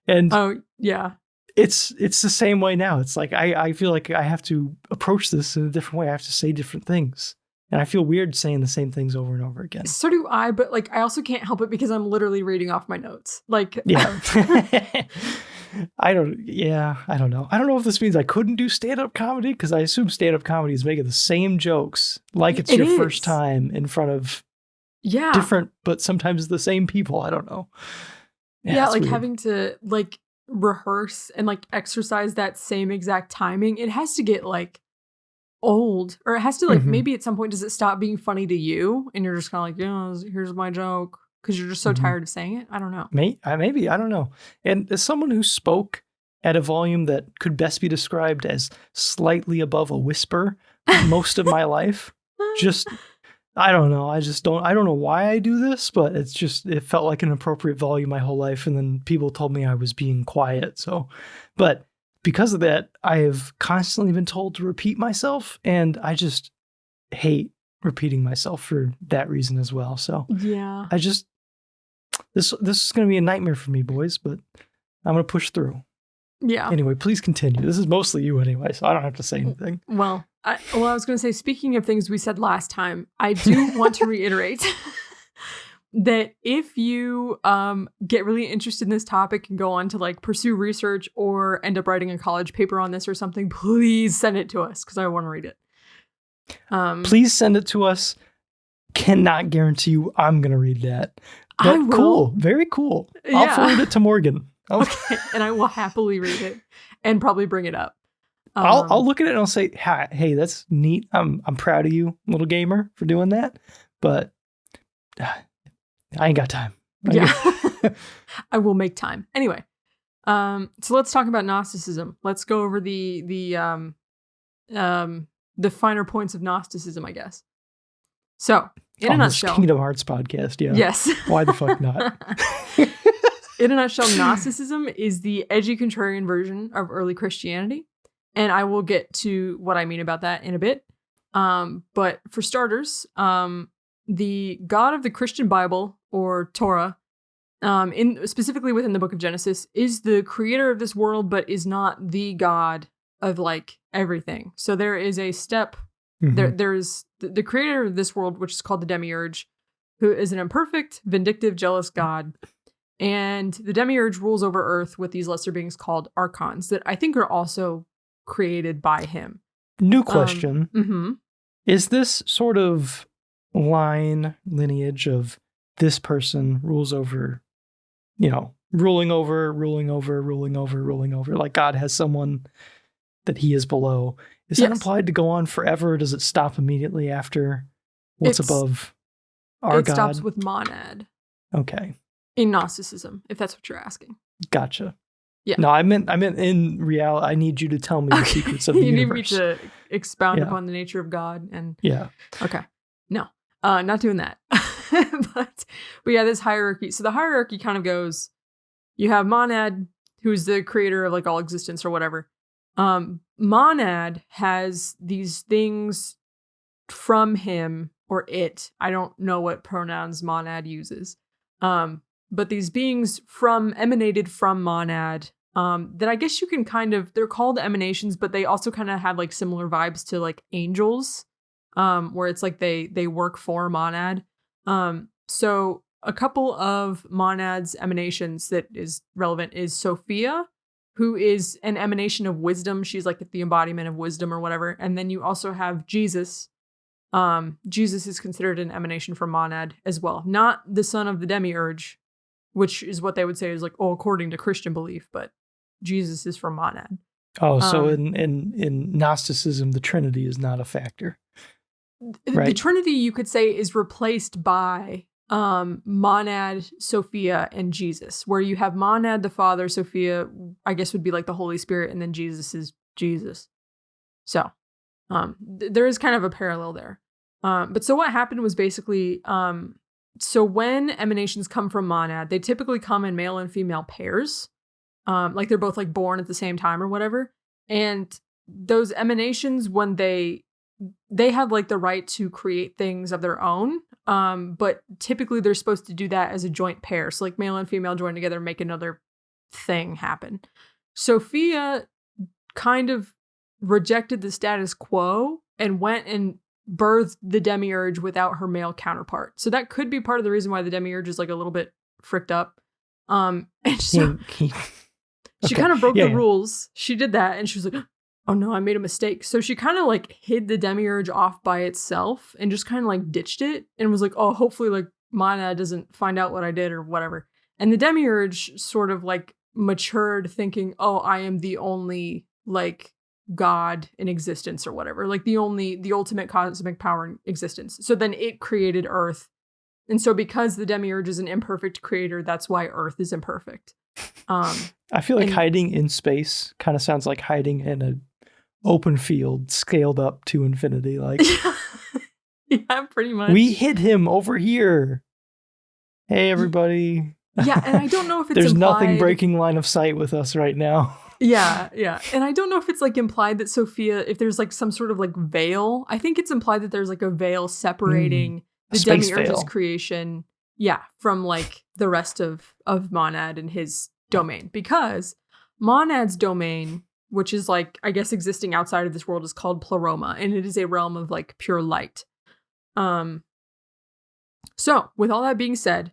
And oh yeah, it's the same way now. It's like, I feel like I have to approach this in a different way. I have to say different things. And I feel weird saying the same things over and over again. So do I, but like, I also can't help it because I'm literally reading off my notes. Like, yeah. I don't know. I don't know if this means I couldn't do stand-up comedy because I assume stand-up comedy is making the same jokes like it's your first time in front of different, but sometimes the same people. I don't know. Yeah, like weird. Having to like rehearse and like exercise that same exact timing. It has to get like old, or it has to like maybe at some point does it stop being funny to you and you're just kind of like, yeah, here's my joke. Because you're just so tired of saying it? I don't know. Maybe, I don't know. And as someone who spoke at a volume that could best be described as slightly above a whisper most of my life, I don't know. I don't know why I do this, but it felt like an appropriate volume my whole life. And then people told me I was being quiet. But because of that, I have constantly been told to repeat myself. And I just hate repeating myself for that reason as well. So yeah, this is going to be a nightmare for me, boys, but I'm going to push through. Yeah. Anyway, please continue. This is mostly you anyway, so I don't have to say anything. Well, I was going to say, speaking of things we said last time, I do want to reiterate that if you get really interested in this topic and go on to like pursue research or end up writing a college paper on this or something, please send it to us because I want to read it. Please send it to us. Cannot guarantee you I'm going to read that. But I will. Cool. Very cool. I'll forward it to Morgan. Okay. And I will happily read it and probably bring it up. I'll look at it and I'll say, hey, that's neat. I'm proud of you, little gamer, for doing that. But I ain't got time. I will make time. Anyway, so let's talk about Gnosticism. Let's go over the finer points of Gnosticism, I guess. So, in a nutshell, Kingdom Hearts podcast, yeah. Yes. Why the fuck not? In a nutshell, Gnosticism is the edgy contrarian version of early Christianity. And I will get to what I mean about that in a bit. But for starters, the God of the Christian Bible, or Torah, specifically within the book of Genesis, is the creator of this world, but is not the God of like everything. So there is a step. There is the creator of this world, which is called the Demiurge, who is an imperfect, vindictive, jealous God. And the Demiurge rules over Earth with these lesser beings called archons that I think are also created by him. New question. Is this sort of lineage of this person rules over, ruling over, like God has someone that he is below. Is that implied to go on forever? Or does it stop immediately after what's above? Our it God. stops with monad Okay. in Gnosticism, if that's what you're asking. Gotcha. Yeah. No, I meant in reality. I need you to tell me the secrets of the you universe. need me to expound Yeah. upon the nature of God and Yeah. okay. No, not doing that. but yeah, this hierarchy. So the hierarchy kind of goes, you have monad, who's the creator of like all existence or whatever. Monad has these things from him or it. I don't know what pronouns monad uses. But these beings emanated from monad, that I guess you can they're called emanations, but they also kind of have like similar vibes to like angels, where it's like they work for monad. So a couple of monad's emanations that is relevant is Sophia, who is an emanation of wisdom. She's like the embodiment of wisdom or whatever. And then you also have Jesus. Jesus is considered an emanation from monad as well. Not the son of the demiurge, which is what they would say is like, according to Christian belief, but Jesus is from monad. Oh, so in Gnosticism, the Trinity is not a factor. Right? The Trinity, you could say, is replaced by monad, Sophia, and Jesus, where you have monad, the Father, Sophia, I guess would be like the Holy Spirit, and then Jesus is Jesus. So there is kind of a parallel there. But so what happened was basically, so when emanations come from monad, they typically come in male and female pairs. Like they're both like born at the same time or whatever. And those emanations, when they have like the right to create things of their own. But typically they're supposed to do that as a joint pair. So like male and female join together and make another thing happen. Sophia kind of rejected the status quo and went and birthed the demiurge without her male counterpart. So that could be part of the reason why the demiurge is like a little bit fricked up. And so she kind of broke the rules. She did that and she was like, oh no, I made a mistake. So she kind of like hid the demiurge off by itself and just kind of like ditched it and was like, oh, hopefully like Mana doesn't find out what I did or whatever. And the demiurge sort of like matured thinking, oh, I am the only like God in existence or whatever, like the ultimate cosmic power in existence. So then it created Earth. And so because the demiurge is an imperfect creator, that's why Earth is imperfect. I feel like hiding in space kind of sounds like hiding in an open field scaled up to infinity. Like, yeah, pretty much. We hid him over here. Hey, everybody. Yeah, and I don't know if it's There's implied... nothing breaking line of sight with us right now. Yeah. And I don't know if it's like implied that Sophia, if there's like some sort of like veil, I think it's implied that there's like a veil separating the demiurge's creation, from like the rest of Monad and his domain. Because Monad's domain, which is like, I guess existing outside of this world, is called Pleroma, and it is a realm of like pure light. So with all that being said,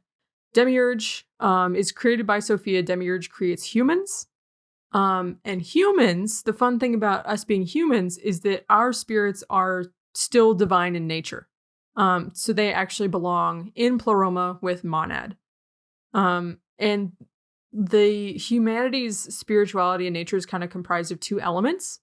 demiurge is created by Sophia. Demiurge creates humans. And humans, the fun thing about us being humans is that our spirits are still divine in nature. So they actually belong in Pleroma with Monad. And the humanity's spirituality and nature is kind of comprised of two elements.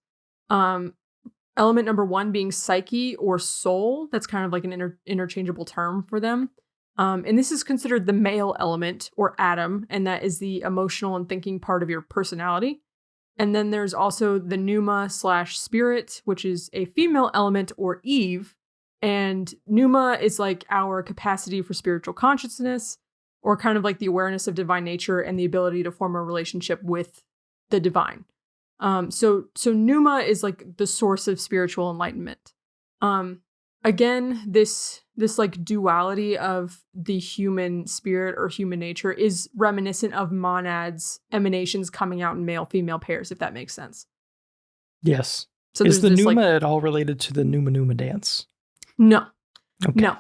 Element number one being psyche or soul. That's kind of like an interchangeable term for them. And this is considered the male element or atom, and that is the emotional and thinking part of your personality. And then there's also the pneuma/spirit, which is a female element or Eve. And pneuma is like our capacity for spiritual consciousness, or kind of like the awareness of divine nature and the ability to form a relationship with the divine. So pneuma is like the source of spiritual enlightenment. Again, this like duality of the human spirit or human nature is reminiscent of Monad's emanations coming out in male-female pairs, if that makes sense. Yes. So is the pneuma at all related to the pneuma dance? No. Okay. No.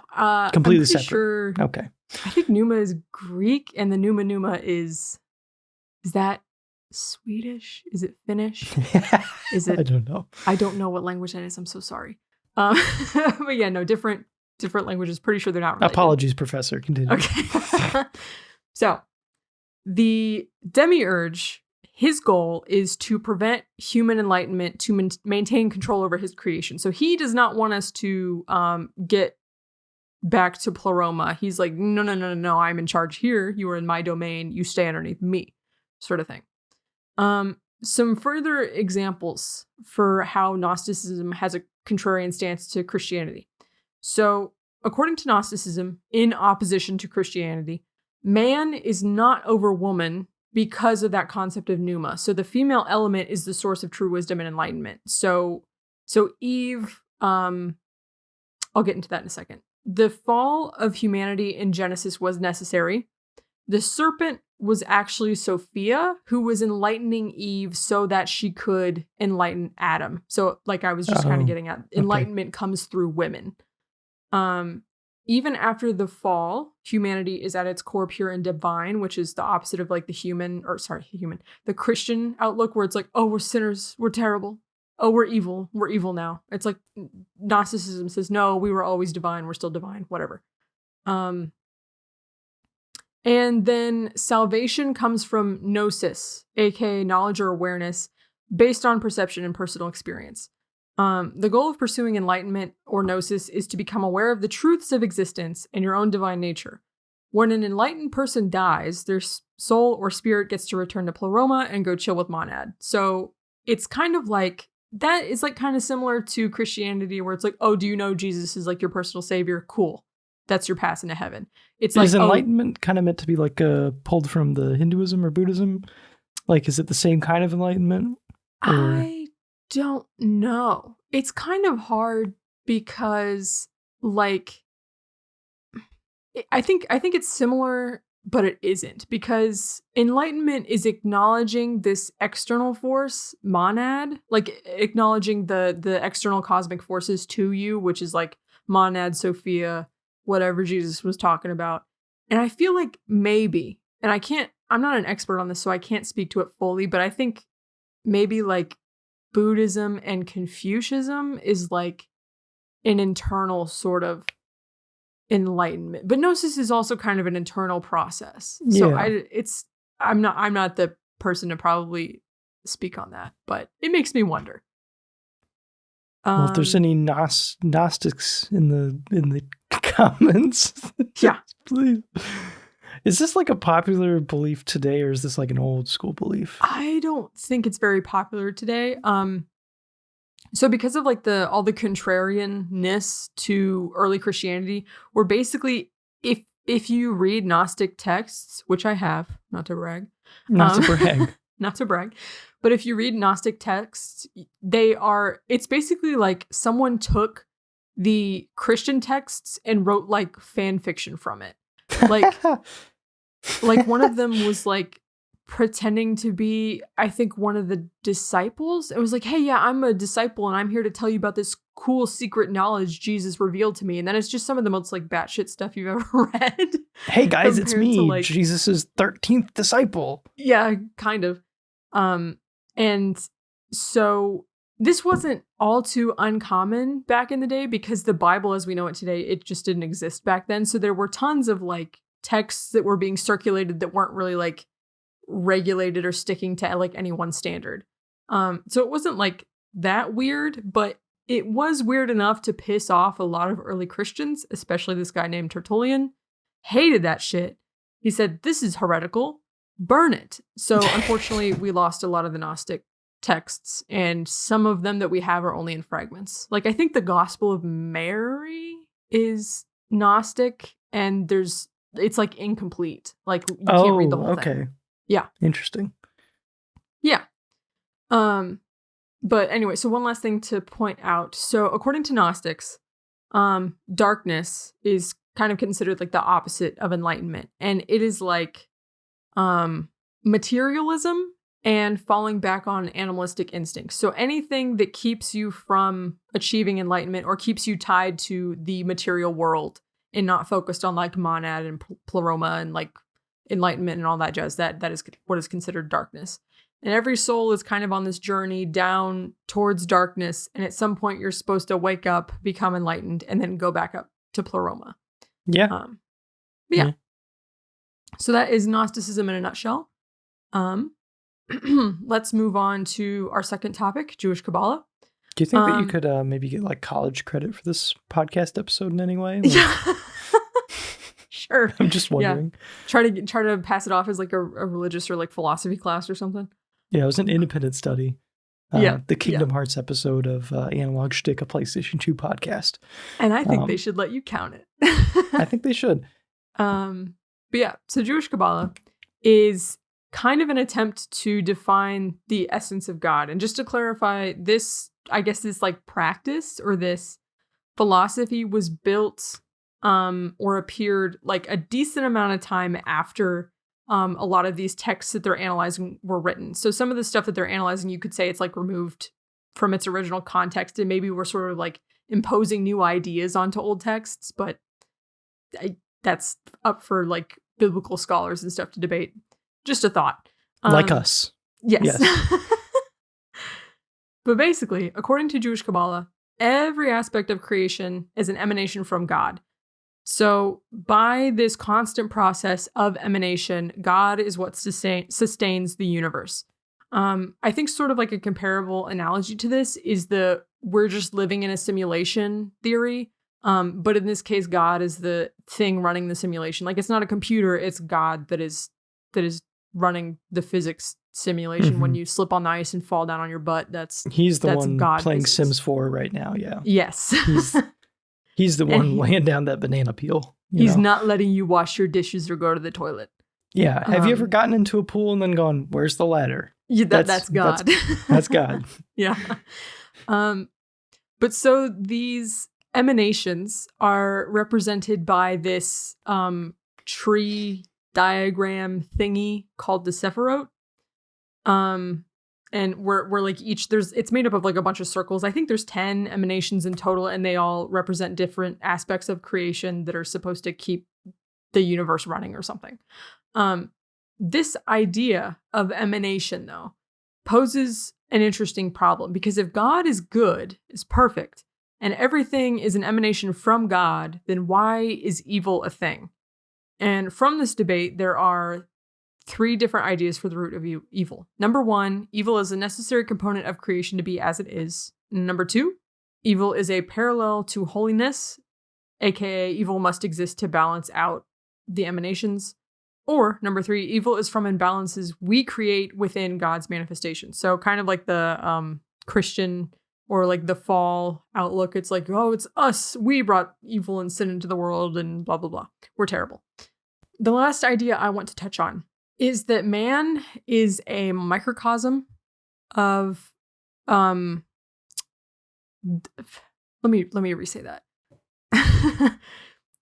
Completely separate. Sure, okay. I think pneuma is Greek, and the pneuma is that Swedish? Is it Finnish? Is it? I don't know. I don't know what language that is. I'm so sorry. But yeah, no, different languages. Pretty sure they're not related. Apologies, Professor. Continue. Okay. So the demiurge, his goal is to prevent human enlightenment, to maintain control over his creation. So he does not want us to get back to Pleroma. He's like, no, I'm in charge here. You are in my domain. You stay underneath me, sort of thing. Some further examples for how Gnosticism has a contrarian stance to Christianity. So, according to Gnosticism, in opposition to Christianity, man is not over woman because of that concept of pneuma. So the female element is the source of true wisdom and enlightenment. So Eve, I'll get into that in a second. The fall of humanity in Genesis was necessary. The serpent was actually Sophia, who was enlightening Eve so that she could enlighten Adam. So like I was just kind of getting at, enlightenment comes through women. Even after the fall, humanity is at its core pure and divine, which is the opposite of like the Christian outlook where it's like, oh, we're sinners, we're terrible. Oh, we're evil now. It's like Gnosticism says, no, we were always divine, we're still divine, whatever. And then salvation comes from gnosis, aka knowledge or awareness, based on perception and personal experience. The goal of pursuing enlightenment or gnosis is to become aware of the truths of existence and your own divine nature. When an enlightened person dies, their soul or spirit gets to return to Pleroma and go chill with Monad. So it's kind of like, that is like kind of similar to Christianity where it's like, oh, do you know Jesus is like your personal savior? Cool. That's your pass into heaven. It's like, is enlightenment kind of meant to be like pulled from the Hinduism or Buddhism? Like, is it the same kind of enlightenment? I don't know. It's kind of hard because like I think it's similar, but it isn't, because enlightenment is acknowledging this external force, monad, like acknowledging the external cosmic forces to you, which is like Monad, Sophia, whatever Jesus was talking about. And I feel like maybe, and I'm not an expert on this, so I can't speak to it fully, but I think maybe like Buddhism and Confucianism is like an internal sort of enlightenment. But gnosis is also kind of an internal process. So I'm not the person to probably speak on that, but it makes me wonder. Well, if there's any Gnostics in the comments, yeah, please. Is this like a popular belief today, or is this like an old school belief? I don't think it's very popular today. So because of like all the contrarianness to early Christianity, we're basically, if you read Gnostic texts, which I have, not to brag, not to brag, but if you read Gnostic texts, it's basically like someone took the Christian texts and wrote like fan fiction from it. Like one of them was like pretending to be, I think, one of the disciples. It was like, hey, yeah, I'm a disciple and I'm here to tell you about this cool secret knowledge Jesus revealed to me. And then it's just some of the most like batshit stuff you've ever read. Hey guys, it's me, like, Jesus's 13th disciple. Yeah, kind of. And so this wasn't all too uncommon back in the day, because the Bible as we know it today, it just didn't exist back then. So there were tons of like texts that were being circulated that weren't really like regulated or sticking to like any one standard. So it wasn't like that weird, but it was weird enough to piss off a lot of early Christians, especially this guy named Tertullian. Hated that shit. He said, this is heretical, burn it. So unfortunately, we lost a lot of the Gnostic texts, and some of them that we have are only in fragments. Like I think the Gospel of Mary is Gnostic, and it's like incomplete. Like you can't read the whole thing. Yeah. Interesting. Yeah. But anyway, so one last thing to point out. So according to Gnostics, darkness is kind of considered like the opposite of enlightenment. And it is like materialism and falling back on animalistic instincts. So anything that keeps you from achieving enlightenment or keeps you tied to the material world and not focused on like monad and pleroma and like enlightenment and all that jazz, that is what is considered darkness. And every soul is kind of on this journey down towards darkness. And at some point you're supposed to wake up, become enlightened, and then go back up to pleroma. Yeah. Yeah. So that is Gnosticism in a nutshell. Let's move on to our second topic, Jewish Kabbalah. Do you think that you could maybe get like college credit for this podcast episode in any way? Like, Yeah. Sure. I'm just wondering. Yeah. Try to pass it off as like a religious or like philosophy class or something. Yeah, it was an independent study. The Kingdom Hearts episode of Analog Schtick, a PlayStation 2 podcast. And I think they should let you count it. I think they should. But yeah, so Jewish Kabbalah is kind of an attempt to define the essence of God. And just to clarify, this, I guess this like practice or this philosophy was built or appeared like a decent amount of time after a lot of these texts that they're analyzing were written. So some of the stuff that they're analyzing, you could say it's like removed from its original context, and maybe we're sort of like imposing new ideas onto old texts, but that's up for like biblical scholars and stuff to debate. Just a thought. Like us. Yes. But basically, according to Jewish Kabbalah, every aspect of creation is an emanation from God. So by this constant process of emanation, God is what sustains the universe. I think sort of like a comparable analogy to this is we're just living in a simulation theory. But in this case, God is the thing running the simulation. Like it's not a computer, it's God that is running the physics simulation. Mm-hmm. When you slip on the ice and fall down on your butt, he's the that's one God playing physics. Sims 4 right now. Yeah. Yes. He's the one laying down that banana peel. He's not letting you wash your dishes or go to the toilet. Yeah. Have you ever gotten into a pool and then gone, where's the ladder? Yeah, that's God. That's God. Yeah. But so these emanations are represented by this tree diagram thingy called the Sephirot. And we're like it's made up of like a bunch of circles. I think there's 10 emanations in total, and they all represent different aspects of creation that are supposed to keep the universe running or something. This idea of emanation, though, poses an interesting problem, because if God is good, is perfect, and everything is an emanation from God, then why is evil a thing? And from this debate, there are 3 different ideas for the root of evil. Number 1, evil is a necessary component of creation to be as it is. Number 2, evil is a parallel to holiness, aka evil must exist to balance out the emanations. Or number 3, evil is from imbalances we create within God's manifestation. So kind of like the Christian or like the fall outlook. It's like, oh, it's us. We brought evil and sin into the world and blah, blah, blah. We're terrible. The last idea I want to touch on is that man is a microcosm of let me re-say that.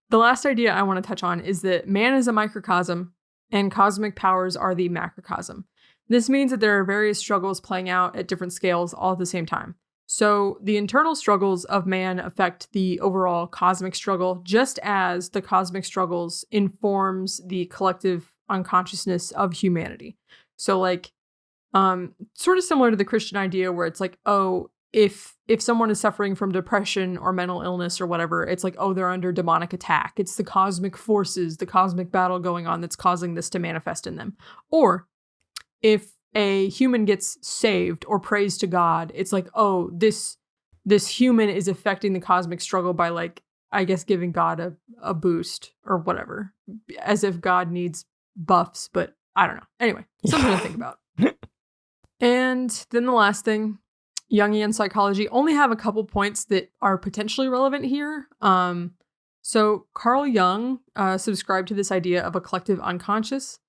The last idea I want to touch on is that man is a microcosm and cosmic powers are the macrocosm. This means that there are various struggles playing out at different scales all at the same time. So the internal struggles of man affect the overall cosmic struggle, just as the cosmic struggles informs the collective unconsciousness of humanity. So like, sort of similar to the Christian idea where it's like, oh, if someone is suffering from depression or mental illness or whatever, it's like, oh, they're under demonic attack. It's the cosmic forces, the cosmic battle going on that's causing this to manifest in them. Or if a human gets saved or prays to God, it's like, oh, this human is affecting the cosmic struggle by like, I guess, giving God a boost or whatever, as if God needs buffs, but I don't know. Anyway, something to think about. And then the last thing, Jungian psychology, only have a couple points that are potentially relevant here. So Carl Jung subscribed to this idea of a collective unconscious.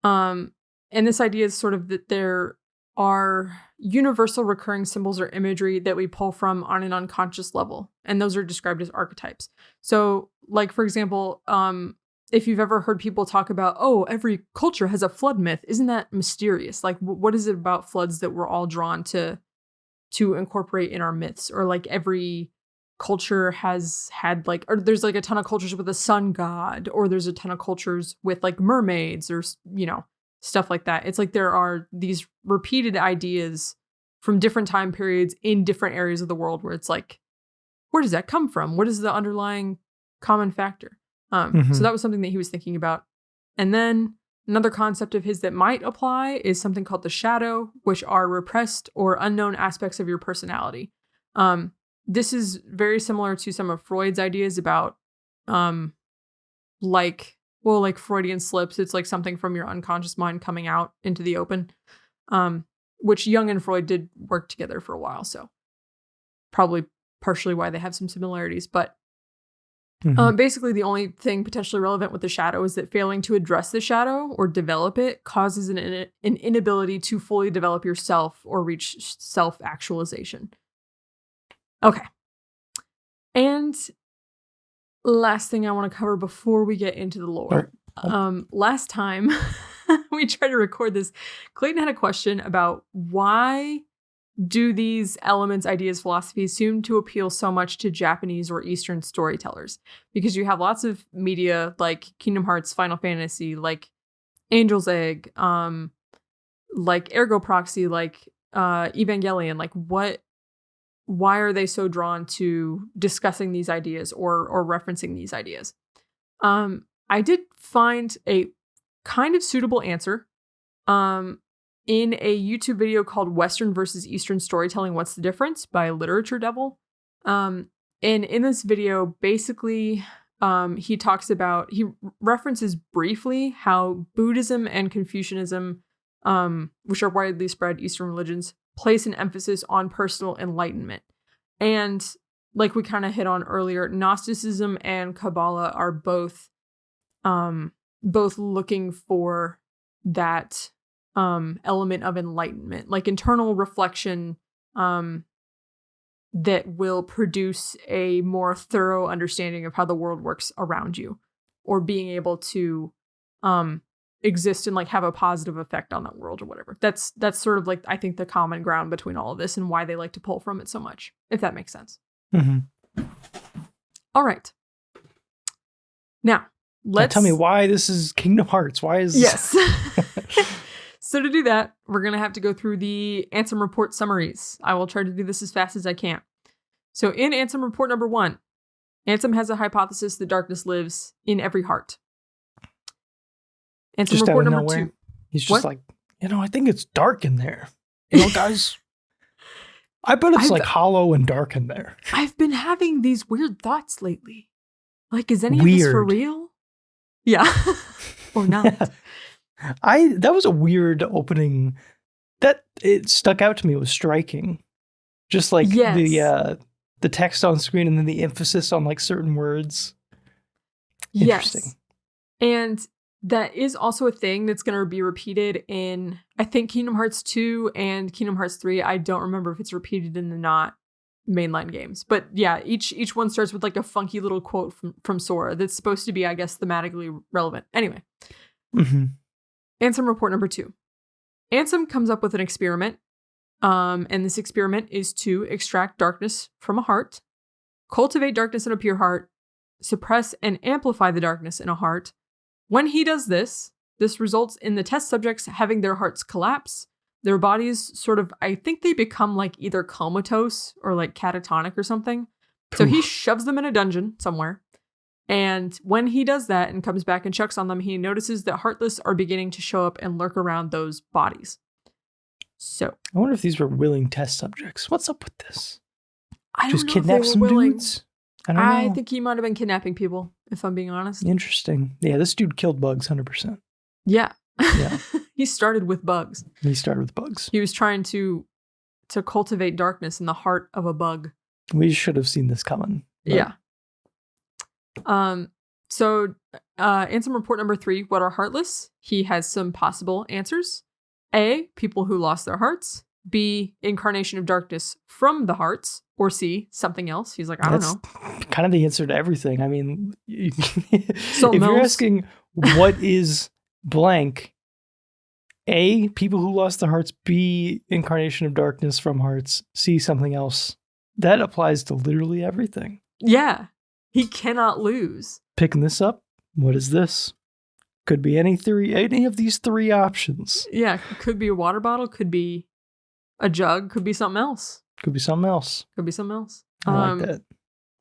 And this idea is sort of that there are universal recurring symbols or imagery that we pull from on an unconscious level. And those are described as archetypes. So like, for example, if you've ever heard people talk about, oh, every culture has a flood myth, isn't that mysterious? Like, what is it about floods that we're all drawn to incorporate in our myths? Or like every culture has had like, or there's like a ton of cultures with a sun god, or there's a ton of cultures with like mermaids or, stuff like that. It's like there are these repeated ideas from different time periods in different areas of the world where it's like, where does that come from? What is the underlying common factor? So that was something that he was thinking about. And then Another concept of his that might apply is something called the shadow, which are repressed or unknown aspects of your personality. This is very similar to some of Freud's ideas about, like Freudian slips. It's like something from your unconscious mind coming out into the open, which Jung and Freud did work together for a while. So probably partially why they have some similarities, but basically, the only thing potentially relevant with the shadow is that failing to address the shadow or develop it causes an inability to fully develop yourself or reach self-actualization. Okay. And last thing I want to cover before we get into the lore. Last time we tried to record this, Clayton had a question about why do these elements, ideas, philosophies seem to appeal so much to Japanese or Eastern storytellers? Because you have lots of media like Kingdom Hearts, Final Fantasy, like Angel's Egg, like Ergo Proxy, like Evangelion. Like why are they so drawn to discussing these ideas or referencing these ideas? I did find a kind of suitable answer. In a YouTube video called Western versus Eastern Storytelling, What's the Difference? By Literature Devil. And in this video, basically, he references briefly how Buddhism and Confucianism, which are widely spread Eastern religions, place an emphasis on personal enlightenment. And like we kind of hit on earlier, Gnosticism and Kabbalah are both looking for that element of enlightenment, like internal reflection, that will produce a more thorough understanding of how the world works around you, or being able to exist and like have a positive effect on that world or whatever. That's sort of like, I think, the common ground between all of this and why they like to pull from it so much, if that makes sense. All right. Now tell me why this is Kingdom Hearts. Why is yes. So to do that, we're going to have to go through the Ansem report summaries. I will try to do this as fast as I can. So in Ansem report number 1, Ansem has a hypothesis that darkness lives in every heart. Ansem just report out of number nowhere. 2. He's just like, I think it's dark in there. Guys, I bet it's like hollow and dark in there. I've been having these weird thoughts lately. Like, is any of this for real? Yeah. Or not. That was a weird opening. That it stuck out to me. It was striking. Just like the text on screen and then the emphasis on like certain words. Interesting. Yes. And that is also a thing that's going to be repeated in, I think, Kingdom Hearts 2 and Kingdom Hearts 3. I don't remember if it's repeated in the not mainline games. But yeah, each one starts with like a funky little quote from Sora that's supposed to be, I guess, thematically relevant. Anyway. Ansem report number 2. Ansem comes up with an experiment. And this experiment is to extract darkness from a heart, cultivate darkness in a pure heart, suppress and amplify the darkness in a heart. When he does this results in the test subjects having their hearts collapse, their bodies sort of, I think they become like either comatose or like catatonic or something. So he shoves them in a dungeon somewhere. And when he does that and comes back and checks on them, he notices that Heartless are beginning to show up and lurk around those bodies. So I wonder if these were willing test subjects. What's up with this? I just don't know kidnap if they some were willing. dudes? I don't know. I think he might have been kidnapping people, if I'm being honest. Interesting. Yeah, this dude killed bugs 100%. Yeah. Yeah. He started with bugs. He started with bugs. He was trying to cultivate darkness in the heart of a bug. We should have seen this coming. But... Yeah. So Ansem report number 3, what are Heartless? He has some possible answers. A, people who lost their hearts. B, incarnation of darkness from the hearts. Or C, something else. He's like, I don't know. Kind of the answer to everything. I mean, if you're asking what is blank, A, people who lost their hearts. B, incarnation of darkness from hearts. C, something else. That applies to literally everything. Yeah. He cannot lose. Picking this up. What is this? Could be any of these 3 options. Yeah, could be a water bottle, could be a jug, could be something else. Could be something else. I like that.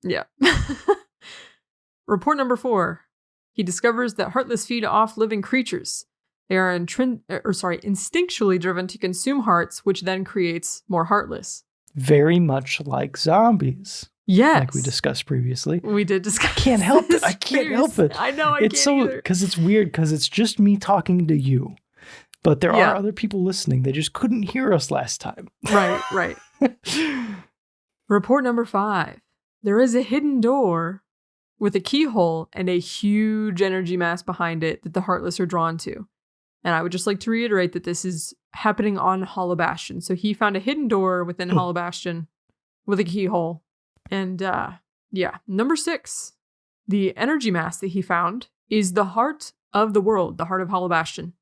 Yeah. Report number 4. He discovers that Heartless feed off living creatures. They are instinctually driven to consume hearts, which then creates more Heartless. Very much like zombies. Yes. Like we discussed previously. We did discuss. I can't help it. I can't help it. I know, it's can't either. Because it's weird, because it's just me talking to you. But there are other people listening. They just couldn't hear us last time. Right. Report number 5. There is a hidden door with a keyhole and a huge energy mass behind it that the Heartless are drawn to. And I would just like to reiterate that this is happening on Hollow Bastion. So he found a hidden door within Hollow Bastion with a keyhole. And number 6, the energy mass that he found is the heart of the world, the heart of Hollow Bastion.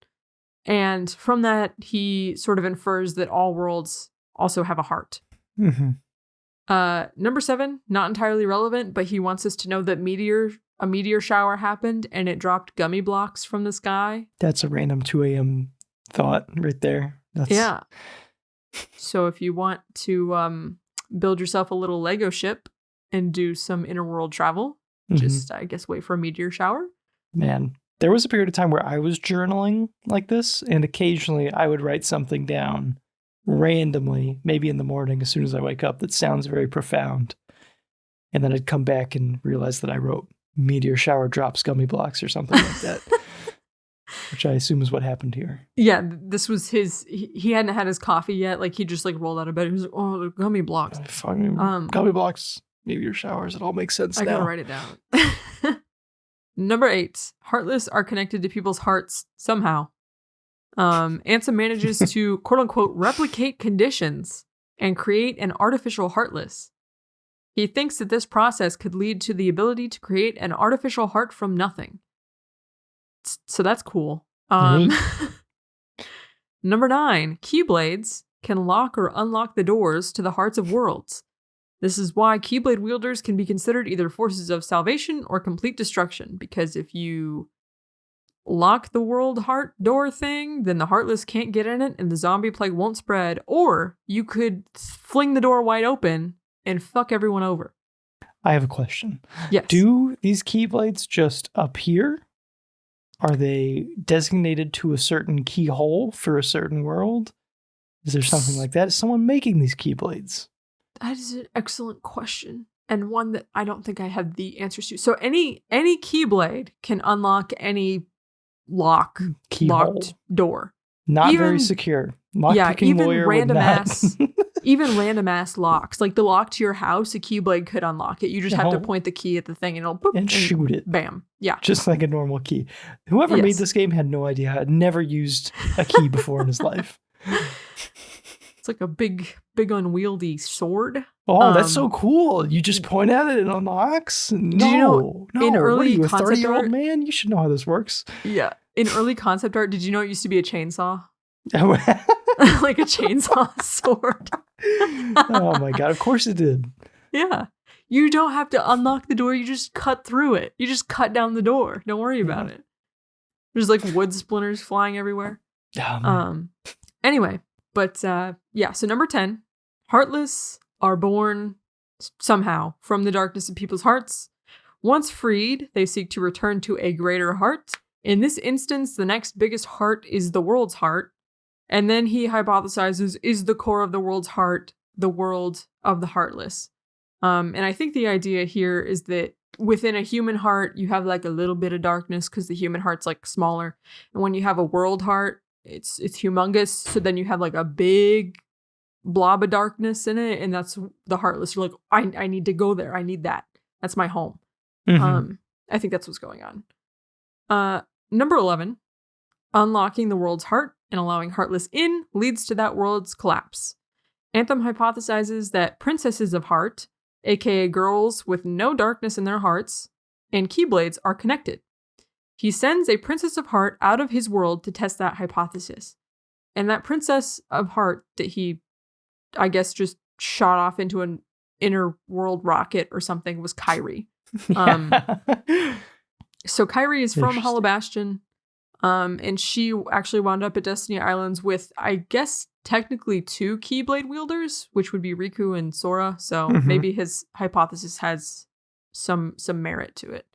And from that, he sort of infers that all worlds also have a heart. Mm-hmm. Number 7, not entirely relevant, but he wants us to know that a meteor shower happened and it dropped gummy blocks from the sky. That's a random 2 a.m. thought right there. Yeah. So if you want to build yourself a little Lego ship and do some inner world travel, just, I guess, wait for a meteor shower. Man, there was a period of time where I was journaling like this, and occasionally I would write something down randomly, maybe in the morning as soon as I wake up, that sounds very profound. And then I'd come back and realize that I wrote meteor shower drops gummy blocks or something like that. Which I assume is what happened here. Yeah, this was he hadn't had his coffee yet. Like, he just rolled out of bed. He was like, oh, the gummy blocks. Gummy blocks, meteor showers. It all makes sense now. I gotta write it down. Number 8, Heartless are connected to people's hearts somehow. Ansem manages to, quote unquote, replicate conditions and create an artificial Heartless. He thinks that this process could lead to the ability to create an artificial heart from nothing. So that's cool. Number 9, Keyblades can lock or unlock the doors to the hearts of worlds. This is why Keyblade wielders can be considered either forces of salvation or complete destruction, because if you lock the world heart door thing, then the Heartless can't get in it and the zombie plague won't spread, or you could fling the door wide open and fuck everyone over. I have a question. Yes. Do these Keyblades just appear? Are they designated to a certain keyhole for a certain world? Is there something like that? Is someone making these Keyblades? That is an excellent question, and one that I don't think I have the answers to. So any Keyblade can unlock any locked door. Not even, very secure. Lock-picking lawyer random would not. Even random ass locks, like the lock to your house, a Keyblade could unlock it. You just have to point the key at the thing and it'll boop, and shoot it. Bam. Yeah. Just like a normal key. Whoever made this game had no idea. Had never used a key before in his life. It's like a big unwieldy sword. Oh, that's so cool. You just point at it and it unlocks? No. In early what are you, a concept 30-year-old art? man? You should know how this works. Yeah. In early concept art, did you know it used to be a chainsaw? Like a chainsaw sword. Oh my God. Of course it did. Yeah. You don't have to unlock the door. You just cut through it. You just cut down the door. Don't worry about it. There's like wood splinters flying everywhere. Anyway, but so number 10, Heartless are born somehow from the darkness of people's hearts. Once freed, they seek to return to a greater heart. In this instance, the next biggest heart is the world's heart. And then he hypothesizes, is the core of the world's heart the world of the Heartless? And I think the idea here is that within a human heart, you have like a little bit of darkness because the human heart's like smaller. And when you have a world heart, it's humongous. So then you have like a big blob of darkness in it. And that's the Heartless. You're like, I need to go there. I need that. That's my home. Mm-hmm. I think that's what's going on. Number 11, unlocking the world's heart and allowing Heartless in leads to that world's collapse. Anthem hypothesizes that princesses of heart, aka girls with no darkness in their hearts, and Keyblades are connected. He sends a princess of heart out of his world to test that hypothesis. And that princess of heart that he, I guess, just shot off into an inner world rocket or something was Kyrie. So Kyrie is from Hollow Bastion, and she actually wound up at Destiny Islands with, I guess, technically 2 Keyblade wielders, which would be Riku and Sora. So maybe his hypothesis has some merit to it.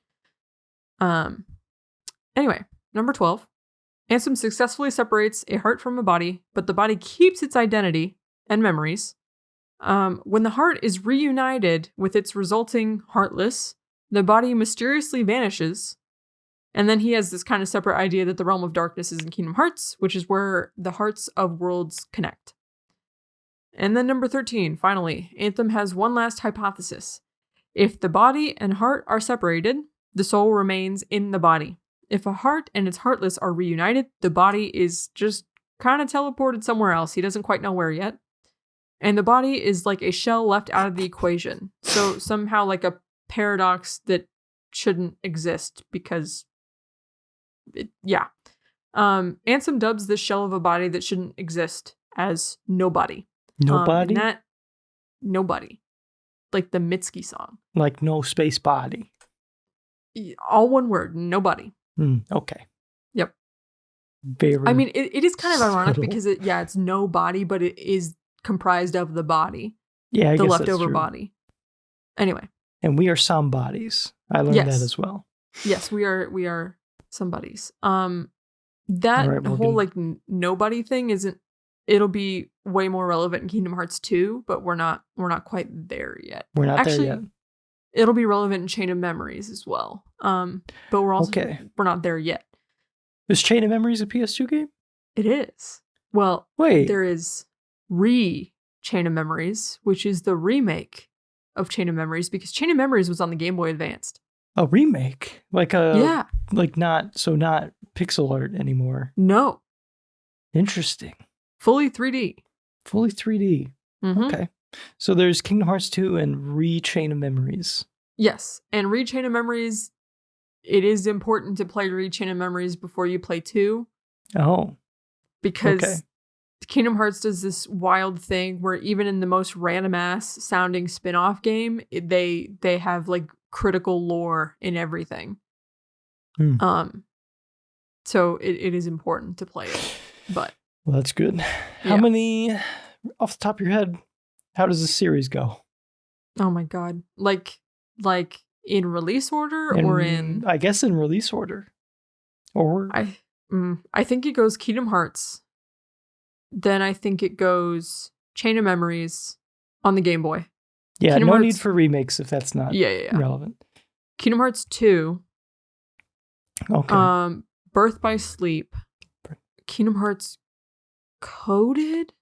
Anyway, number 12, Ansem successfully separates a heart from a body, but the body keeps its identity and memories. When the heart is reunited with its resulting heartless, the body mysteriously vanishes. And then he has this kind of separate idea that the realm of darkness is in Kingdom Hearts, which is where the hearts of worlds connect. And then number 13, finally, Anthem has one last hypothesis. If the body and heart are separated, the soul remains in the body. If a heart and its heartless are reunited, the body is just kind of teleported somewhere else. He doesn't quite know where yet. And the body is like a shell left out of the equation. So somehow like a paradox that shouldn't exist because, Ansem dubs this shell of a body that shouldn't exist as nobody. Nobody? Nobody. Like the Mitski song. Like no space body. All one word, nobody. Okay. Yep. Very. I mean, it is kind of ironic subtle. because it's no body, but it is comprised of the body. Yeah, I the guess leftover that's true. body. Anyway. And we are some bodies. I learned that as well. Yes, we are some buddies. That All right, whole like nobody thing it'll be way more relevant in Kingdom Hearts 2, but we're not quite there yet. We're not there yet. It'll be relevant in Chain of Memories as well. But we're also we're not there yet. Is Chain of Memories a PS2 game? It is. Well, wait. There is Chain of Memories, which is the remake of Chain of Memories, because Chain of Memories was on the Game Boy Advanced. A remake? Like not pixel art anymore. No. Interesting. Fully 3D. Mm-hmm. Okay. So there's Kingdom Hearts 2 and Chain of Memories. Yes. And Chain of Memories, it is important to play Chain of Memories before you play 2. Oh. Because Kingdom Hearts does this wild thing where even in the most random ass sounding spin-off game, they have like critical lore in everything. So it is important to play it. But well, that's good. How many, off the top of your head, how does this series go? Oh my god. Like in release order or in... I guess in release order. Or... I think it goes Kingdom Hearts. Then I think it goes Chain of Memories on the Game Boy. Yeah, Kingdom Hearts... need for remakes if that's not relevant. Kingdom Hearts 2. Okay. Birth by Sleep. Kingdom Hearts Coded?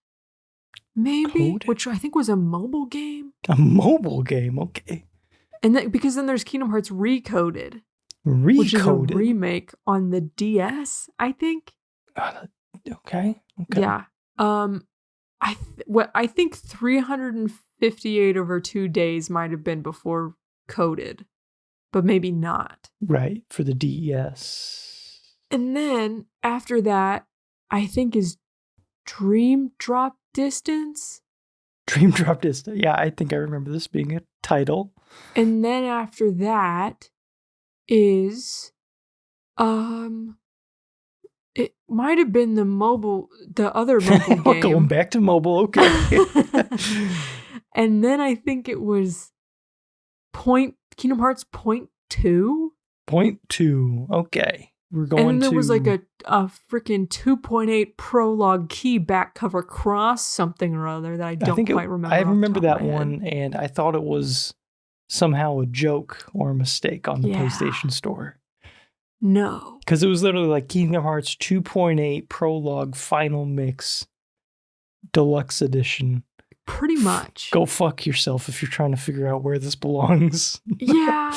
Maybe? Coded? Which I think was a mobile game. A mobile game, okay. And because then there's Kingdom Hearts Recoded. Which is a remake on the DS, I think. Okay. Yeah. I think 358 over 2 days might have been before Coded, but maybe not. Right, for the DES. And then after that, I think is Dream Drop Distance. Dream Drop Distance. Yeah, I think I remember this being a title. And then after that is it might have been the other mobile game. Going back to mobile, okay. And then I think it was Kingdom Hearts Point 2. Point 2, okay. We're going and there was like a freaking 2.8 prologue key back cover cross something or other that I don't quite remember. I remember that one, and I thought it was somehow a joke or a mistake on the PlayStation Store. No. Because it was literally like Kingdom Hearts 2.8 Prologue Final Mix Deluxe Edition. Pretty much. Go fuck yourself if you're trying to figure out where this belongs. Yeah.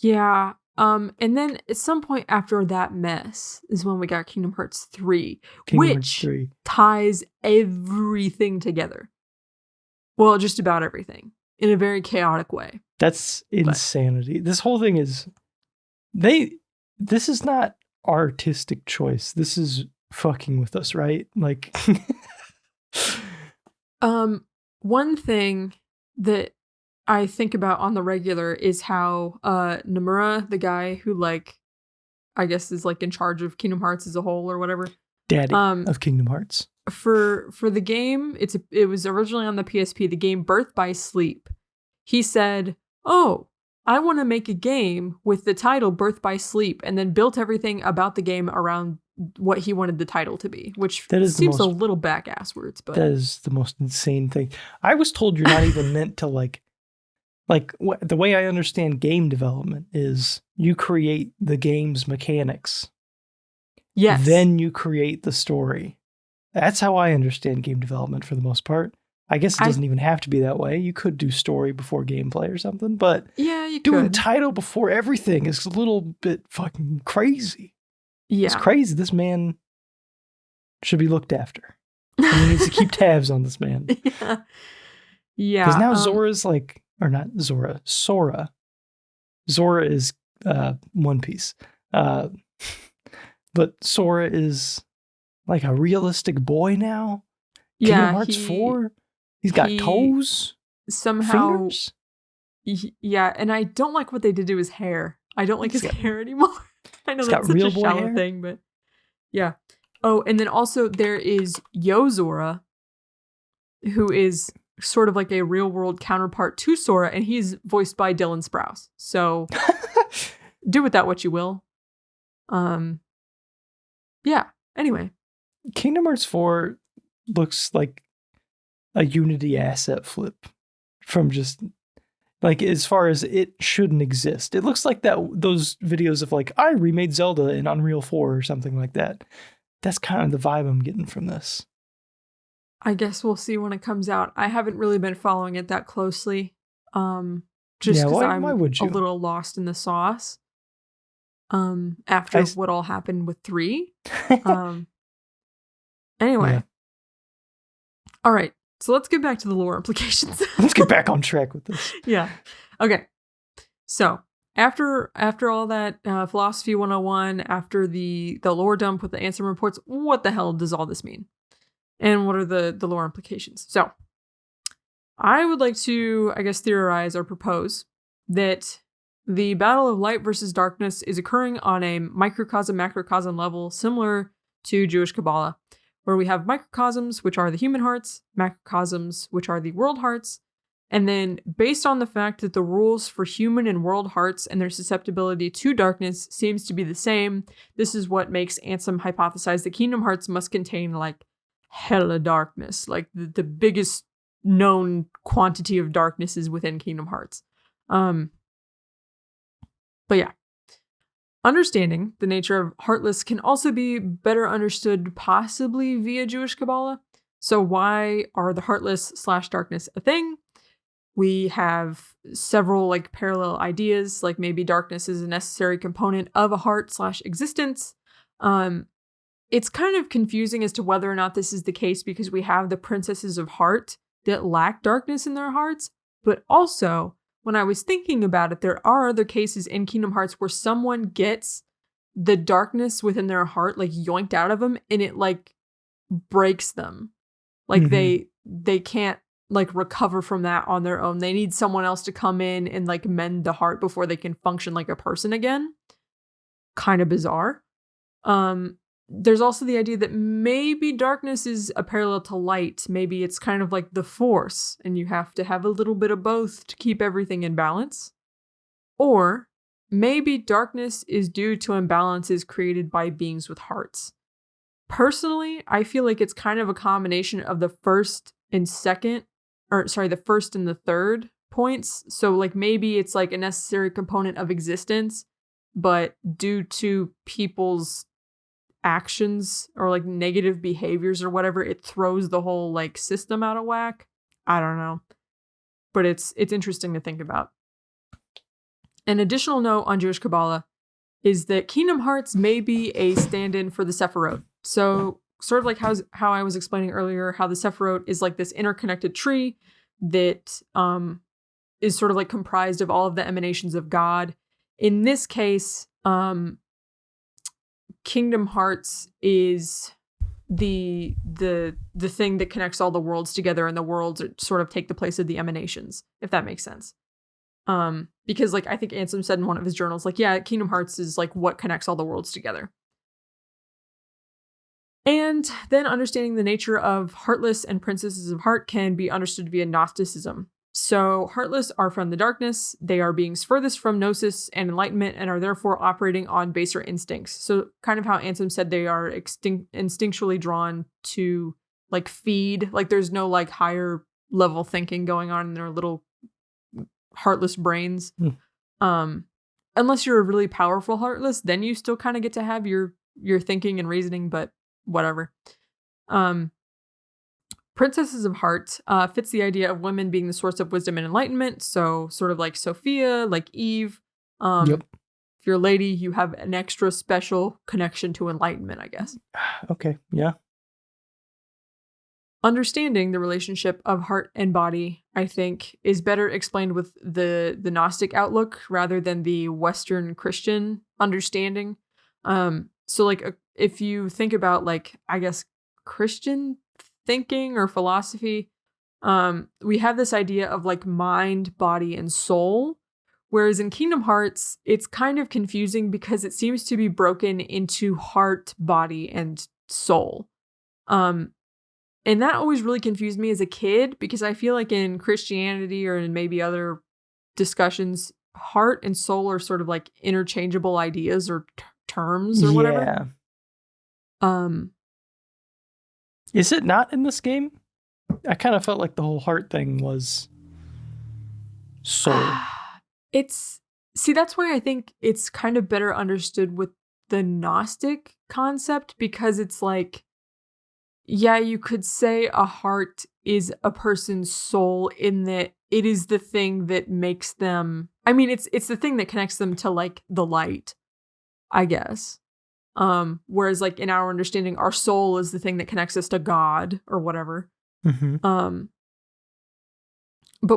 Yeah. And then at some point after that mess is when we got Kingdom Hearts 3, which ties everything together. Well, just about everything in a very chaotic way. That's insanity. This whole thing is this is not artistic choice. This is fucking with us, right? Like one thing that I think about on the regular is how Nomura, the guy who like I guess is like in charge of Kingdom Hearts as a whole or whatever. Daddy of Kingdom Hearts. For the game, it was originally on the PSP, the game Birth by Sleep. He said, "Oh, I want to make a game with the title Birth by Sleep," and then built everything about the game around what he wanted the title to be, which That is seems a little back-asswards, but that is the most insane thing. I was told you're not even meant to the way I understand game development is you create the game's mechanics. yes. Then you create the story. That's how I understand game development for the most part. I guess it doesn't even have to be that way. You could do story before gameplay or something, but yeah, you doing could. title before everything is a little bit fucking crazy. Yeah. It's crazy. This man should be looked after. And he needs to keep tabs on this man. Yeah. Because now Zora's or not Zora, Sora. Zora is One Piece. But Sora is like a realistic boy now. Kingdom Hearts 4. He's got toes. Somehow. Fingers. Yeah, and I don't like what they did to his hair. I don't like his hair anymore. I know that's such a shallow thing, but yeah. Oh, and then also there is Yozora, who is sort of like a real world counterpart to Sora, and he's voiced by Dylan Sprouse. So do with that what you will. Yeah. Anyway, Kingdom Hearts 4 looks like a Unity asset flip from just as far as it shouldn't exist. It looks like those videos of I remade Zelda in Unreal 4 or something like that. That's kind of the vibe I'm getting from this. I guess we'll see when it comes out. I haven't really been following it that closely. Just because I'm a little lost in the sauce. After what all happened with 3. Anyway. Yeah. All right. So let's get back to the lore implications. Let's get back on track with this. Yeah. Okay. So after all that philosophy 101, after the lore dump with the answer reports, what the hell does all this mean? And what are the lore implications? So I would like to, theorize or propose that the battle of light versus darkness is occurring on a microcosm, macrocosm level similar to Jewish Kabbalah, where we have microcosms, which are the human hearts, macrocosms, which are the world hearts. And then based on the fact that the rules for human and world hearts and their susceptibility to darkness seems to be the same, this is what makes Ansem hypothesize that Kingdom Hearts must contain hella darkness. The biggest known quantity of darkness is within Kingdom Hearts. But yeah. Understanding the nature of Heartless can also be better understood possibly via Jewish Kabbalah. So why are the Heartless / darkness a thing? We have several parallel ideas, maybe darkness is a necessary component of a heart / existence. It's kind of confusing as to whether or not this is the case because we have the princesses of heart that lack darkness in their hearts, but also when I was thinking about it, there are other cases in Kingdom Hearts where someone gets the darkness within their heart yoinked out of them and it breaks them. They can't recover from that on their own. They need someone else to come in and mend the heart before they can function like a person again. Kind of bizarre. There's also the idea that maybe darkness is a parallel to light. Maybe it's kind of like the Force, and you have to have a little bit of both to keep everything in balance. Or maybe darkness is due to imbalances created by beings with hearts. Personally, I feel like it's kind of a combination of the first and the third points. So maybe it's a necessary component of existence, but due to people's actions or negative behaviors or whatever, it throws the whole system out of whack. I don't know, but it's interesting to think about. An additional note on Jewish Kabbalah is that Kingdom Hearts may be a stand-in for the Sephiroth. So sort of how I was explaining earlier, how the Sephiroth is this interconnected tree that is sort of comprised of all of the emanations of God. In this case, Kingdom Hearts is the thing that connects all the worlds together, and the worlds sort of take the place of the emanations, if that makes sense. Because I think Ansem said in one of his journals, Kingdom Hearts is what connects all the worlds together. And then understanding the nature of Heartless and Princesses of Heart can be understood to be a Gnosticism. So heartless are from the darkness. They are beings furthest from gnosis and enlightenment and are therefore operating on baser instincts. So kind of how Ansem said they are instinctually drawn to like feed. Like there's no like higher level thinking going on in their little heartless brains. Unless you're a really powerful heartless, then you still kind of get to have your thinking and reasoning, but whatever. Princesses of Heart fits the idea of women being the source of wisdom and enlightenment. So sort of like Sophia, like Eve. If you're a lady, you have an extra special connection to enlightenment, I guess. Okay, yeah. Understanding the relationship of heart and body, I think, is better explained with the Gnostic outlook rather than the Western Christian understanding. So like if you think about like, I guess, Christian thinking or philosophy, we have this idea of like mind, body, and soul. Whereas in Kingdom Hearts, it's kind of confusing because it seems to be broken into heart, body, and soul. And that always really confused me as a kid because I feel like in Christianity or in maybe other discussions, heart and soul are sort of like interchangeable ideas or terms or whatever. Is it not in this game? I kind of felt like the whole heart thing was soul. That's why I think it's kind of better understood with the Gnostic concept because it's like, yeah, you could say a heart is a person's soul in that it is the thing that makes them, I mean, it's the thing that connects them to like the light, I guess. Whereas like in our understanding, our soul is the thing that connects us to God or whatever. But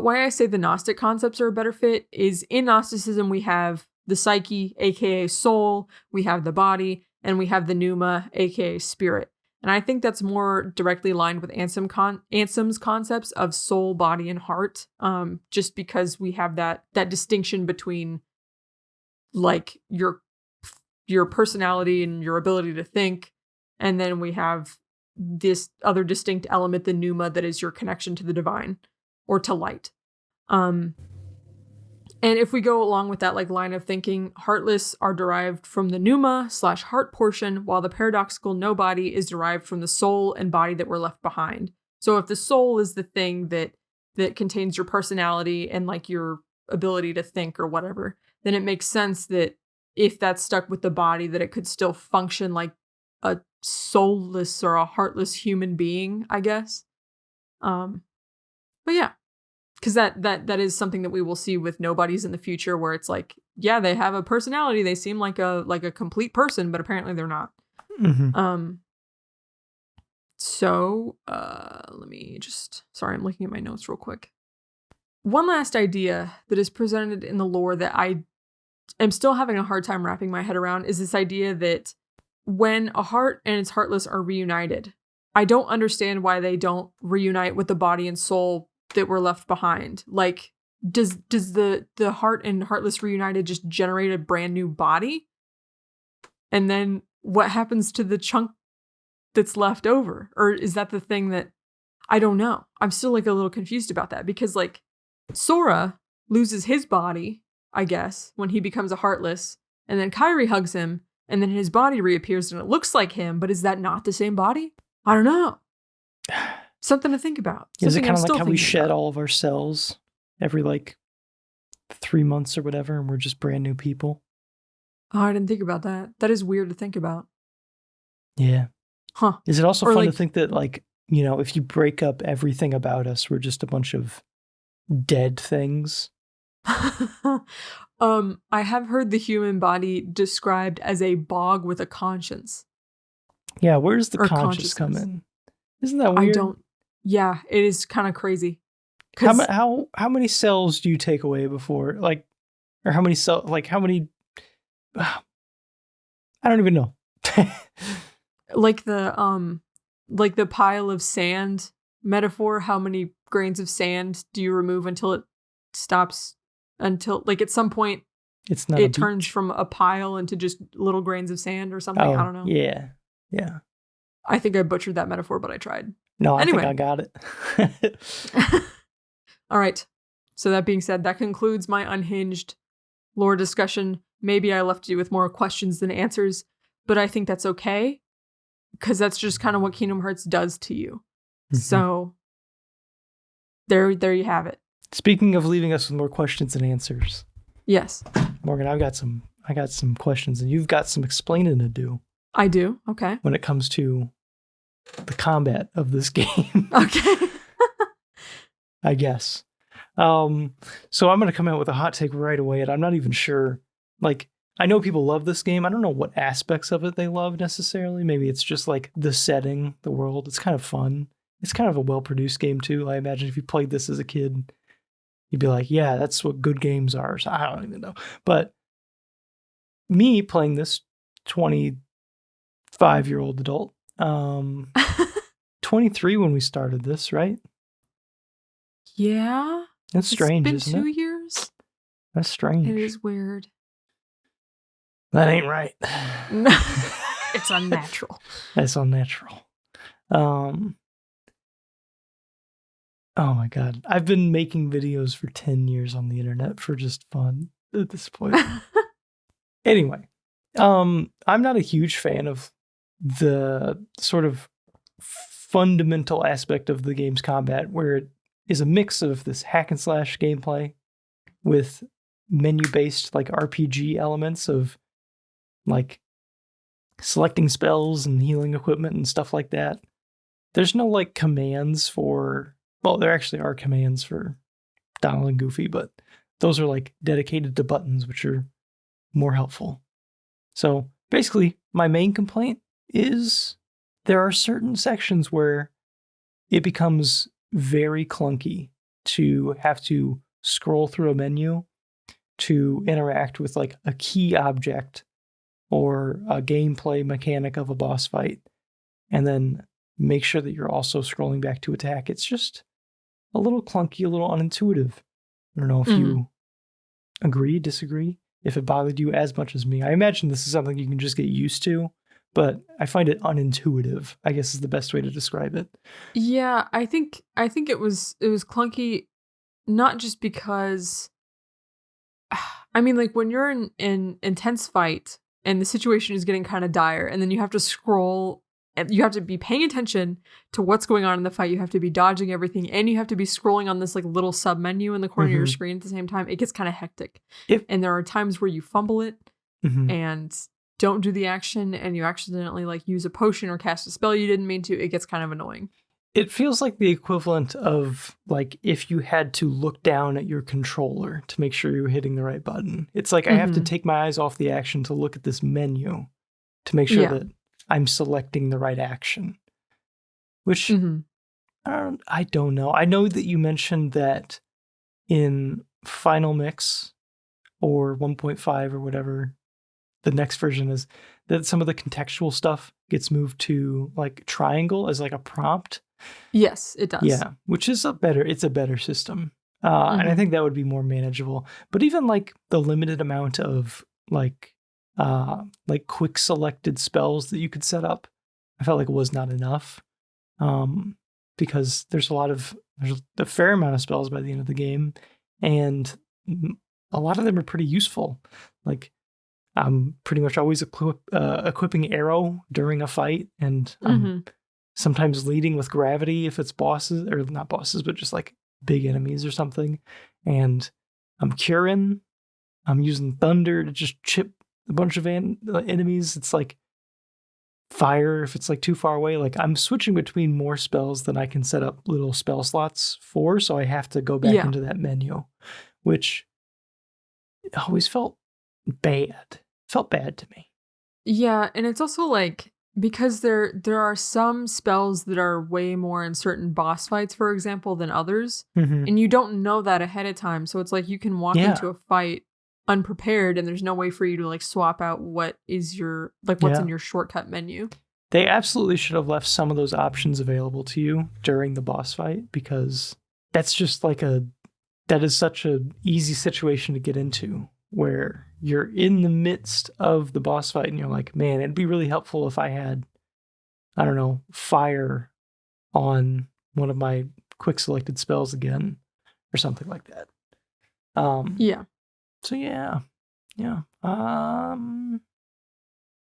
why I say the Gnostic concepts are a better fit is in Gnosticism, we have the psyche, aka soul, we have the body, and we have the pneuma, aka spirit. And I think that's more directly aligned with Ansem's concepts of soul, body, and heart. Just because we have that distinction between like your personality and your ability to think. And then we have this other distinct element, the pneuma, that is your connection to the divine or to light. And if we go along with that like line of thinking, heartless are derived from the pneuma/heart portion, while the paradoxical nobody is derived from the soul and body that were left behind. So if the soul is the thing that contains your personality and like your ability to think or whatever, then it makes sense that if that's stuck with the body, that it could still function like a soulless or a heartless human being, I guess. But yeah, because that is something that we will see with nobodies in the future, where it's like, yeah, they have a personality, they seem like a complete person, but apparently they're not. So let me just, sorry, I'm looking at my notes real quick. One last idea that is presented in the lore that I am still having a hard time wrapping my head around is this idea that when a heart and its heartless are reunited, I don't understand why they don't reunite with the body and soul that were left behind. Like, does the heart and heartless reunited just generate a brand new body? And then what happens to the chunk that's left over? Or is that the thing that, I don't know. I'm still like a little confused about that because like Sora loses his body, I guess, when he becomes a heartless, and then Kairi hugs him, and then his body reappears and it looks like him, but is that not the same body? I don't know. Something to think about. Is it kind of like how we shed all of our cells every like 3 months or whatever, and we're just brand new people? Oh, I didn't think about that. That is weird to think about. Yeah. Huh. Is it also fun to think that like, you know, if you break up everything about us, we're just a bunch of dead things? I have heard the human body described as a bog with a conscience. Yeah, where does the conscience come in? Isn't that weird? Yeah, it is kind of crazy. How many cells do you take away before, like, or how many cells, like how many, I don't even know. like the pile of sand metaphor, how many grains of sand do you remove until it stops, until like at some point it turns from a pile into just little grains of sand or something? I don't know. Yeah. I think I butchered that metaphor, but I tried. No, I think I got it. All right. So that being said, that concludes my unhinged lore discussion. Maybe I left you with more questions than answers, but I think that's okay because that's just kind of what Kingdom Hearts does to you. Mm-hmm. So there you have it. Speaking of leaving us with more questions than answers. Yes. Morgan, I got some questions and you've got some explaining to do. I do. Okay. When it comes to the combat of this game. Okay. I guess. So I'm going to come out with a hot take right away, and I'm not even sure. Like, I know people love this game. I don't know what aspects of it they love necessarily. Maybe it's just like the setting, the world. It's kind of fun. It's kind of a well-produced game too. I imagine if you played this as a kid, you'd be like, yeah, that's what good games are. So I don't even know. But me playing this 25-year-old adult, 23 when we started this, right? Yeah. That's strange, isn't it? It's been 2 years. That's strange. It is weird. That ain't right. No, it's unnatural. That's unnatural. Oh my God. I've been making videos for 10 years on the internet for just fun at this point. Anyway, I'm not a huge fan of the sort of fundamental aspect of the game's combat where it is a mix of this hack and slash gameplay with menu-based like RPG elements of like selecting spells and healing equipment and stuff like that. There's no like commands for, well, there actually are commands for Donald and Goofy, but those are like dedicated to buttons, which are more helpful. So basically, my main complaint is there are certain sections where it becomes very clunky to have to scroll through a menu to interact with like a key object or a gameplay mechanic of a boss fight, and then make sure that you're also scrolling back to attack. It's just a little clunky, a little unintuitive. I don't know if you agree, disagree, if it bothered you as much as me. I imagine this is something you can just get used to, but I find it unintuitive, I guess is the best way to describe it. Yeah, I think it was clunky, not just because, I mean, like when you're in intense fight and the situation is getting kind of dire, and then you have to scroll, and you have to be paying attention to what's going on in the fight. You have to be dodging everything, and you have to be scrolling on this like little sub menu in the corner of your screen at the same time. It gets kind of hectic. And there are times where you fumble it and don't do the action, and you accidentally like use a potion or cast a spell you didn't mean to. It gets kind of annoying. It feels like the equivalent of like if you had to look down at your controller to make sure you're hitting the right button. It's like I have to take my eyes off the action to look at this menu to make sure that I'm selecting the right action. Which I don't know. I know that you mentioned that in Final Mix or 1.5 or whatever the next version is, that some of the contextual stuff gets moved to like triangle as like a prompt. Yes, it does. Yeah, which is a better system. And I think that would be more manageable. But even like the limited amount of like quick selected spells that you could set up, I felt like it was not enough. Because there's a fair amount of spells by the end of the game, and a lot of them are pretty useful. Like I'm pretty much always equipping arrow during a fight, and I'm sometimes leading with gravity if it's bosses, or not bosses, but just like big enemies or something. And I'm curing. I'm using thunder to just chip a bunch of enemies. It's like fire if it's like too far away. Like I'm switching between more spells than I can set up little spell slots for, so I have to go back into that menu, which always felt bad. Felt bad to me. Yeah, and it's also like, because there are some spells that are way more in certain boss fights, for example, than others, and you don't know that ahead of time. So it's like you can walk into a fight unprepared, and there's no way for you to like swap out what is your what's in your shortcut menu. They absolutely should have left some of those options available to you during the boss fight, because that's just like that is such an easy situation to get into, where you're in the midst of the boss fight and you're like, man, it'd be really helpful if I had, I don't know, fire on one of my quick selected spells again or something like that. Yeah. So yeah.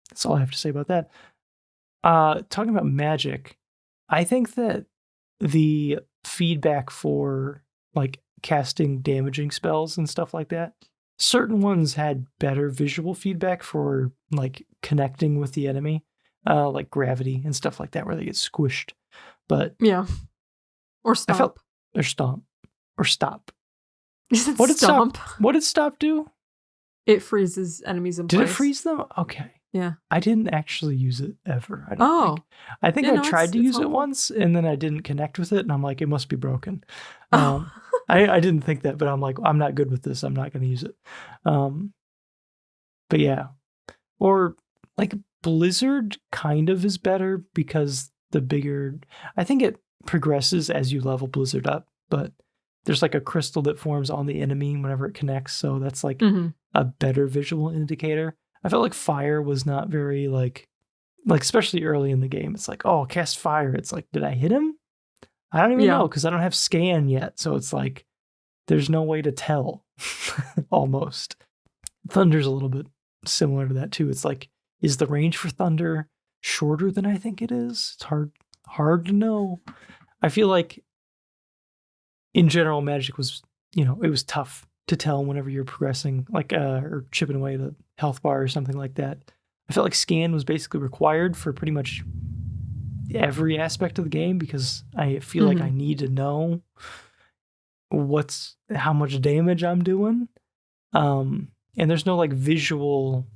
That's all I have to say about that. Talking about magic, I think that the feedback for like casting damaging spells and stuff like that, certain ones had better visual feedback for like connecting with the enemy, like gravity and stuff like that, where they get squished. But Yeah. Or I felt stop. or stop. Is it What did stomp? What did stop do? It freezes enemies in Did place. it freeze them? Okay. Yeah. I didn't actually use it ever. I don't think. I think I tried to use it once and then I didn't connect with it and I'm like, it must be broken. Oh. I didn't think that, but I'm like, I'm not good with this. I'm not going to use it. But yeah. Or like Blizzard kind of is better because I think it progresses as you level Blizzard up, but there's like a crystal that forms on the enemy whenever it connects. So that's like a better visual indicator. I felt like fire was not very like especially early in the game. It's like, oh, cast fire. It's like, did I hit him? I don't even know because I don't have scan yet. So it's like, there's no way to tell almost. Thunder's a little bit similar to that too. It's like, is the range for Thunder shorter than I think it is? It's hard to know. I feel like in general, Magic was, it was tough to tell whenever you're progressing, like, or chipping away the health bar or something like that. I felt like scan was basically required for pretty much every aspect of the game because I feel like I need to know how much damage I'm doing. And there's no like visual,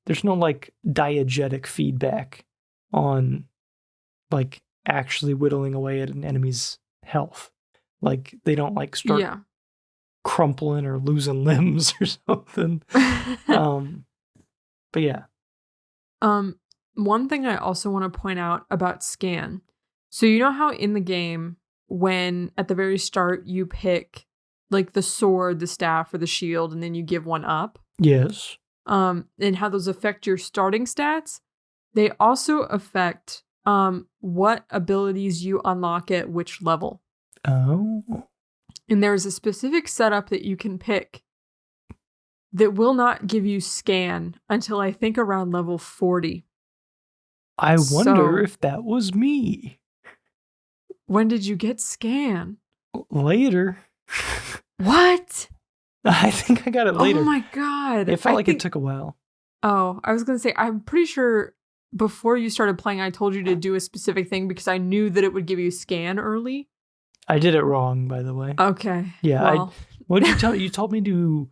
there's no like diegetic feedback on like actually whittling away at an enemy's health. Like they don't like start crumpling or losing limbs or something. But yeah. One thing I also want to point out about scan. So you know how in the game, when at the very start you pick like the sword, the staff, or the shield, and then you give one up? Yes. And how those affect your starting stats? They also affect what abilities you unlock at which level. Oh. And there's a specific setup that you can pick that will not give you scan until I think around level 40. I wonder if that was me. When did you get scan? Later. What? I think I got it later. Oh my god. It felt like it took a while. Oh, I was going to say, I'm pretty sure before you started playing, I told you to do a specific thing because I knew that it would give you scan early. I did it wrong, by the way. Okay. Yeah. Well. What did you tell me? You told me to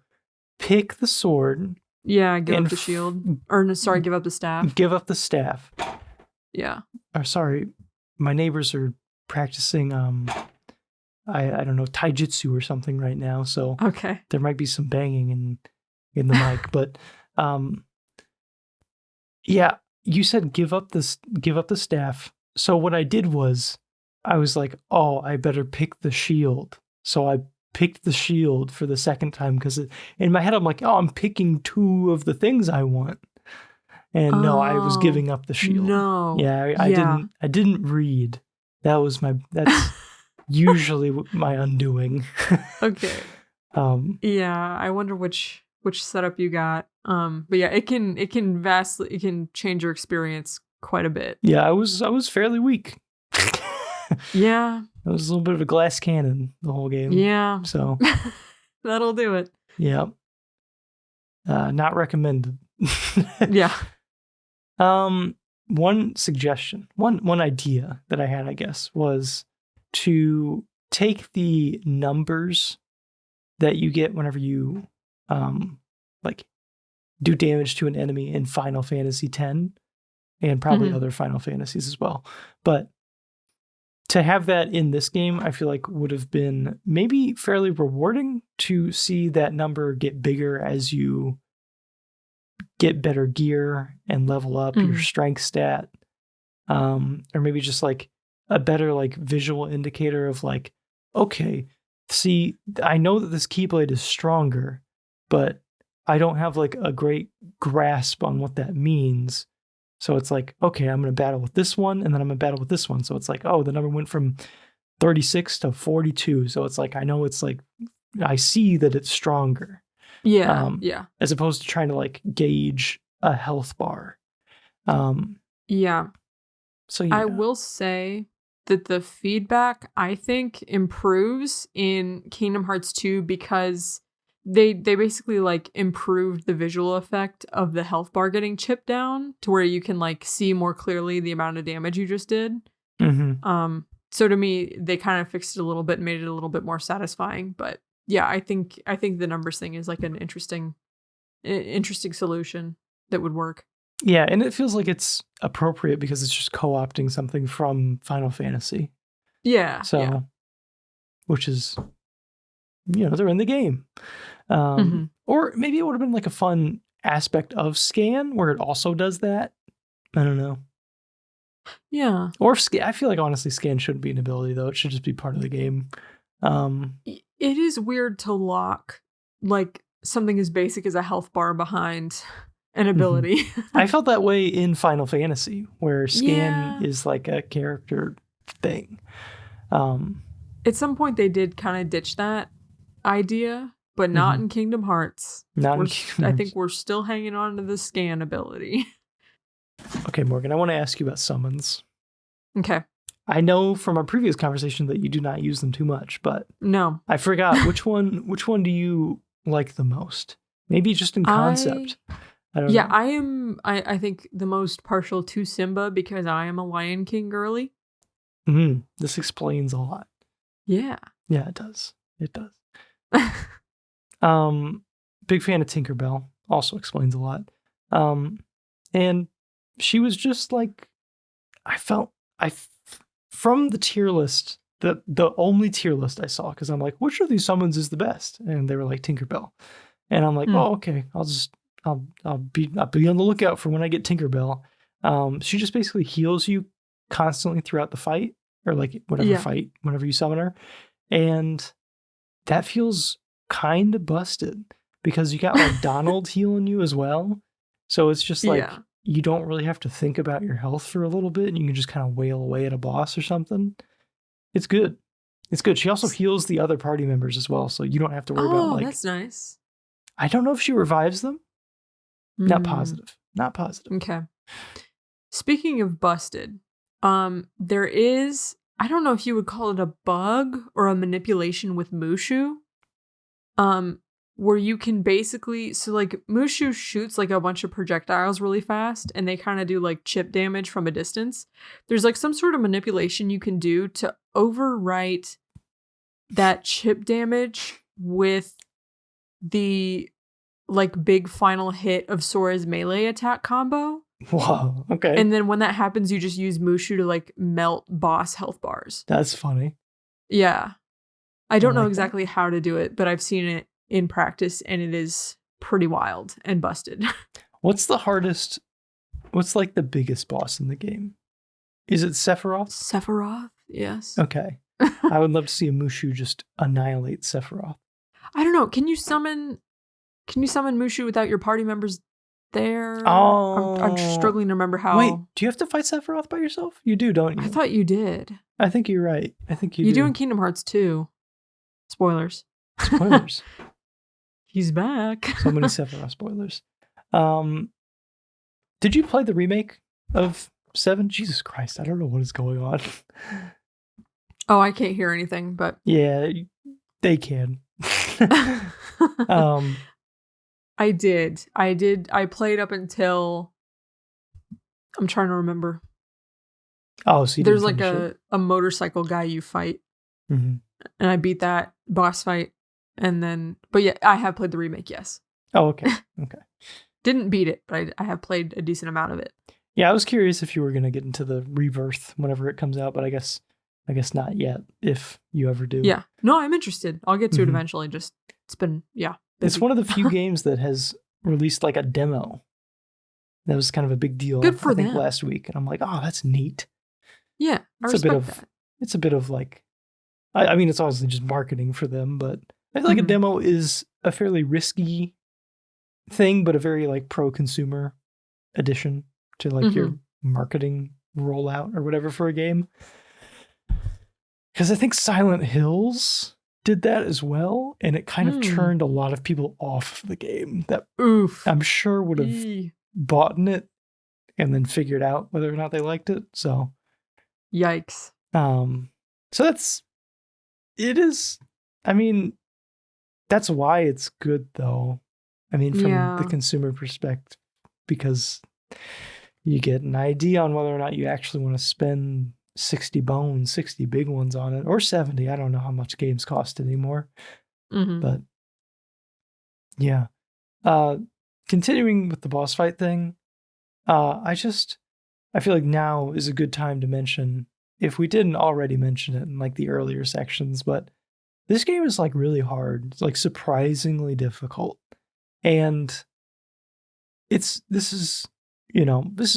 pick the sword. Yeah, give up the shield. Give up the staff. Give up the staff. Yeah. Or sorry, my neighbors are practicing I don't know, taijutsu or something right now, so okay. There might be some banging in the mic, but yeah, you said give up the staff. So what I did was I was like, oh, I better pick the shield. So I picked the shield for the second time because in my head I'm like, oh, I'm picking two of the things I want. And no, I was giving up the shield. No. Yeah, I didn't read. That's usually my undoing. Okay. Yeah, I wonder which setup you got. But yeah, it can change your experience quite a bit. Yeah, I was fairly weak. Yeah. I was a little bit of a glass cannon the whole game. Yeah. So that'll do it. Yeah. Not recommended. Yeah. One suggestion, one idea that I had, I guess, was to take the numbers that you get whenever you like do damage to an enemy in Final Fantasy X and probably other Final Fantasies as well. But to have that in this game, I feel like would have been maybe fairly rewarding to see that number get bigger as you get better gear and level up your strength stat. Or maybe just like a better like visual indicator of like, okay, see, I know that this Keyblade is stronger, but I don't have like a great grasp on what that means. So it's like, okay, I'm going to battle with this one and then I'm going to battle with this one. So it's like, oh, the number went from 36 to 42. So it's like, I know it's like I see that it's stronger. Yeah. As opposed to trying to like gauge a health bar. Yeah. So yeah. I will say that the feedback, I think, improves in Kingdom Hearts 2 because they basically like improved the visual effect of the health bar getting chipped down to where you can like see more clearly the amount of damage you just did. Mm-hmm. So to me, they kind of fixed it a little bit and made it a little bit more satisfying. But yeah, I think the numbers thing is like an interesting solution that would work. Yeah, and it feels like it's appropriate because it's just co-opting something from Final Fantasy. Yeah. So, which is, they're in the game. Or maybe it would have been like a fun aspect of Scan where it also does that. I don't know. Yeah. Or I feel like honestly Scan shouldn't be an ability though. It should just be part of the game. It is weird to lock like something as basic as a health bar behind an ability. I felt that way in Final Fantasy where Scan is like a character thing. At some point they did kind of ditch that idea, but not in Kingdom Hearts. I think we're still hanging on to the Scan ability. Okay, Morgan, I want to ask you about summons. Okay. I know from our previous conversation that you do not use them too much, but no, I forgot which one do you like the most? Maybe just in concept. I don't know. I think the most partial to Simba because I am a Lion King girly. This explains a lot. Yeah. Yeah, it does. It does. Big fan of Tinkerbell. Also explains a lot. And she was just like, from the tier list, the only tier list I saw, because I'm like, which of these summons is the best? And they were like Tinkerbell. And I'm like, oh, okay, I'll be on the lookout for when I get Tinkerbell. She just basically heals you constantly throughout the fight, or like fight, whenever you summon her. And that feels kind of busted because you got like Donald healing you as well. So it's just like you don't really have to think about your health for a little bit and you can just kind of wail away at a boss or something. It's good. It's good. She also heals the other party members as well, so you don't have to worry about like. That's nice. I don't know if she revives them. Not positive. Okay. Speaking of busted, there is, I don't know if you would call it a bug or a manipulation with Mushu. Where you can basically, so like Mushu shoots like a bunch of projectiles really fast and they kind of do like chip damage from a distance. There's like some sort of manipulation you can do to overwrite that chip damage with the like big final hit of Sora's melee attack combo. Wow, okay. And then when that happens, you just use Mushu to like melt boss health bars. That's funny. Yeah. I don't know exactly how to do it, but I've seen it in practice and it is pretty wild and busted. What's like the biggest boss in the game? Is it Sephiroth? Sephiroth, yes. Okay. I would love to see a Mushu just annihilate Sephiroth. I don't know. Can you summon Mushu without your party members there? Oh. I'm struggling to remember how. Wait, do you have to fight Sephiroth by yourself? You do, don't you? I thought you did. I think you're right. I think you do in Kingdom Hearts 2. Spoilers. He's back. So many Sephiroth spoilers. Did you play the remake of 7? Jesus Christ, I don't know what is going on. Oh, I can't hear anything, but yeah, they can. I did. I played up until I'm trying to remember. Oh, so there's like a motorcycle guy you fight, and I beat that boss fight. And then, but yeah, I have played the remake, yes. Oh, okay. Okay. Didn't beat it, but I have played a decent amount of it. Yeah, I was curious if you were going to get into the Rebirth whenever it comes out, but I guess not yet, if you ever do. Yeah. No, I'm interested. I'll get to it eventually. Just, it's been, busy. It's one of the few games that has released like a demo. That was kind of a big deal. Good for I think them. Last week. And I'm like, oh, that's neat. Yeah, I respect that. It's a bit of like, I mean, it's obviously just marketing for them, but I feel like a demo is a fairly risky thing, but a very like pro-consumer addition to like your marketing rollout or whatever for a game. Because I think Silent Hills did that as well, and it kind of turned a lot of people off the game that I'm sure would have bought it and then figured out whether or not they liked it. So, yikes. So it is. I mean, that's why it's good, though. I mean, from the consumer perspective, because you get an idea on whether or not you actually want to spend 60 bones, 60 big ones on it, or 70. I don't know how much games cost anymore. But yeah. Continuing with the boss fight thing, I feel like now is a good time to mention, if we didn't already mention it in like the earlier sections, but this game is like really hard. It's like surprisingly difficult. And this is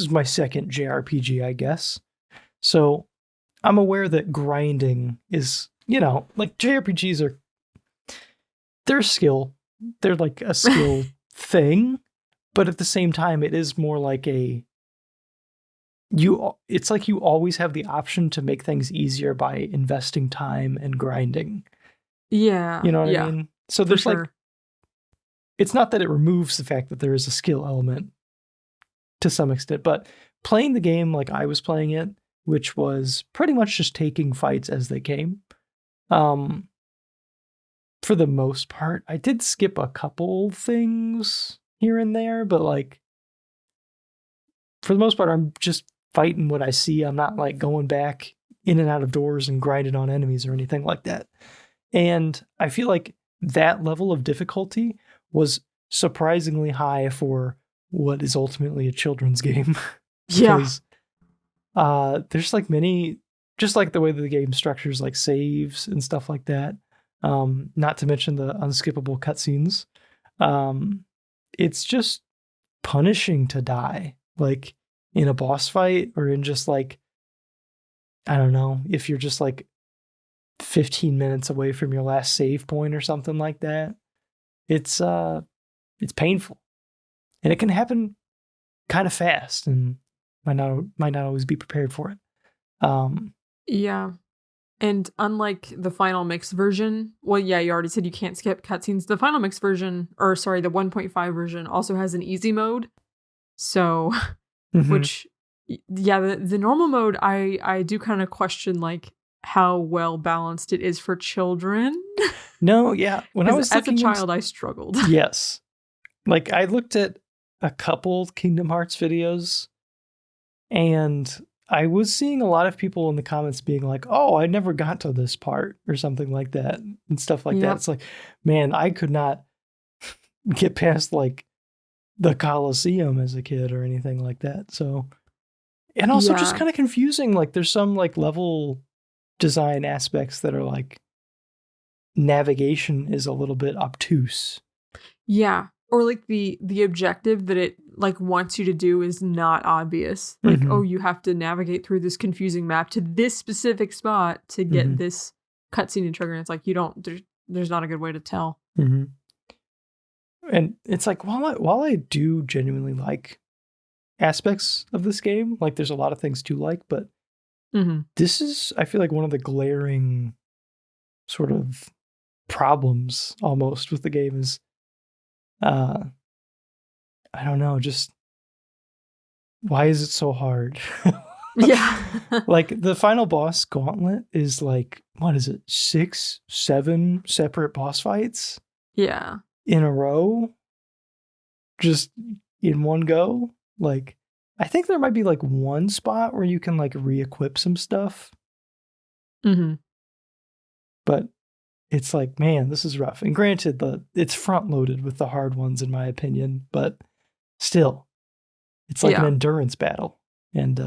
my second JRPG, I guess. So I'm aware that grinding is, like JRPGs they're a skill. They're like a skill thing, but at the same time, it is more like it's like you always have the option to make things easier by investing time and grinding. Yeah. You know what I mean? So there's like, it's not that it removes the fact that there is a skill element to some extent, but playing the game like I was playing it, which was pretty much just taking fights as they came. For the most part, I did skip a couple things here and there, but like for the most part, I'm just fighting what I see. I'm not like going back in and out of doors and grinding on enemies or anything like that. And I feel like that level of difficulty was surprisingly high for what is ultimately a children's game. Because there's like many, just like the way that the game structures like saves and stuff like that. Not to mention the unskippable cutscenes. It's just punishing to die, like in a boss fight or in just like, I don't know, if you're just like 15 minutes away from your last save point or something like that. It's painful, and it can happen kind of fast, and might not always be prepared for it. Yeah. And unlike the Final Mix version, well, yeah, you already said you can't skip cutscenes. The Final Mix version, the 1.5 version also has an easy mode. So, which, the normal mode, I do kind of question like how well balanced it is for children. No, yeah. When I was as a child, I struggled. Yes. Like I looked at a couple Kingdom Hearts videos, and I was seeing a lot of people in the comments being like, oh, I never got to this part or something like that and stuff like that. It's like, man, I could not get past like the Colosseum as a kid or anything like that. So, and also just kind of confusing. Like there's some like level design aspects that are like navigation is a little bit obtuse. Yeah. Or like the objective that it like wants you to do is not obvious. Like, oh, you have to navigate through this confusing map to this specific spot to get this cutscene to trigger. And it's like, there's not a good way to tell. And it's like, while I do genuinely like aspects of this game, like there's a lot of things to like, but this is, I feel like, one of the glaring sort of problems almost with the game is, I don't know, just why is it so hard? Like the final boss Gauntlet is like, what is it? 6, 7 separate boss fights? Yeah. In a row? Just in one go? Like, I think there might be like one spot where you can like re-equip some stuff. But it's like, man, this is rough. And granted, it's front loaded with the hard ones in my opinion, but still, it's like an endurance battle. And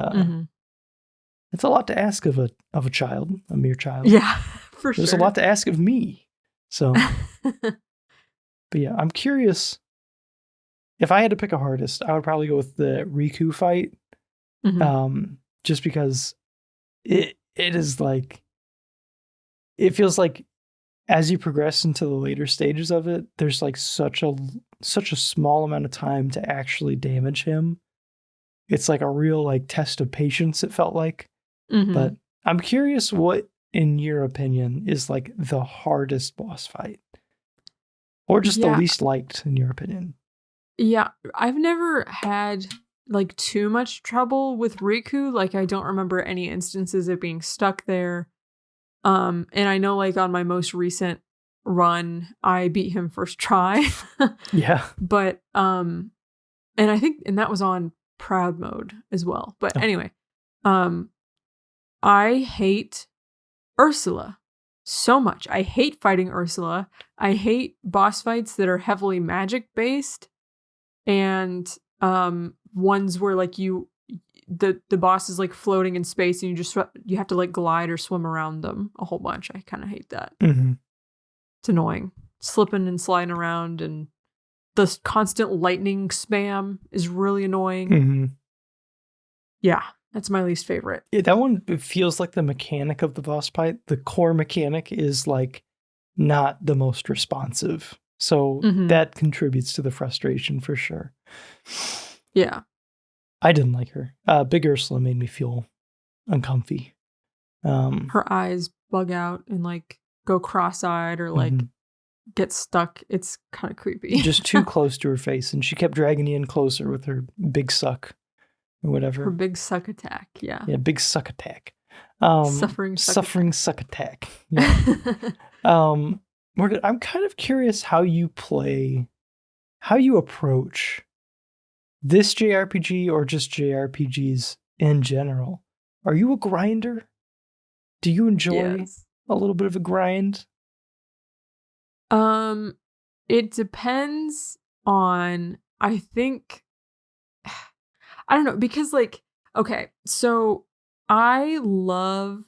it's a lot to ask of a child, a mere child. Yeah, for sure. There's a lot to ask of me. So, but yeah, I'm curious. If I had to pick a hardest, I would probably go with the Riku fight. Just because it is like, it feels like as you progress into the later stages of it, there's like such a small amount of time to actually damage him. It's like a real like test of patience, it felt like. But I'm curious what in your opinion, is like the hardest boss fight? Or just the Yeah. least liked, in your opinion? Yeah, I've never had like too much trouble with Riku. Like I don't remember any instances of being stuck there. And I know like on my most recent run, I beat him first try. Yeah. But and I think and that was on proud mode as well. But Oh. anyway, I hate Ursula so much. I hate fighting Ursula. I hate boss fights that are heavily magic based and ones where like the boss is like floating in space and you have to like glide or swim around them a whole bunch. I kind of hate that. Mm-hmm. It's annoying. Slipping and sliding around and the constant lightning spam is really annoying. Mm-hmm. Yeah, that's my least favorite. Yeah, that one, it feels like the mechanic of the boss fight. The core mechanic is like not the most responsive. So that contributes to the frustration for sure. Yeah. I didn't like her. Big Ursula made me feel uncomfy. Her eyes bug out and like go cross-eyed or like get stuck. It's kind of creepy. Just too close to her face, and she kept dragging you in closer with her big suck or whatever. Her big suck attack. Yeah. Yeah, big suck attack. Suffering suck attack. Yeah. Morgan, I'm kind of curious how you approach this JRPG or just JRPGs in general. Are you a grinder? Do you enjoy a little bit of a grind? It depends on, I think, I don't know, because like, okay, so I love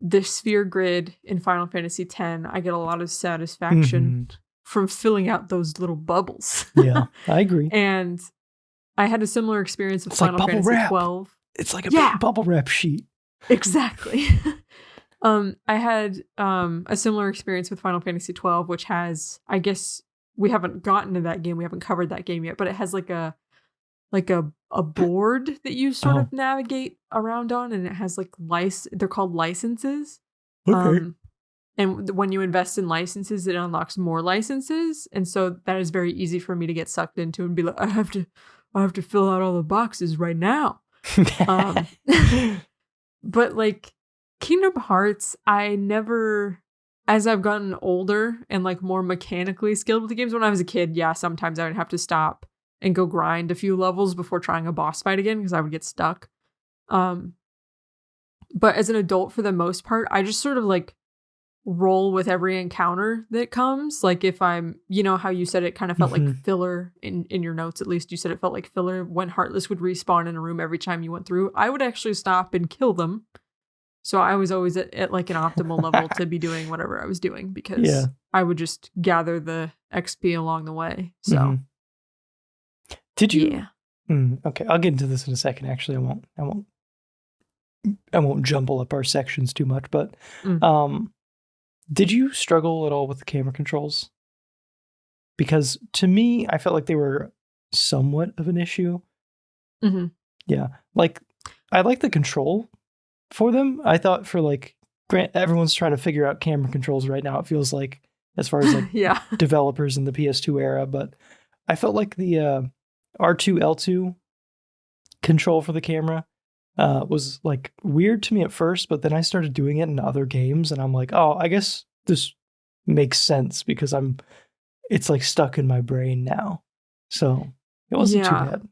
the sphere grid in Final Fantasy X. I get a lot of satisfaction from filling out those little bubbles. Yeah, I agree. And I had a similar experience with Final Fantasy XII. It's like a big bubble wrap sheet. Exactly. I had a similar experience with Final Fantasy XII, which has, I guess we haven't gotten to that game, we haven't covered that game yet, but it has like a board that you sort of navigate around on, and it has like they're called licenses. Okay. And when you invest in licenses, it unlocks more licenses, and so that is very easy for me to get sucked into and be like, I have to fill out all the boxes right now. But like Kingdom Hearts, I never, as I've gotten older and like more mechanically skilled with the games. When I was a kid, yeah, sometimes I would have to stop and go grind a few levels before trying a boss fight again because I would get stuck. But as an adult, for the most part, I just sort of like roll with every encounter that comes. Like if I'm, you know how you said it kind of felt like filler in your notes, at least you said it felt like filler when Heartless would respawn in a room every time you went through. I would actually stop and kill them. So I was always at like an optimal level to be doing whatever I was doing because I would just gather the XP along the way. So did you? Yeah. Okay, I'll get into this in a second. Actually, I won't jumble up our sections too much. But did you struggle at all with the camera controls? Because to me, I felt like they were somewhat of an issue. Yeah, like I like the control for them. I thought for like, everyone's trying to figure out camera controls right now. It feels like, as far as like developers in the PS2 era, but I felt like the R2 L2 control for the camera was like weird to me at first, but then I started doing it in other games, and I'm like, oh, I guess this makes sense because it's like stuck in my brain now. So it wasn't too bad.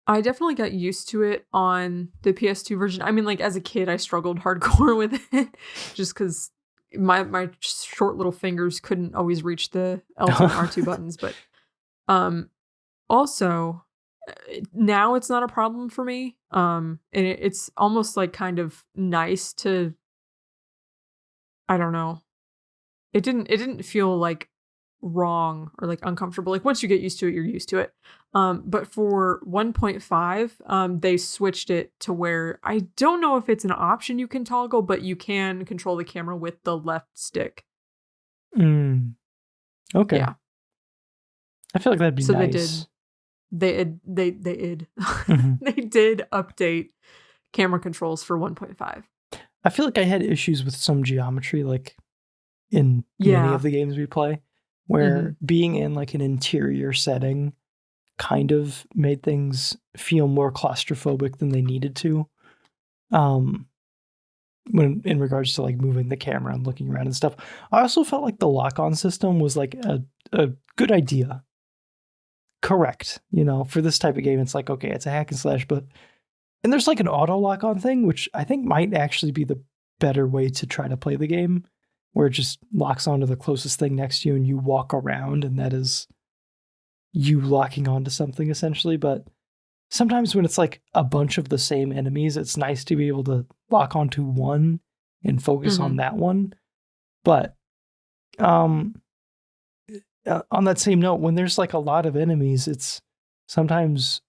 I definitely got used to it on the PS2 version. I mean, like as a kid, I struggled hardcore with it just because my short little fingers couldn't always reach the L2 and R2 buttons. But also, now it's not a problem for me. And it's almost like kind of nice to, I don't know. It didn't feel like wrong or like uncomfortable. Like once you get used to it, you're used to it. But for 1.5, they switched it to where I don't know if it's an option you can toggle, but you can control the camera with the left stick. Okay. Yeah. I feel like that'd be nice. They did. They did update camera controls for 1.5. I feel like I had issues with some geometry, like in many of the games we play, where being in like an interior setting kind of made things feel more claustrophobic than they needed to. When in regards to like moving the camera and looking around and stuff. I also felt like the lock-on system was like a good idea. Correct. For this type of game, it's like, okay, it's a hack and slash, and there's like an auto lock-on thing, which I think might actually be the better way to try to play the game, where it just locks onto the closest thing next to you and you walk around, and that is you locking onto something essentially. But sometimes when it's like a bunch of the same enemies, it's nice to be able to lock onto one and focus on that one. But on that same note, when there's like a lot of enemies, it's sometimes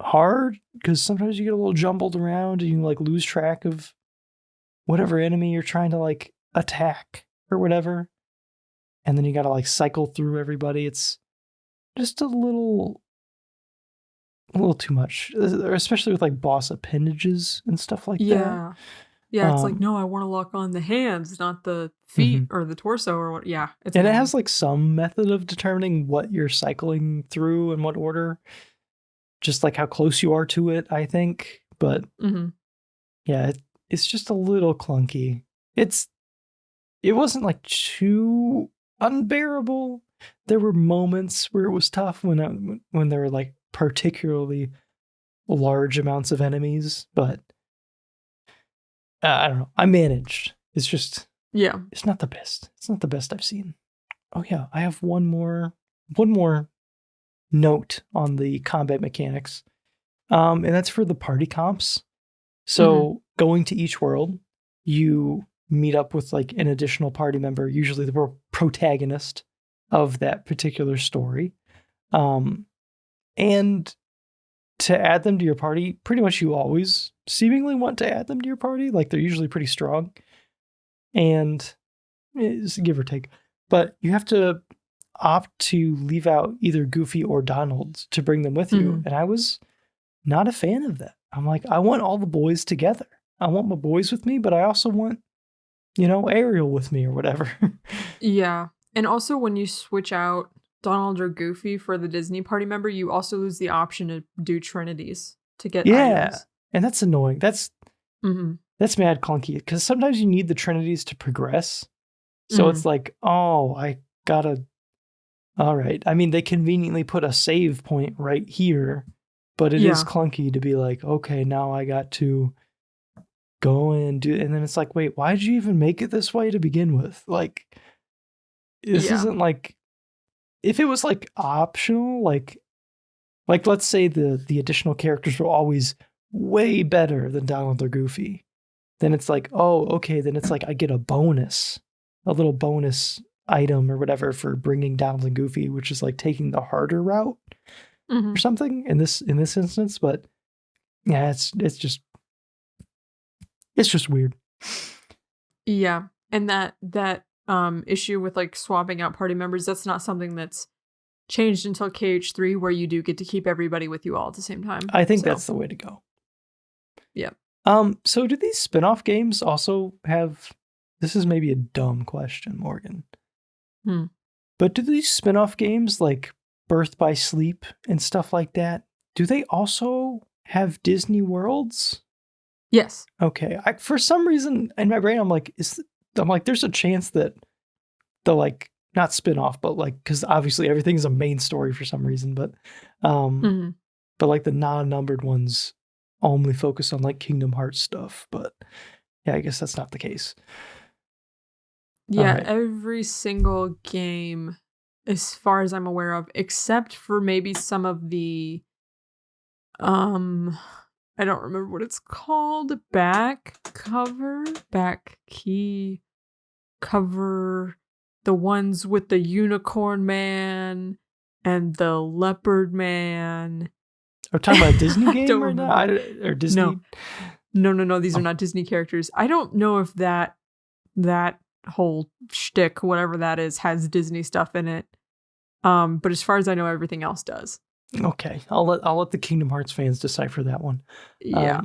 hard because sometimes you get a little jumbled around and you like lose track of whatever enemy you're trying to like attack or whatever. And then you got to like cycle through everybody. It's just a little too much, especially with like boss appendages and stuff like that. Yeah, it's like, no, I want to lock on the hands, not the feet or the torso or what. Yeah. It has like some method of determining what you're cycling through in what order, just like how close you are to it, I think. But yeah, it's just a little clunky. It wasn't like too unbearable. There were moments where it was tough when there were like particularly large amounts of enemies, but I don't know. I managed. It's just it's not the best. It's not the best I've seen. Oh yeah, I have one more note on the combat mechanics, and that's for the party comps. So going to each world, you meet up with like an additional party member, usually the protagonist of that particular story. And to add them to your party, pretty much you always seemingly want to add them to your party. Like they're usually pretty strong. And it's give or take. But you have to opt to leave out either Goofy or Donald to bring them with you. And I was not a fan of that. I'm like, I want all the boys together. I want my boys with me, but I also want, Ariel with me or whatever. Yeah. And also when you switch out Donald or Goofy for the Disney party member, you also lose the option to do Trinities to get items. And that's annoying. That's mad clunky because sometimes you need the Trinities to progress. So it's like, oh, I gotta. All right. I mean, they conveniently put a save point right here, but it is clunky to be like, okay, now I got to go and do. And then it's like, wait, why did you even make it this way to begin with? Like, this isn't like. If it was like optional, like let's say the additional characters were always way better than Donald or Goofy, then it's like, oh, okay, then it's like I get a little bonus item or whatever for bringing Donald and Goofy, which is like taking the harder route or something in this instance. But yeah, it's just weird. Yeah, and that issue with like swapping out party members, that's not something that's changed until KH3, where you do get to keep everybody with you all at the same time. I think that's the way to go. Yeah. So do these spin-off games also have, this is maybe a dumb question, Morgan, but do these spin-off games like Birth by Sleep and stuff like that, do they also have Disney worlds? Yes. Okay. For some reason in my brain, I'm like, there's a chance that they'll like not spin off, but like, because obviously everything's a main story for some reason, but like the non-numbered ones only focus on like Kingdom Hearts stuff. But yeah, I guess that's not the case. Yeah, right. Every single game, as far as I'm aware of, except for maybe some of the I don't remember what it's called. Back key cover. The ones with the Unicorn Man and the Leopard Man. Are we talking about a Disney game right now? Or Disney? No. These are not Disney characters. I don't know if that whole shtick, whatever that is, has Disney stuff in it. But as far as I know, everything else does. Okay, I'll let the Kingdom Hearts fans decipher that one. Yeah.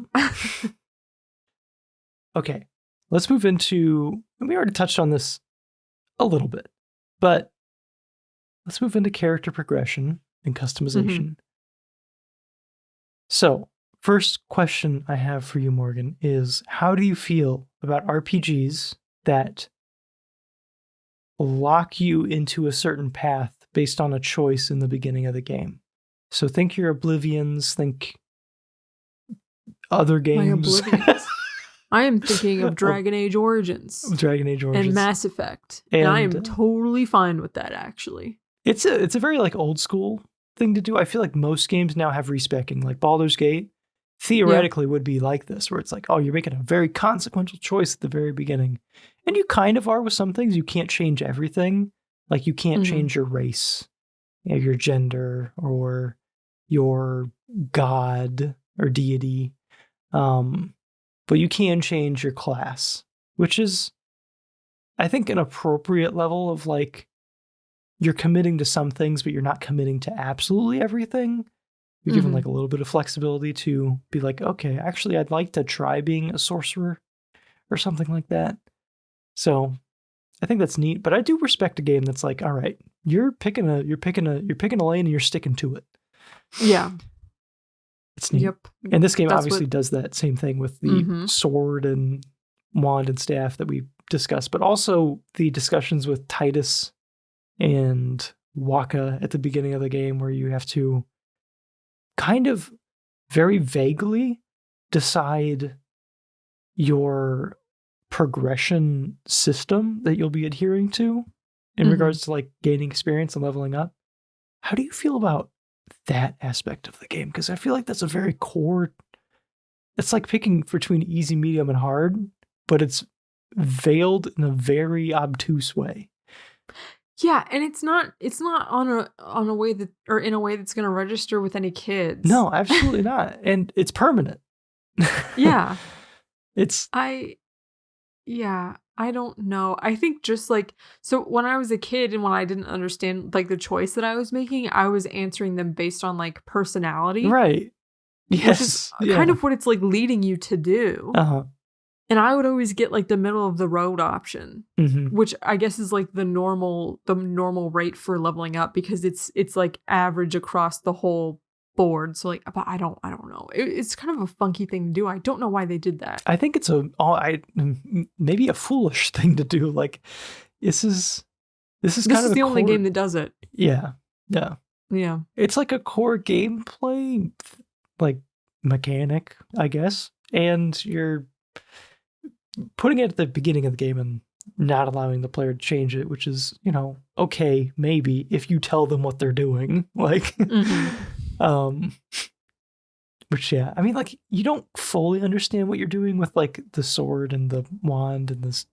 okay, let's move into, and we already touched on this a little bit, but let's move into character progression and customization. So, first question I have for you, Morgan, is how do you feel about RPGs that lock you into a certain path based on a choice in the beginning of the game? So think your Oblivions, think other games. My Oblivions. I am thinking of Dragon Age Origins. And Mass Effect. And I am totally fine with that, actually. It's a very like old school thing to do. I feel like most games now have respecking. Like Baldur's Gate theoretically would be like this, where it's like, oh, you're making a very consequential choice at the very beginning. And you kind of are with some things. You can't change everything. Like you can't change your race, your gender, or your god or deity. But you can change your class, which is, I think, an appropriate level of like, you're committing to some things, but you're not committing to absolutely everything. You're given like a little bit of flexibility to be like, okay, actually, I'd like to try being a sorcerer or something like that. So I think that's neat, but I do respect a game that's like, all right, you're picking a lane and you're sticking to it. Yeah. It's neat. Yep. And this game obviously does that same thing with the sword and wand and staff that we discussed, but also the discussions with Titus and Waka at the beginning of the game, where you have to kind of very vaguely decide your progression system that you'll be adhering to in regards to like gaining experience and leveling up. How do you feel about that aspect of the game? Because I feel like that's a very core, it's like picking between easy, medium, and hard, but it's veiled in a very obtuse way. Yeah, and it's not on a way that, or in a way that's going to register with any kids. No, absolutely not. And it's permanent. Yeah. I don't know. I think just like, so when I was a kid and when I didn't understand like the choice that I was making, I was answering them based on like personality. Right. Yes. Which is kind of what it's like leading you to do. Uh-huh. And I would always get like the middle of the road option, which I guess is like the normal rate for leveling up, because it's like average across the whole board. So like, but I don't know. It's kind of a funky thing to do. I don't know why they did that. I think it's maybe a foolish thing to do. Like this is the only game that does it. Yeah. It's like a core gameplay like mechanic, I guess, and you're putting it at the beginning of the game and not allowing the player to change it, which is, okay, maybe if you tell them what they're doing, like, which, yeah, I mean, like, you don't fully understand what you're doing with like the sword and the wand and this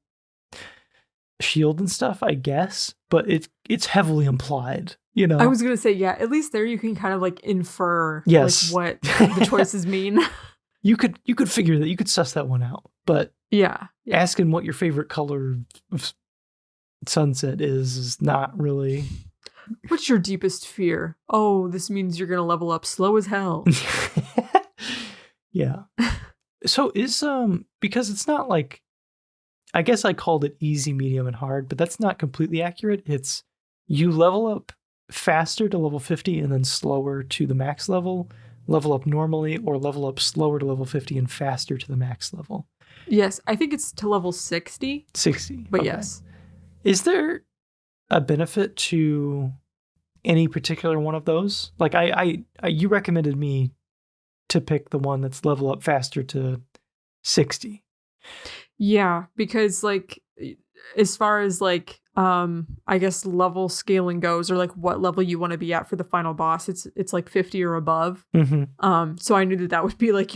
shield and stuff, I guess, but it's heavily implied, I was going to say, yeah, at least there you can kind of like infer like what the choices mean. You could figure that, you could suss that one out, but yeah. Asking what your favorite color of sunset is not really. What's your deepest fear? Oh, this means you're gonna level up slow as hell. Yeah. So is because it's not like, I guess I called it easy, medium, and hard, but that's not completely accurate. It's you level up faster to level 50 and then slower to the max level up normally, or level up slower to level 50 and faster to the max level. Yes, I think it's to level 60. 60. But okay. Yes. Is there a benefit to any particular one of those? Like I you recommended me to pick the one that's level up faster to 60. Yeah, because like as far as like I guess level scaling goes, or like what level you want to be at for the final boss, it's like 50 or above. So I knew that would be like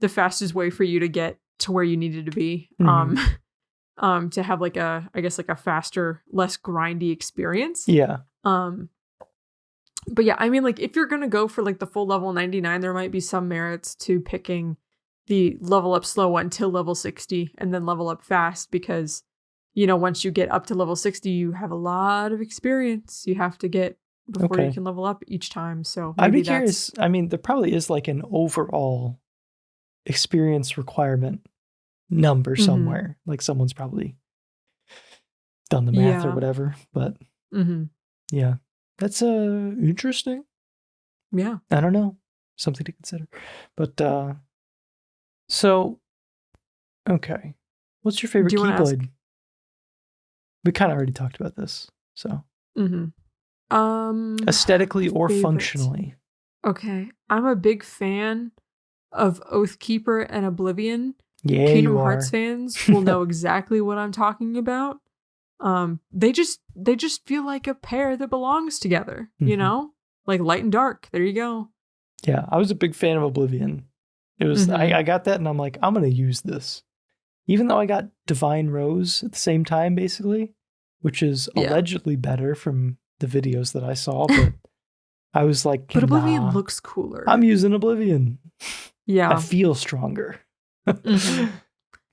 the fastest way for you to get to where you needed to be. To have like a faster, less grindy experience. Yeah. But yeah, I mean, like if you're gonna go for like the full level 99, there might be some merits to picking the level up slow one till level 60 and then level up fast, because once you get up to level 60, you have a lot of experience you have to get before you can level up each time. So I'd be curious. I mean, there probably is like an overall experience requirement number Mhm. somewhere. Like someone's probably done the math or Yeah. whatever. But Mm-hmm. yeah, that's interesting. Yeah. I don't know. Something to consider. But so okay. What's your favorite Do you want to ask? Keyblade? We kind of already talked about this. So Mm-hmm. aesthetically or Favorite. functionally. Okay. I'm a big fan of Oathkeeper and Oblivion. Yeah, Kingdom you Hearts are. fans will know exactly what I'm talking about. They just feel like a pair that belongs together, you Mhm. know? Like light and dark. There you go. Yeah, I was a big fan of Oblivion. It was Mhm. I got that and I'm like, I'm gonna use this. Even though I got Divine Rose at the same time, basically, which is Yeah. allegedly better from the videos that I saw, but I was like, But Oblivion nah, looks cooler. I'm using Oblivion. Yeah. I feel stronger. Mhm.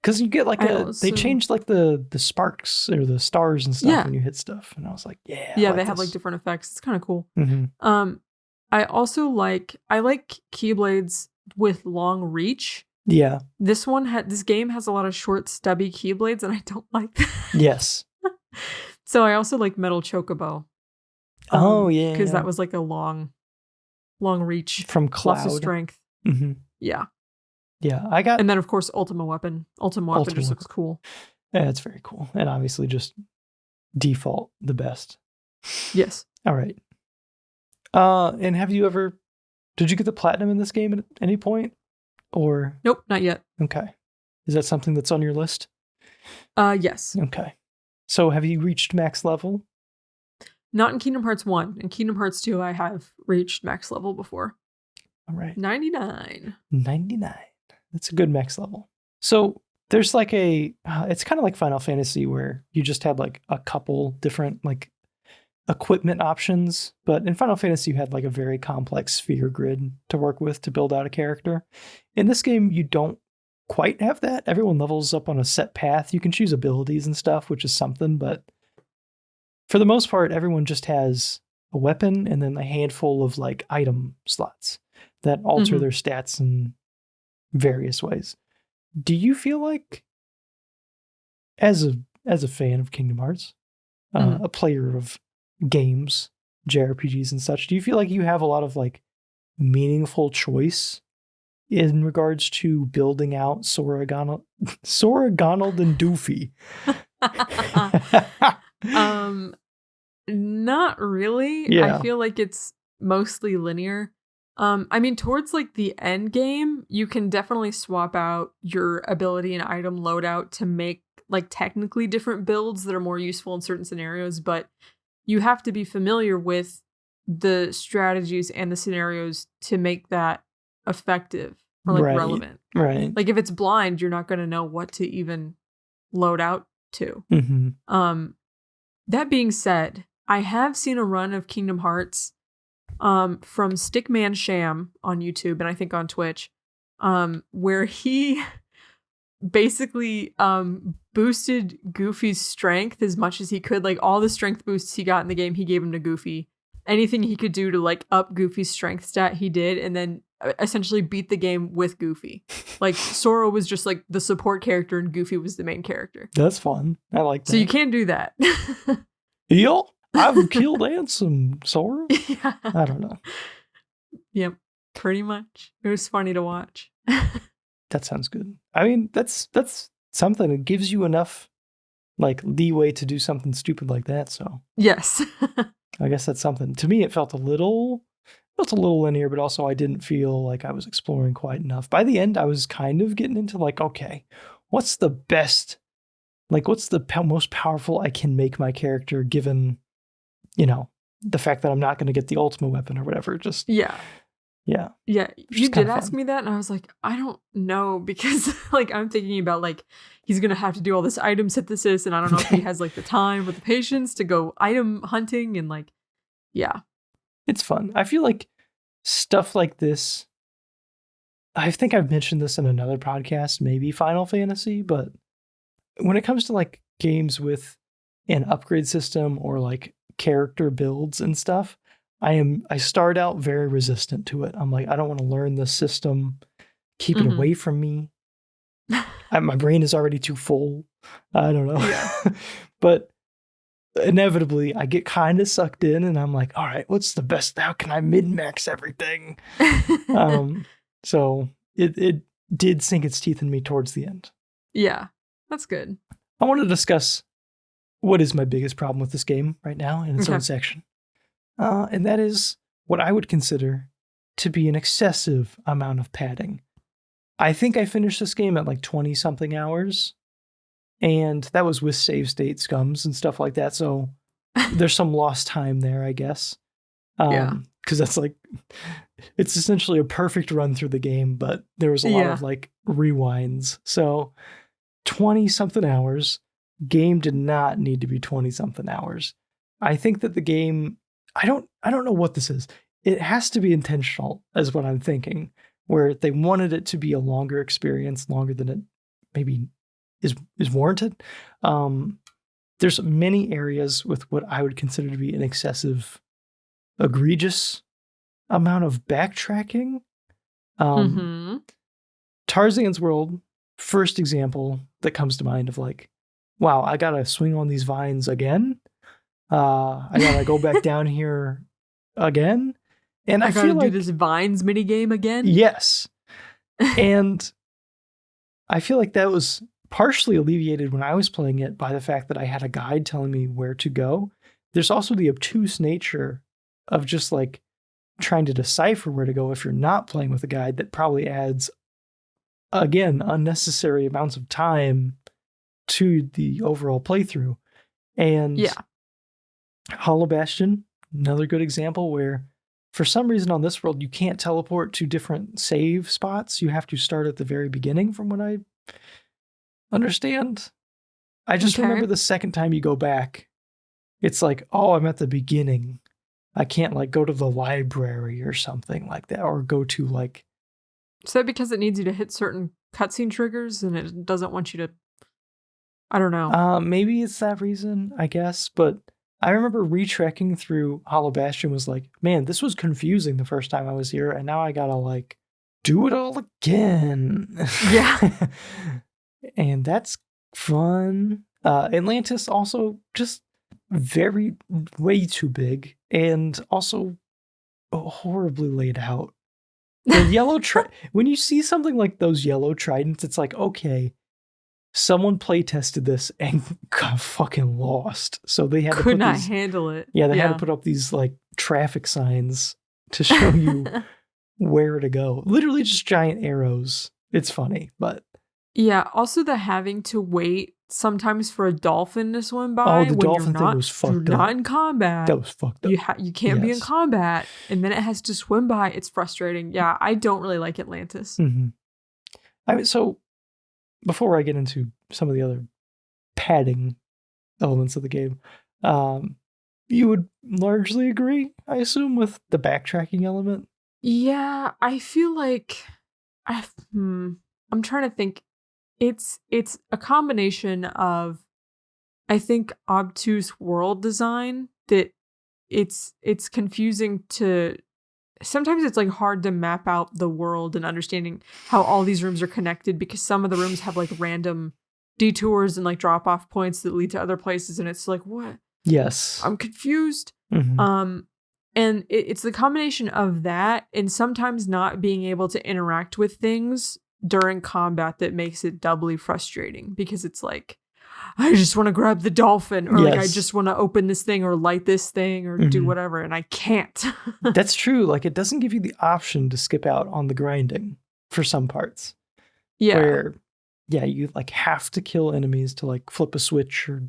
Because you get like I they also- changed like the sparks or the stars and stuff Yeah. when you hit stuff. And I was like, yeah. I Yeah, like they have like this. different effects. It's kind of cool. Mhm. I also like Keyblades with long reach. Yeah. This game has a lot of short, stubby Keyblades, and I don't like that. Yes. So I also like Metal Chocobo. Oh, yeah. Because that was like a long reach. From Cloud. Lots of strength. Mm-hmm. Yeah. Yeah. I got. And then, of course, Ultima Weapon. Ultima Weapon just looks cool. Yeah, it's very cool. And obviously just default the best. Yes. All right. And did you get the platinum in this game at any point? Or Nope, not yet. okay. Is that something that's on your list? Yes. Okay. So have you reached max level? Not in Kingdom Hearts 1. In Kingdom Hearts 2, I have reached max level before. All right. 99. 99. That's a good max level. So there's like it's kind of like Final Fantasy where you just had like a couple different like equipment options, but in Final Fantasy you had like a very complex sphere grid to work with to build out a character. In this game you don't quite have that. Everyone levels up on a set path. You can choose abilities and stuff, which is something, but for the most part everyone just has a weapon and then a handful of like item slots that alter their stats in various ways. Do you feel like as a fan of Kingdom Hearts, a player of games, JRPGs and such, do you feel like you have a lot of like meaningful choice in regards to building out Sora, Gonald, and Doofy? Not really. Yeah. I feel like it's mostly linear. I mean, towards like the end game, you can definitely swap out your ability and item loadout to make like technically different builds that are more useful in certain scenarios, but you have to be familiar with the strategies and the scenarios to make that effective or like relevant. Right. Like if it's blind, you're not going to know what to even load out to. Mm-hmm. That being said, I have seen a run of Kingdom Hearts from Stickman Sham on YouTube and I think on Twitch, where he basically boosted Goofy's strength as much as he could. Like all the strength boosts he got in the game, he gave him to Goofy. Anything he could do to like up Goofy's strength stat, he did, and then essentially beat the game with Goofy. Like Sora was just like the support character and Goofy was the main character. That's fun. I like that. So you can do that. Yo, I've killed Ansem, Sora. Yeah. I don't know. Yep, pretty much. It was funny to watch. That sounds good. I mean, that's something. It gives you enough like leeway to do something stupid like that. So yes. I guess that's something. To me, it felt a little linear, but also I didn't feel like I was exploring quite enough. By the end, I was kind of getting into like, okay, what's the best? Like, what's the most powerful I can make my character given, the fact that I'm not going to get the ultimate weapon or whatever. Just yeah. Yeah. Yeah. You did ask me that, and I was like, I don't know, because like I'm thinking about like he's gonna have to do all this item synthesis, and I don't know if he has like the time or the patience to go item hunting and like, yeah. It's fun. I feel like stuff like this, I think I've mentioned this in another podcast, maybe Final Fantasy, but when it comes to like games with an upgrade system or like character builds and stuff, I start out very resistant to it. I'm like, I don't want to learn this system. Keep it away from me. My brain is already too full. I don't know. Yeah. But inevitably, I get kind of sucked in, and I'm like, all right, what's the best? How can I min-max everything? So it did sink its teeth in me towards the end. Yeah, that's good. I want to discuss what is my biggest problem with this game right now in its own section. And that is what I would consider to be an excessive amount of padding. I think I finished this game at like 20 something hours, and that was with save state scums and stuff like that. So there's some lost time there, I guess. Because that's like, it's essentially a perfect run through the game, but there was a lot of like rewinds. So 20 something hours, game did not need to be 20 something hours. I think that the game, I don't know what this is. It has to be intentional, is what I'm thinking, where they wanted it to be a longer experience, longer than it maybe is warranted. There's many areas with what I would consider to be an excessive, egregious amount of backtracking. Tarzan's World, first example that comes to mind of like, wow, I gotta swing on these vines again. I gotta go back down here again. And I gotta feel like do this vines mini game again. Yes. And I feel like that was partially alleviated when I was playing it by the fact that I had a guide telling me where to go. There's also the obtuse nature of just like trying to decipher where to go if you're not playing with a guide that probably adds, again, unnecessary amounts of time to the overall playthrough. And Hollow Bastion, another good example where for some reason on this world, you can't teleport to different save spots. You have to start at the very beginning from what I understand. I just remember the second time you go back, it's like, oh, I'm at the beginning. I can't like go to the library or something like that, or go to like. Is that because it needs you to hit certain cutscene triggers and it doesn't want you to? I don't know. Maybe it's that reason, I guess. But I remember retrekking through Hollow Bastion was like, man, this was confusing the first time I was here, and now I gotta like do it all again. Yeah. And that's fun. Atlantis also just way too big, and also horribly laid out. The yellow when you see something like those yellow tridents, it's like, okay, someone play tested this and got fucking lost. So they had could not handle it. Yeah, they had to put up these like traffic signs to show you where to go. Literally just giant arrows. It's funny, but yeah. Also, the having to wait sometimes for a dolphin to swim by. Oh, the dolphin thing was fucked up. You're not in combat. That was fucked up. You can't be in combat, and then it has to swim by. It's frustrating. Yeah, I don't really like Atlantis. Mm-hmm. I mean, so before I get into some of the other padding elements of the game, you would largely agree, I assume, with the backtracking element? Yeah, I feel like I'm trying to think. It's a combination of, I think, obtuse world design that it's confusing to. Sometimes it's like hard to map out the world and understanding how all these rooms are connected, because some of the rooms have like random detours and like drop off points that lead to other places, and it's like, what? Yes, I'm confused. Mm-hmm. And it's the combination of that and sometimes not being able to interact with things during combat that makes it doubly frustrating, because it's like, I just want to grab the dolphin, or like I just want to open this thing or light this thing or do whatever, and I can't. That's true. Like, it doesn't give you the option to skip out on the grinding for some parts. Yeah. Where, you like have to kill enemies to like flip a switch or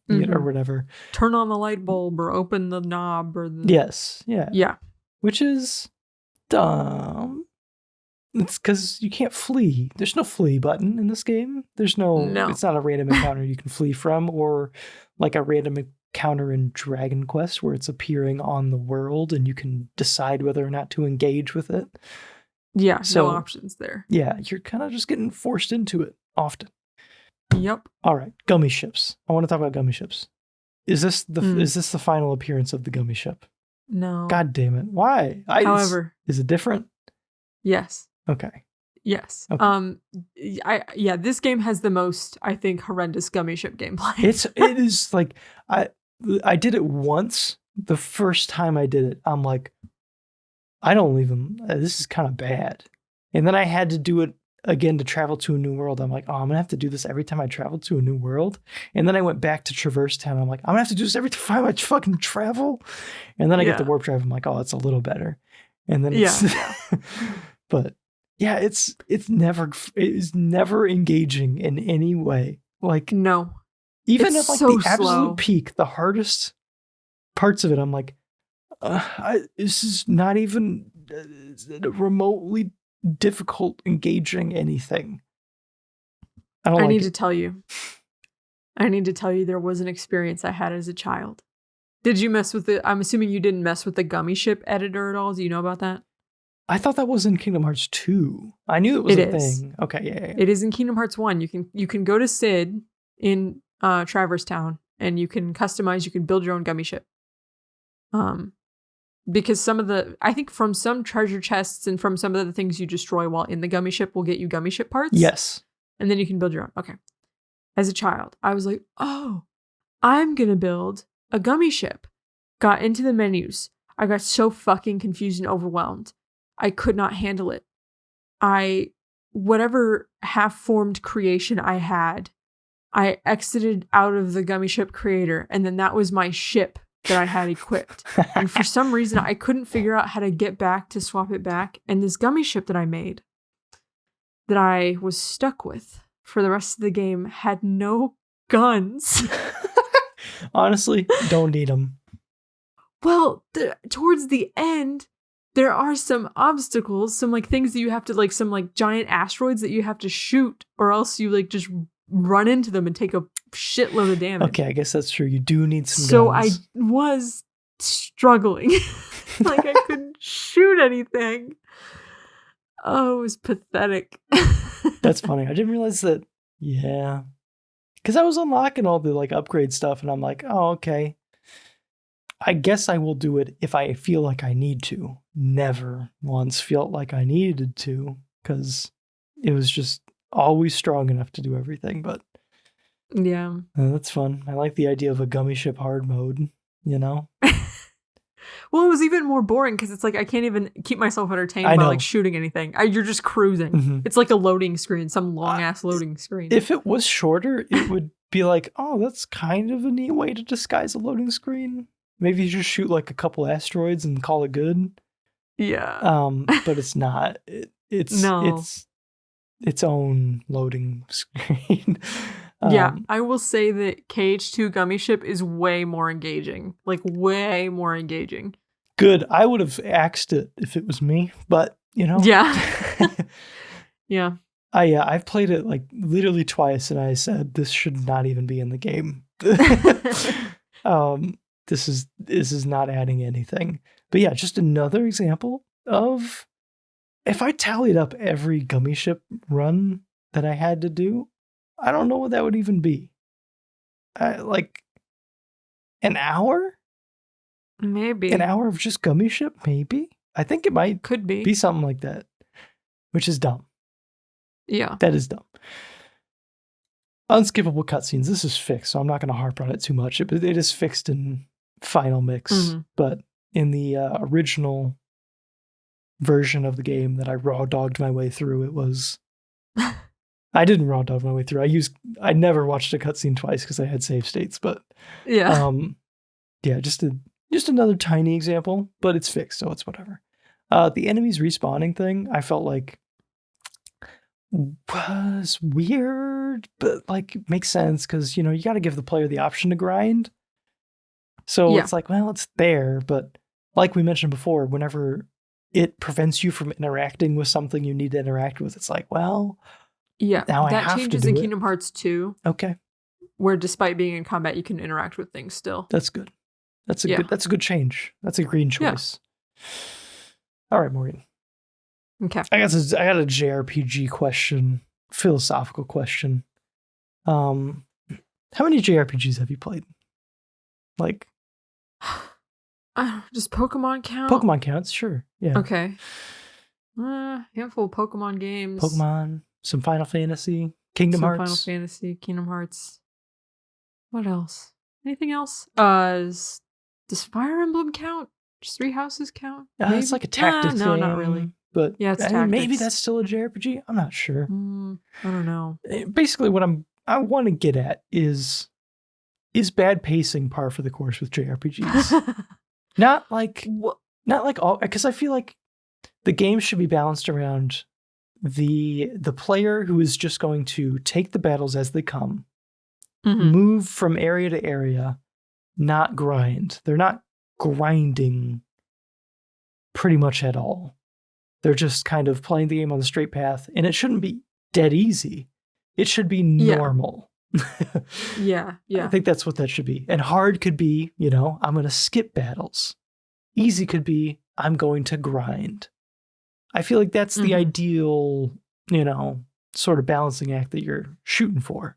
or whatever. Turn on the light bulb or open the knob or the... Yes. Yeah. Yeah. Which is dumb. It's because you can't flee. There's no flee button in this game. There's no. It's not a random encounter you can flee from, or like a random encounter in Dragon Quest where it's appearing on the world and you can decide whether or not to engage with it. Yeah, so, no options there. Yeah, you're kind of just getting forced into it often. Yep. All right, gummy ships. I want to talk about gummy ships. Is this the final appearance of the gummy ship? No. God damn it! Why? However, is it different? Yes. Okay. Yes. Okay. This game has the most, I think, horrendous gummy ship gameplay. It is like I did it once. The first time I did it, I'm like, I don't even. This is kind of bad. And then I had to do it again to travel to a new world. I'm like, oh, I'm gonna have to do this every time I travel to a new world. And then I went back to Traverse Town. I'm like, I'm gonna have to do this every time I fucking travel. And then I get the warp drive. I'm like, oh, it's a little better. And then it's, but yeah, it is never engaging in any way. Like, no, even at like the absolute slow. peak, the hardest parts of it, I'm like, this is not even remotely difficult engaging anything. I need to tell you there was an experience I had as a child. Did you mess with I'm assuming you didn't mess with the gummy ship editor at all. Do you know about that? I thought that was in Kingdom Hearts 2. I knew it was a thing. Okay, yeah. It is in Kingdom Hearts 1. You can go to Sid in Traverse Town and you can build your own gummy ship. Because I think from some treasure chests and from some of the things you destroy while in the gummy ship will get you gummy ship parts. Yes. And then you can build your own. Okay. As a child, I was like, oh, I'm going to build a gummy ship. Got into the menus. I got so fucking confused and overwhelmed. I could not handle it. Whatever half-formed creation I had, I exited out of the gummy ship creator, and then that was my ship that I had equipped. And for some reason, I couldn't figure out how to get back to swap it back. And this gummy ship that I made, that I was stuck with for the rest of the game, had no guns. Honestly, don't need them. Well, towards the end, there are some obstacles, some like things that you have to like, some like giant asteroids that you have to shoot, or else you like just run into them and take a shitload of damage. Okay, I guess that's true. You do need some guns. So I was struggling. Like I couldn't shoot anything. Oh, it was pathetic. That's funny. I didn't realize that. Yeah. Because I was unlocking all the like upgrade stuff and I'm like, oh, okay. I guess I will do it if I feel like I need to. Never once felt like I needed to because it was just always strong enough to do everything. But yeah, that's fun. I like the idea of a gummy ship hard mode, you know? Well, it was even more boring because it's like I can't even keep myself entertained by like shooting anything. You're just cruising. Mm-hmm. It's like a loading screen, some long-ass loading screen. If it was shorter, it would be like, oh, that's kind of a neat way to disguise a loading screen. Maybe you just shoot like a couple asteroids and call it good. Yeah. But it's not. It's its own loading screen. Yeah, I will say that KH2 Gummy Ship is way more engaging. Like, way more engaging. Good. I would have axed it if it was me, but, you know. Yeah. Yeah. I've played it, like, literally twice, and I said, this should not even be in the game. This is not adding anything. But yeah, just another example of, if I tallied up every Gummy Ship run that I had to do, I don't know what that would even be. Like an hour? Maybe. An hour of just Gummy Ship? Maybe. I think it could be something like that, which is dumb. Yeah. That is dumb. Unskippable cutscenes. This is fixed, so I'm not going to harp on it too much. It is fixed in Final Mix, but in the original version of the game that I raw dogged my way through, it was... I didn't raw dog my way through. I never watched a cutscene twice because I had save states, but yeah, just another tiny example, but it's fixed, so it's whatever. The enemies respawning thing, I felt like was weird, but like makes sense because you got to give the player the option to grind. So it's like, well, it's there, but like we mentioned before, whenever it prevents you from interacting with something you need to interact with, it's like, well. Yeah, now that changes in Kingdom Hearts 2. Okay. Where despite being in combat, you can interact with things still. That's good. That's a good change. That's a green choice. Yeah. All right, Maureen. Okay. I got a JRPG question, philosophical question. How many JRPGs have you played? Like, does Pokemon count? Pokemon counts, sure. Yeah. Okay. Handful of Pokemon games. Pokemon, some Final Fantasy, Kingdom some Hearts. Final Fantasy, Kingdom Hearts. What else? Anything else? Does Fire Emblem count? Does Three Houses count? It's like a tactics no, game. not really. But yeah, it's maybe that's still a JRPG. I'm not sure. I don't know. Basically, what I want to get at is bad pacing par for the course with JRPGs? not like all, because I feel like the game should be balanced around the player who is just going to take the battles as they come, move from area to area, not grind. They're not grinding pretty much at all. They're just kind of playing the game on the straight path, and it shouldn't be dead easy. It should be normal. Yeah. I think that's what that should be. And hard could be, I'm going to skip battles. Easy could be, I'm going to grind. I feel like that's the ideal, sort of balancing act that you're shooting for.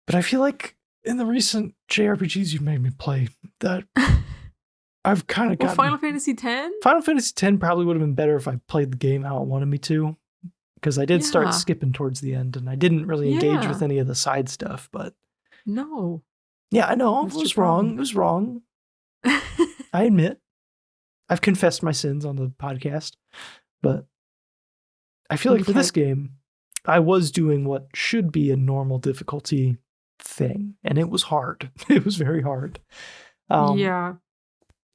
But I feel like in the recent JRPGs you've made me play, that I've kind of gotten... Final Fantasy X? Final Fantasy X probably would have been better if I played the game how it wanted me to. Because I did start skipping towards the end, and I didn't really engage with any of the side stuff, but... No. Yeah, I know. It was wrong. It was wrong. I admit. I've confessed my sins on the podcast. But I feel like for this game, I was doing what should be a normal difficulty thing, and it was hard. It was very hard. Yeah.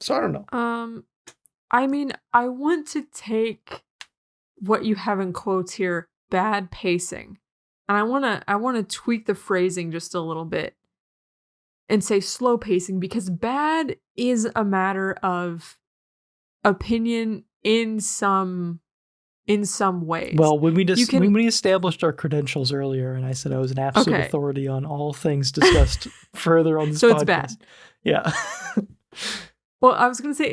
So I don't know. I mean, I want to take what you have in quotes here, bad pacing. And I want to tweak the phrasing just a little bit and say slow pacing, because bad is a matter of opinion in some ways. Well, when we established our credentials earlier, and I said I was an absolute authority on all things discussed further on this podcast. So it's bad. Yeah. Well, I was going to say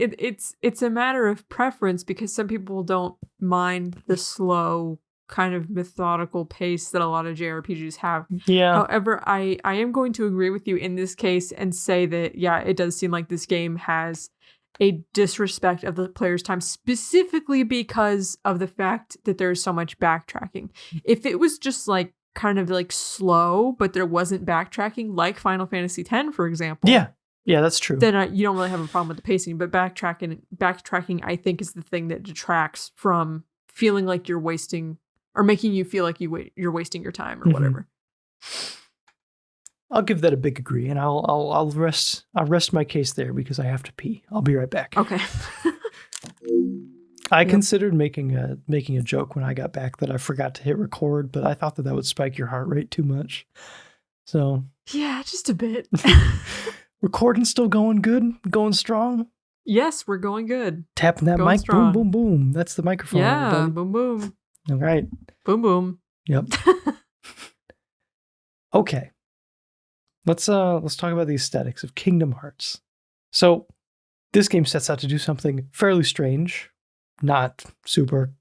it's a matter of preference, because some people don't mind the slow kind of methodical pace that a lot of JRPGs have. Yeah. However, I am going to agree with you in this case and say that, yeah, it does seem like this game has a disrespect of the player's time, specifically because of the fact that there's so much backtracking. If it was just like kind of like slow, but there wasn't backtracking, like Final Fantasy X, for example. Yeah, that's true. Then you don't really have a problem with the pacing, but backtracking, I think, is the thing that detracts from feeling like you're wasting, or making you feel like you're wasting your time or whatever. I'll give that a big agree, and I'll rest my case there because I have to pee. I'll be right back. Okay. I considered making a joke when I got back that I forgot to hit record, but I thought that would spike your heart rate too much. So yeah, just a bit. Recording still going good? Going strong? Yes, we're going good. Tapping that mic. Strong. Boom, boom, boom. That's the microphone. Yeah, everybody. Boom, boom. All right. Boom, boom. Yep. Okay. Let's talk about the aesthetics of Kingdom Hearts. So, this game sets out to do something fairly strange, not super,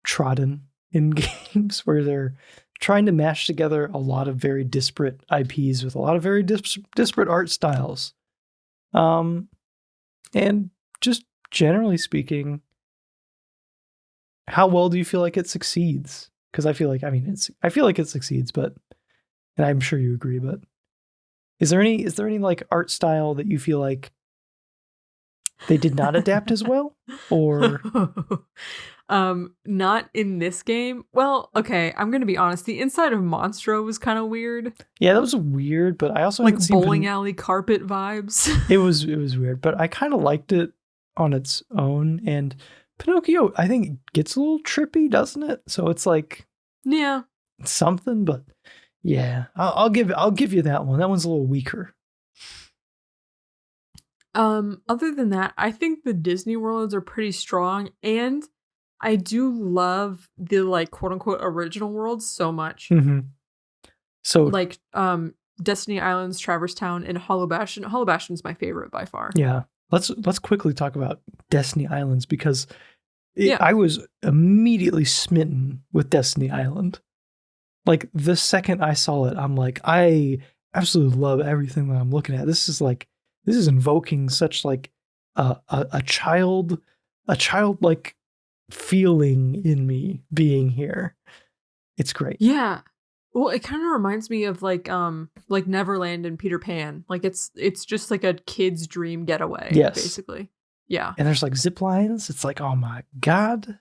trodden in games, where they're trying to mash together a lot of very disparate IPs with a lot of very disparate art styles. And just generally speaking, how well do you feel like it succeeds? Because I feel like it succeeds, but, and I'm sure you agree, but is there any like art style that you feel like they did not adapt as well? Or not in this game. Well, okay, I'm gonna be honest. The inside of Monstro was kind of weird. Yeah, that was weird, but I also like bowling alley carpet vibes. It was weird, but I kind of liked it on its own. And Pinocchio, I think, gets a little trippy, doesn't it? So it's like, yeah, something. But yeah, I'll give you that one. That one's a little weaker. Other than that, I think the Disney worlds are pretty strong, and I do love the like quote unquote original worlds so much. Mm-hmm. So like Destiny Islands, Traverse Town, and Hollow Bastion. Hollow Bastion's my favorite by far. Yeah. Let's quickly talk about Destiny Islands, because I was immediately smitten with Destiny Island. Like the second I saw it, I'm like, I absolutely love everything that I'm looking at. This is invoking such like a childlike feeling in me being here. It's great. Yeah. Well, it kind of reminds me of like Neverland and Peter Pan. Like it's just like a kid's dream getaway, Yes. basically. Yeah. And there's like zip lines. It's like, oh my God,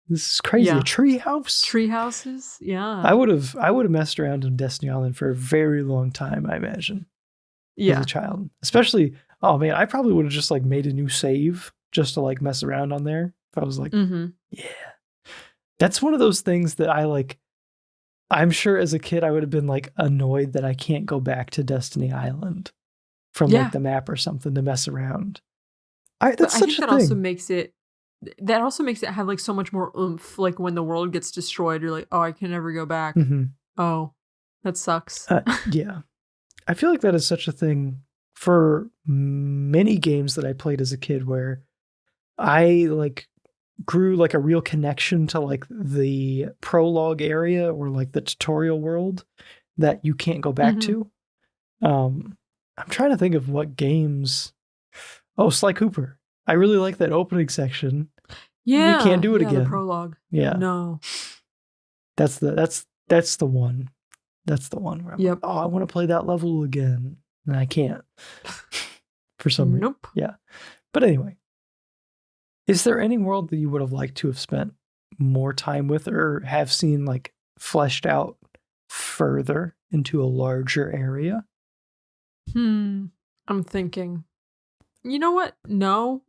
this is crazy. Yeah. A tree house. Tree houses. Yeah. I would have messed around in Destiny Island for a very long time, I imagine. Yeah. As a child. Especially, oh man, I probably would have just like made a new save just to like mess around on there. If I was like, yeah. That's one of those things that I like. I'm sure as a kid I would have been like annoyed that I can't go back to Destiny Island from like the map or something to mess around. I think that also makes it have like so much more oomph. Like when the world gets destroyed, you're like, oh, I can never go back. Oh, that sucks. Yeah. I feel like that is such a thing for many games that I played as a kid where I like grew like a real connection to like the prologue area or like the tutorial world that you can't go back to. I'm trying to think of what games. Oh, Sly Cooper. I really like that opening section. Yeah. You can't do it again. The prologue. Yeah. No. That's the one. That's the one where I'm like, oh, I want to play that level again. And I can't. For some reason. Nope. Yeah. But anyway. Is there any world that you would have liked to have spent more time with or have seen like fleshed out further into a larger area? I'm thinking. You know what? No.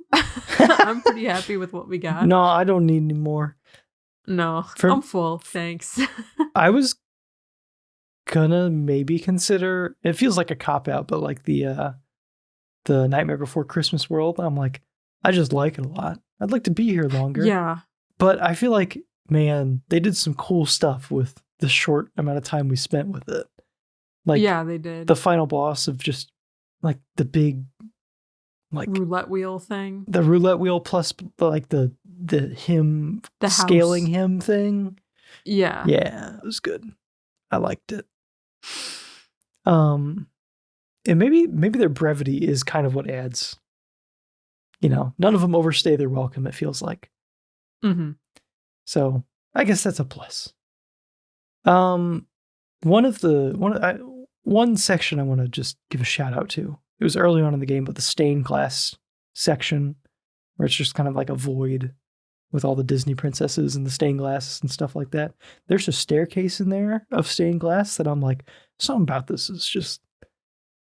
I'm pretty happy with what we got. No, I don't need any more. No, I'm full. Thanks. I was gonna maybe consider, it feels like a cop-out, but like the Nightmare Before Christmas world, I'm like, I just like it a lot. I'd like to be here longer. Yeah. But I feel like, man, they did some cool stuff with the short amount of time we spent with it. Like, yeah, they did. The final boss of just like the big, like roulette wheel thing. The roulette wheel plus like the him the scaling house. him thing. Yeah. Yeah, it was good. I liked it. And maybe their brevity is kind of what adds. You know, none of them overstay their welcome, it feels like. So I guess that's a plus. One section I want to just give a shout out to. It was early on in the game, but the stained glass section, where it's just kind of like a void with all the Disney princesses and the stained glass and stuff like that. There's a staircase in there of stained glass that I'm like, something about this is just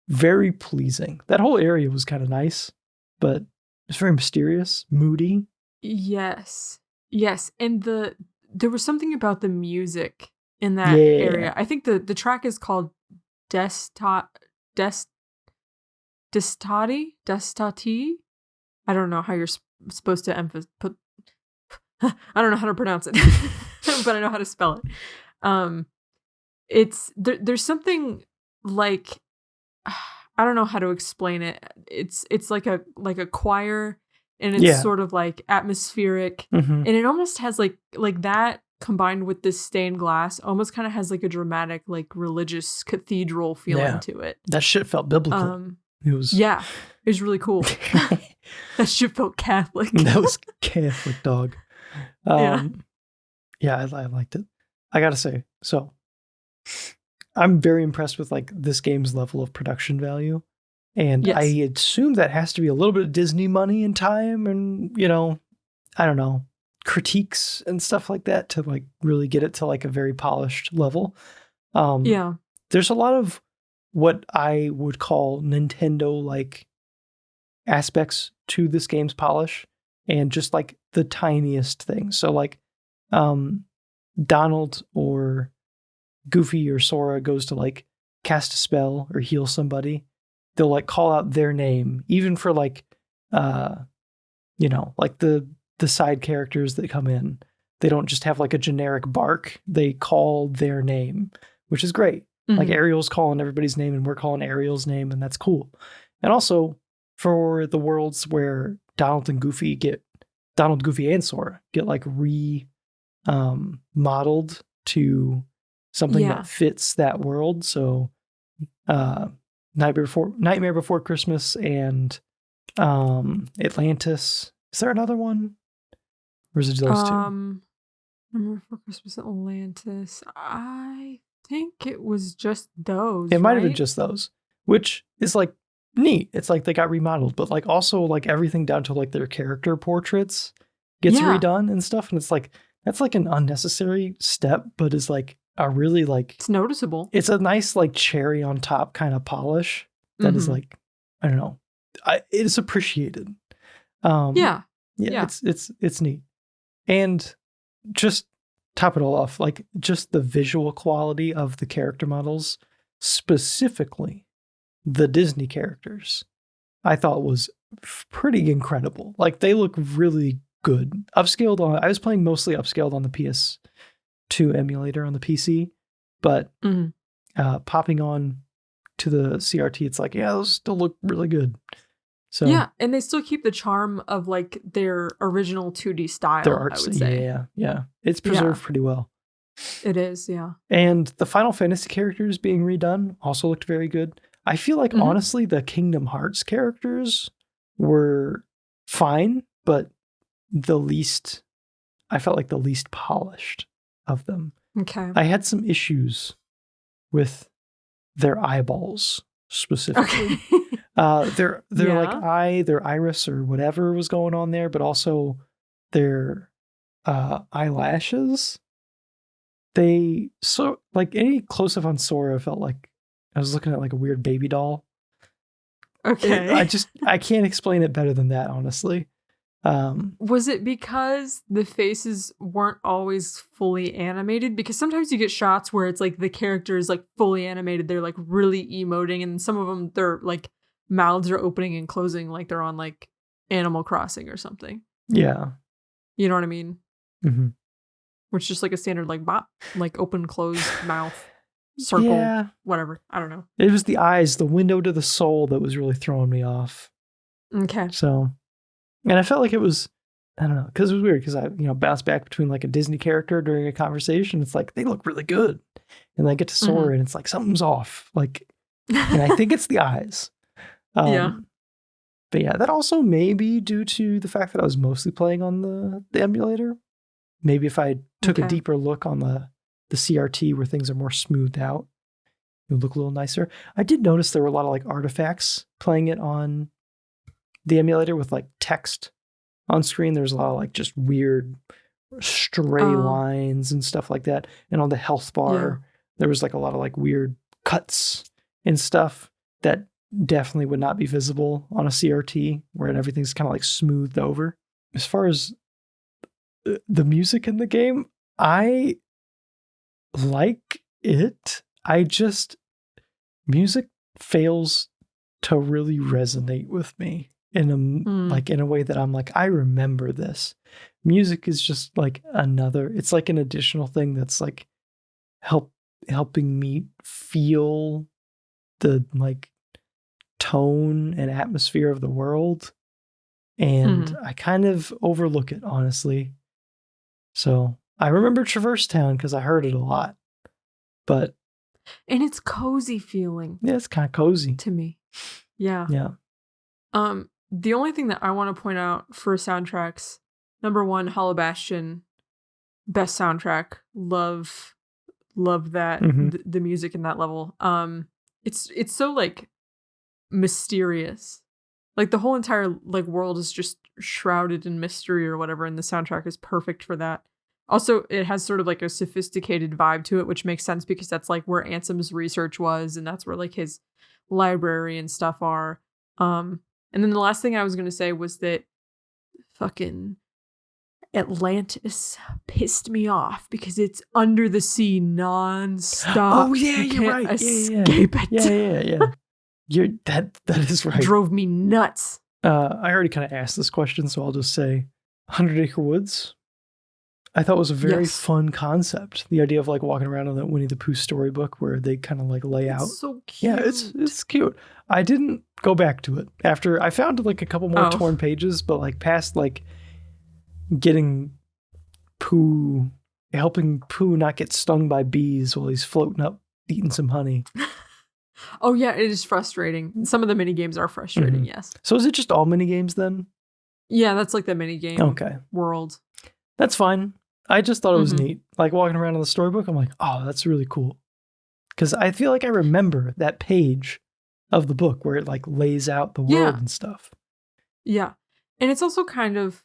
very pleasing. That whole area was kind of nice, but it's very mysterious, moody. Yes. And there was something about the music in that area. I think the track is called Destati. I don't know how you're supposed to put. I don't know how to pronounce it, but I know how to spell it. It's there's something like, I don't know how to explain it. It's like a choir, and it's sort of like atmospheric, and it almost has like that combined with this stained glass almost kind of has like a dramatic, like religious cathedral feeling to it. That shit felt biblical. It was really cool. That shit felt Catholic. That was Catholic, dog. I liked it. I gotta say, so I'm very impressed with like this game's level of production value. And I assume that has to be a little bit of Disney money and time and, you know, I don't know, critiques and stuff like that to like really get it to like a very polished level. There's a lot of what I would call Nintendo like aspects to this game's polish and just like the tiniest things. So like Donald or Goofy or Sora goes to like cast a spell or heal somebody, they'll like call out their name, even for like you know, like the side characters that come in. They don't just have like a generic bark, they call their name, which is great. Like Ariel's calling everybody's name and we're calling Ariel's name, and that's cool. And also for the worlds where Donald, Goofy and Sora get like modeled to something that fits that world. So Nightmare Before Christmas and Atlantis. Is there another one? Or is it those two? Nightmare Before Christmas Atlantis. I think it was just those. It might have been right? just those, which is like neat. It's like they got remodeled, but like also like everything down to like their character portraits gets Yeah. redone and stuff. And it's like, that's like an unnecessary step, but is like a really like, It's noticeable. it's a nice like cherry on top kind of polish that is Mhm. like, I don't know. It is appreciated. Yeah. Yeah. It's neat. And just top it all off, like just the visual quality of the character models, specifically the Disney characters, I thought was pretty incredible. Like they look really good. Upscaled on, I was playing mostly upscaled on the PS2 emulator on the PC, but Mhm. Popping on to the CRT, it's like, yeah, those still look really good. So Yeah, and they still keep the charm of like their original 2D style, their art, I would say. yeah. It's preserved pretty well. It is, yeah. And the Final Fantasy characters being redone also looked very good. I feel like, honestly, the Kingdom Hearts characters were fine, but I felt like the least polished of them. Okay. I had some issues with their eyeballs specifically. Okay. Their iris or whatever was going on there, but also their eyelashes. Like any close up on Sora felt like I was looking at like a weird baby doll. Okay. I can't explain it better than that, honestly. Was it because the faces weren't always fully animated? Because sometimes you get shots where it's like the character is like fully animated. They're like really emoting, and some of them, their like mouths are opening and closing like they're on like Animal Crossing or something. Yeah. You know what I mean? Mm-hmm. Which is just like a standard like bop, like open, closed mouth, circle, whatever. I don't know. It was the eyes, the window to the soul that was really throwing me off. Okay. So, and I felt like it was, I don't know, because it was weird because I, bounced back between like a Disney character during a conversation. It's like, they look really good. And I get to Sora and it's like, something's off. Like, and I think it's the eyes. Yeah. But yeah, that also may be due to the fact that I was mostly playing on the emulator. Maybe if I took a deeper look on the CRT where things are more smoothed out, it would look a little nicer. I did notice there were a lot of like artifacts playing it on the emulator with like text on screen. There's a lot of like just weird stray lines and stuff like that. And on the health bar, there was like a lot of like weird cuts and stuff that definitely would not be visible on a CRT where everything's kind of like smoothed over. As far as the music in the game, I like it. Music fails to really resonate with me in a way that I'm like, I remember this. Music is just like it's like an additional thing that's like helping me feel the like tone and atmosphere of the world. And I kind of overlook it, honestly. So I remember Traverse Town because I heard it a lot, and it's cozy feeling. Yeah, it's kind of cozy to me. Yeah. Yeah. The only thing that I want to point out for soundtracks, number 1, Hollow Bastion, best soundtrack. Love that the music in that level. It's so like mysterious. Like the whole entire like world is just shrouded in mystery or whatever, and the soundtrack is perfect for that. Also, it has sort of like a sophisticated vibe to it, which makes sense because that's like where Ansem's research was, and that's where like his library and stuff are. And then the last thing I was going to say was that fucking Atlantis pissed me off because it's under the sea nonstop. Oh yeah, you're right. Escape it. Yeah. That is right. Drove me nuts. I already kind of asked this question, so I'll just say 100 Acre Woods. I thought was a very fun concept. The idea of like walking around on that Winnie the Pooh storybook where they kind of like lay out. It's so cute. Yeah, it's cute. I didn't go back to it after I found like a couple more torn pages, but like past like getting Pooh, helping Pooh not get stung by bees while he's floating up eating some honey. Oh yeah, it is frustrating. Some of the mini games are frustrating, yes. So is it just all mini games then? Yeah, that's like the mini game world. That's fine. I just thought it was Mhm. neat. Like walking around in the storybook, I'm like, oh, that's really cool. Because I feel like I remember that page of the book where it like lays out the world Yeah. and stuff. Yeah. And it's also kind of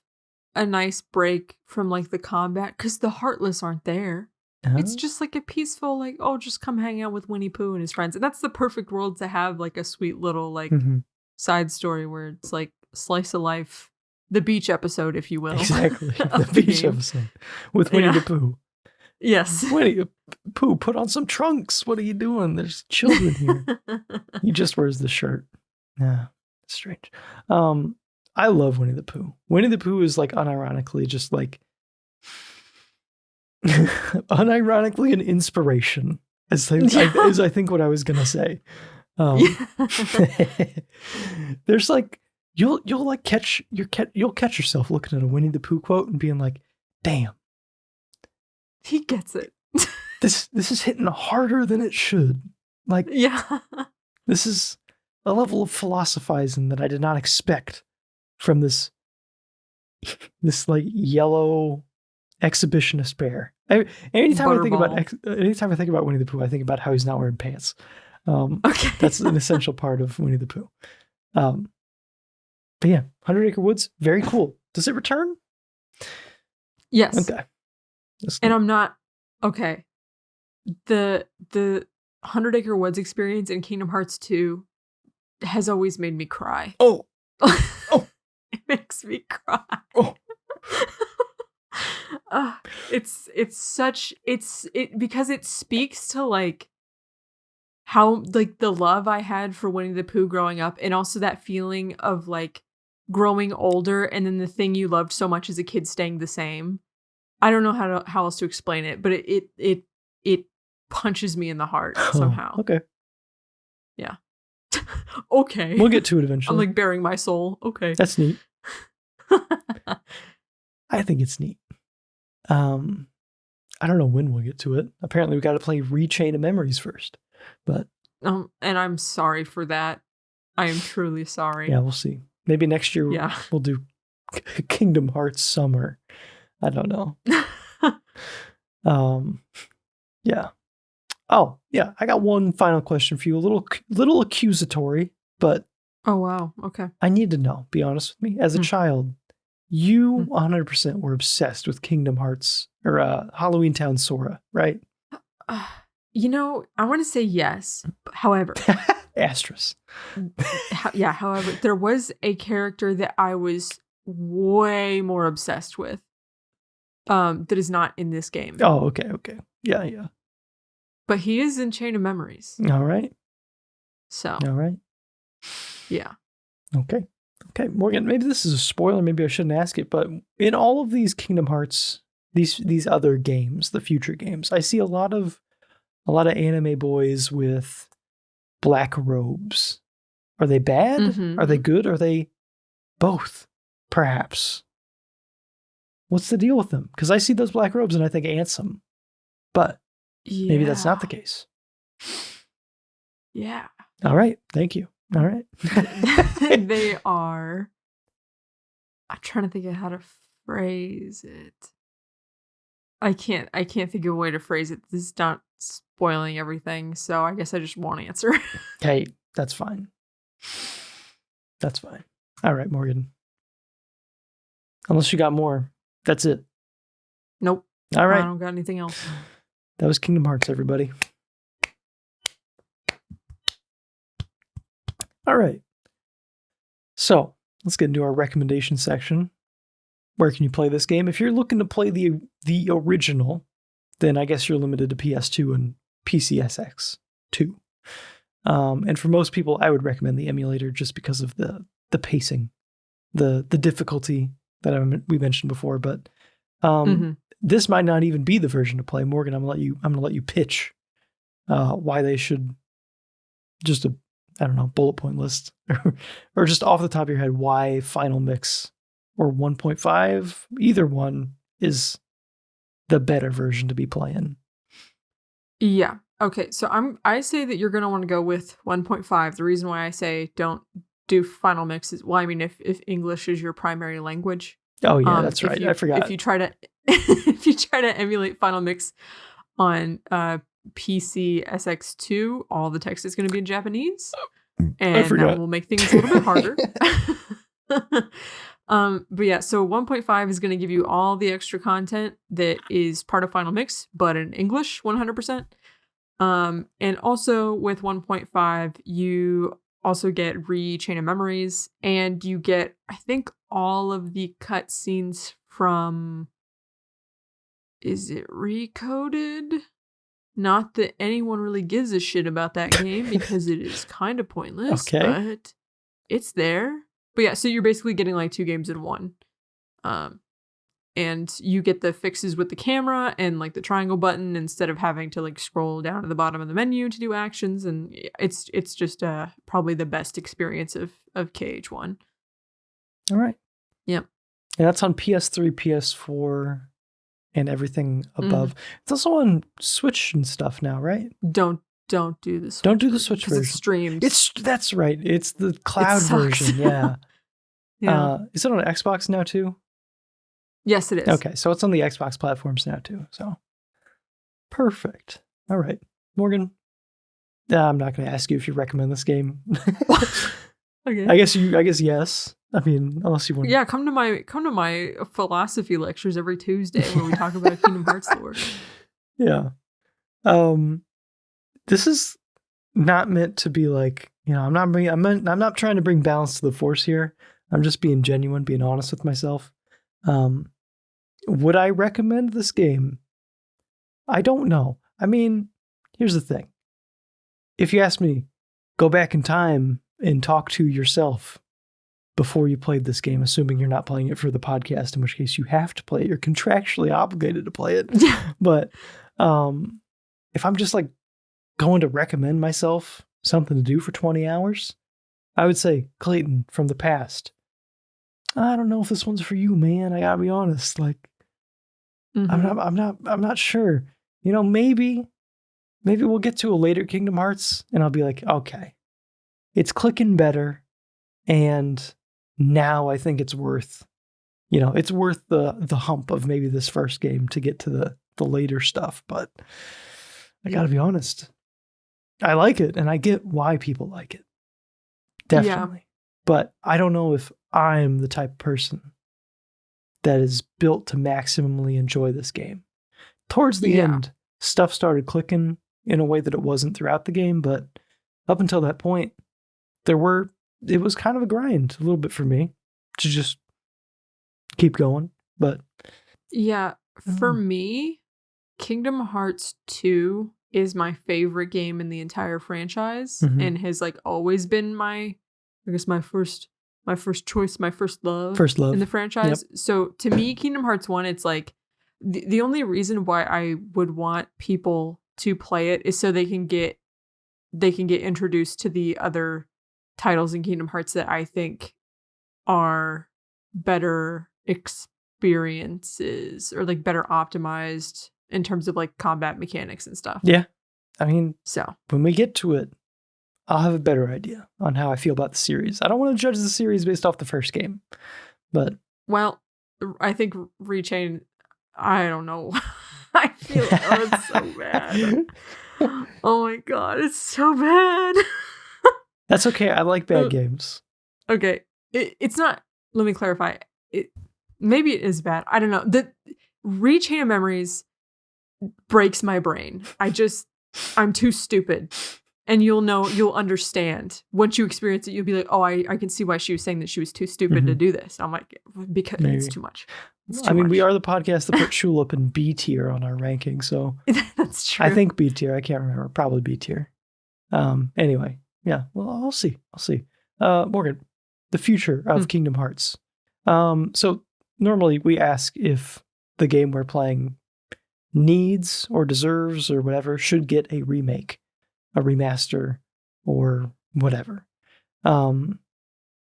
a nice break from like the combat because the Heartless aren't there. It's Uh, just like a peaceful, like, oh, just come hang out with Winnie Pooh and his friends. And that's the perfect world to have like a sweet little like mhm. side story where it's like slice of life, the beach episode, if you will. Exactly. of The beach game. episode with Winnie Yeah. the Pooh. Yes. Winnie the Pooh, put on some trunks. What are you doing? There's children here. He just wears the shirt. Yeah, it's strange. I love Winnie the Pooh. Winnie the Pooh is like unironically just like unironically an inspiration. As I think what I was gonna say. There's like you'll like you'll catch yourself looking at a Winnie the Pooh quote and being like, damn, He gets it. this is hitting harder than it should. Like Yeah. this is a level of philosophizing that I did not expect from this like yellow exhibitionist bear. Anytime I think about Winnie the Pooh, I think about how he's not wearing pants. Okay. That's an essential part of Winnie the Pooh. But yeah, 100 Acre Woods, very cool. Does it return? Yes. Okay. And I'm not okay. The 100 Acre Woods experience in Kingdom Hearts 2 has always made me cry. Oh. It makes me cry. Oh. It's because it speaks to like how like the love I had for Winnie the Pooh growing up, and also that feeling of like growing older and then the thing you loved so much as a kid staying the same. I don't know how else to explain it, but it punches me in the heart somehow. Okay. Yeah. Okay. We'll get to it eventually. I'm like bearing my soul. Okay. That's neat. I think it's neat. I don't know when we'll get to it. Apparently we got to play Rechain of Memories first. But and I'm sorry for that. I am truly sorry. yeah, we'll see. Maybe next year we'll do Kingdom Hearts Summer. I don't know. Yeah. Oh, yeah. I got one final question for you. A little accusatory, but oh wow. Okay. I need to know. Be honest with me. As a child, you 100% were obsessed with Kingdom Hearts or Halloween Town Sora, right? You know, I want to say yes. However, asterisk. Yeah. However, there was a character that I was way more obsessed with. That is not in this game. Oh, okay. Yeah. But he is in Chain of Memories. All right. So. All right. Yeah. Okay, Morgan, maybe this is a spoiler, maybe I shouldn't ask it, but in all of these Kingdom Hearts, these other games, the future games, I see a lot of anime boys with black robes. Are they bad? Mm-hmm. Are they good? Are they both? Perhaps. What's the deal with them? Because I see those black robes and I think Ansem, but maybe that's not the case. Yeah. All right. Thank you. All right. They are. I'm trying to think of how to phrase it. I can't think of a way to phrase it. This is not spoiling everything, so I guess I just won't answer. Hey, that's fine. That's fine. All right, Morgan. Unless you got more, that's it. Nope. All right. I don't got anything else. That was Kingdom Hearts, everybody. All right. So let's get into our recommendation section. Where can you play this game? If you're looking to play the original, then I guess you're limited to PS2 and PCSX 2. And for most people, I would recommend the emulator just because of the pacing, the difficulty that we mentioned before. But this might not even be the version to play. Morgan, I'm gonna let you pitch why they should just bullet point list or just off the top of your head why Final Mix or 1.5, either one is the better version to be playing. Yeah. Okay. So I say that you're going to want to go with 1.5. The reason why I say don't do Final Mix is, well, I mean, if English is your primary language. Oh yeah, that's right. I forgot. If you try to if you try to emulate Final Mix on PC SX2, all the text is going to be in Japanese, and that will make things a little bit harder. But yeah, so 1.5 is going to give you all the extra content that is part of Final Mix, but in English 100%. And also with 1.5, you also get Chain of Memories, and you get, I think, all of the cutscenes from, is it Recoded? Not that anyone really gives a shit about that game because it is kind of pointless, but it's there. But yeah, so you're basically getting like 2 games in one. And you get the fixes with the camera and like the triangle button instead of having to like scroll down to the bottom of the menu to do actions. And it's just probably the best experience of KH1. All right. Yep. And that's on PS3, PS4, and everything above. It's also on Switch and stuff now, right? Don't do the Switch. Don't do the Switch version. It's streamed. That's right. It's the cloud version. Yeah. Is it on Xbox now too? Yes, it is. Okay, so it's on the Xbox platforms now too. So perfect. All right, Morgan. I'm not going to ask you if you recommend this game. Okay. I guess yes. I mean, unless you want. Yeah, come to my philosophy lectures every Tuesday where we talk about Kingdom Hearts lore. Yeah. This is not meant to be like, I'm not trying to bring balance to the force here. I'm just being genuine, being honest with myself. Would I recommend this game? I don't know. I mean, here's the thing. If you ask me, go back in time and talk to yourself before you played this game, assuming you're not playing it for the podcast, in which case you have to play it. You're contractually obligated to play it. But if I'm just like going to recommend myself something to do for 20 hours, I would say, Clayton, from the past, I don't know if this one's for you, man. I gotta be honest. Like, I'm not sure. Maybe we'll get to a later Kingdom Hearts and I'll be like, okay, it's clicking better. And now I think it's worth, it's worth the hump of maybe this first game to get to the later stuff. But I gotta be honest. I like it and I get why people like it. Definitely. Yeah. But I don't know if I'm the type of person that is built to maximally enjoy this game. Towards the end, stuff started clicking in a way that it wasn't throughout the game, but up until that point, it was kind of a grind a little bit for me to just keep going. But yeah, for me, Kingdom Hearts 2 is my favorite game in the entire franchise and has like always been my first choice, my first love in the franchise. Yep. So to me, Kingdom Hearts 1, it's like the only reason why I would want people to play it is so they can get introduced to the other titles in Kingdom Hearts that I think are better experiences or like better optimized in terms of like combat mechanics and stuff. Yeah. I mean, so when we get to it, I'll have a better idea on how I feel about the series. I don't want to judge the series based off the first game, but... Well, I think Rechain, I don't know. I feel it's so bad. Oh my god, it's so bad. That's okay. I like bad games. Okay. It's not... Let me clarify. Maybe it is bad. I don't know. The Rechain of Memories breaks my brain. I'm too stupid. And you'll understand. Once you experience it, you'll be like, oh, I can see why she was saying that she was too stupid to do this. And I'm like, because it's too much. We are the podcast that put Shulip in B tier on our ranking. So that's true. I think B tier. I can't remember. Probably B tier. Anyway, yeah. Well, I'll see. Morgan, the future of Kingdom Hearts. So normally we ask if the game we're playing needs or deserves or whatever should get a remake, a remaster, or whatever.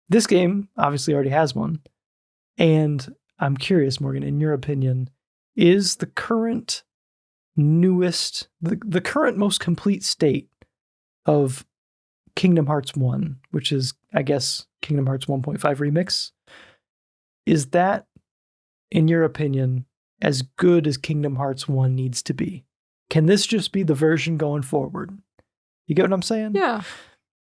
This game obviously already has one. And I'm curious, Morgan, in your opinion, is the current newest, the current most complete state of Kingdom Hearts 1, which is, I guess, Kingdom Hearts 1.5 Remix, is that, in your opinion, as good as Kingdom Hearts 1 needs to be? Can this just be the version going forward? You get what I'm saying? Yeah.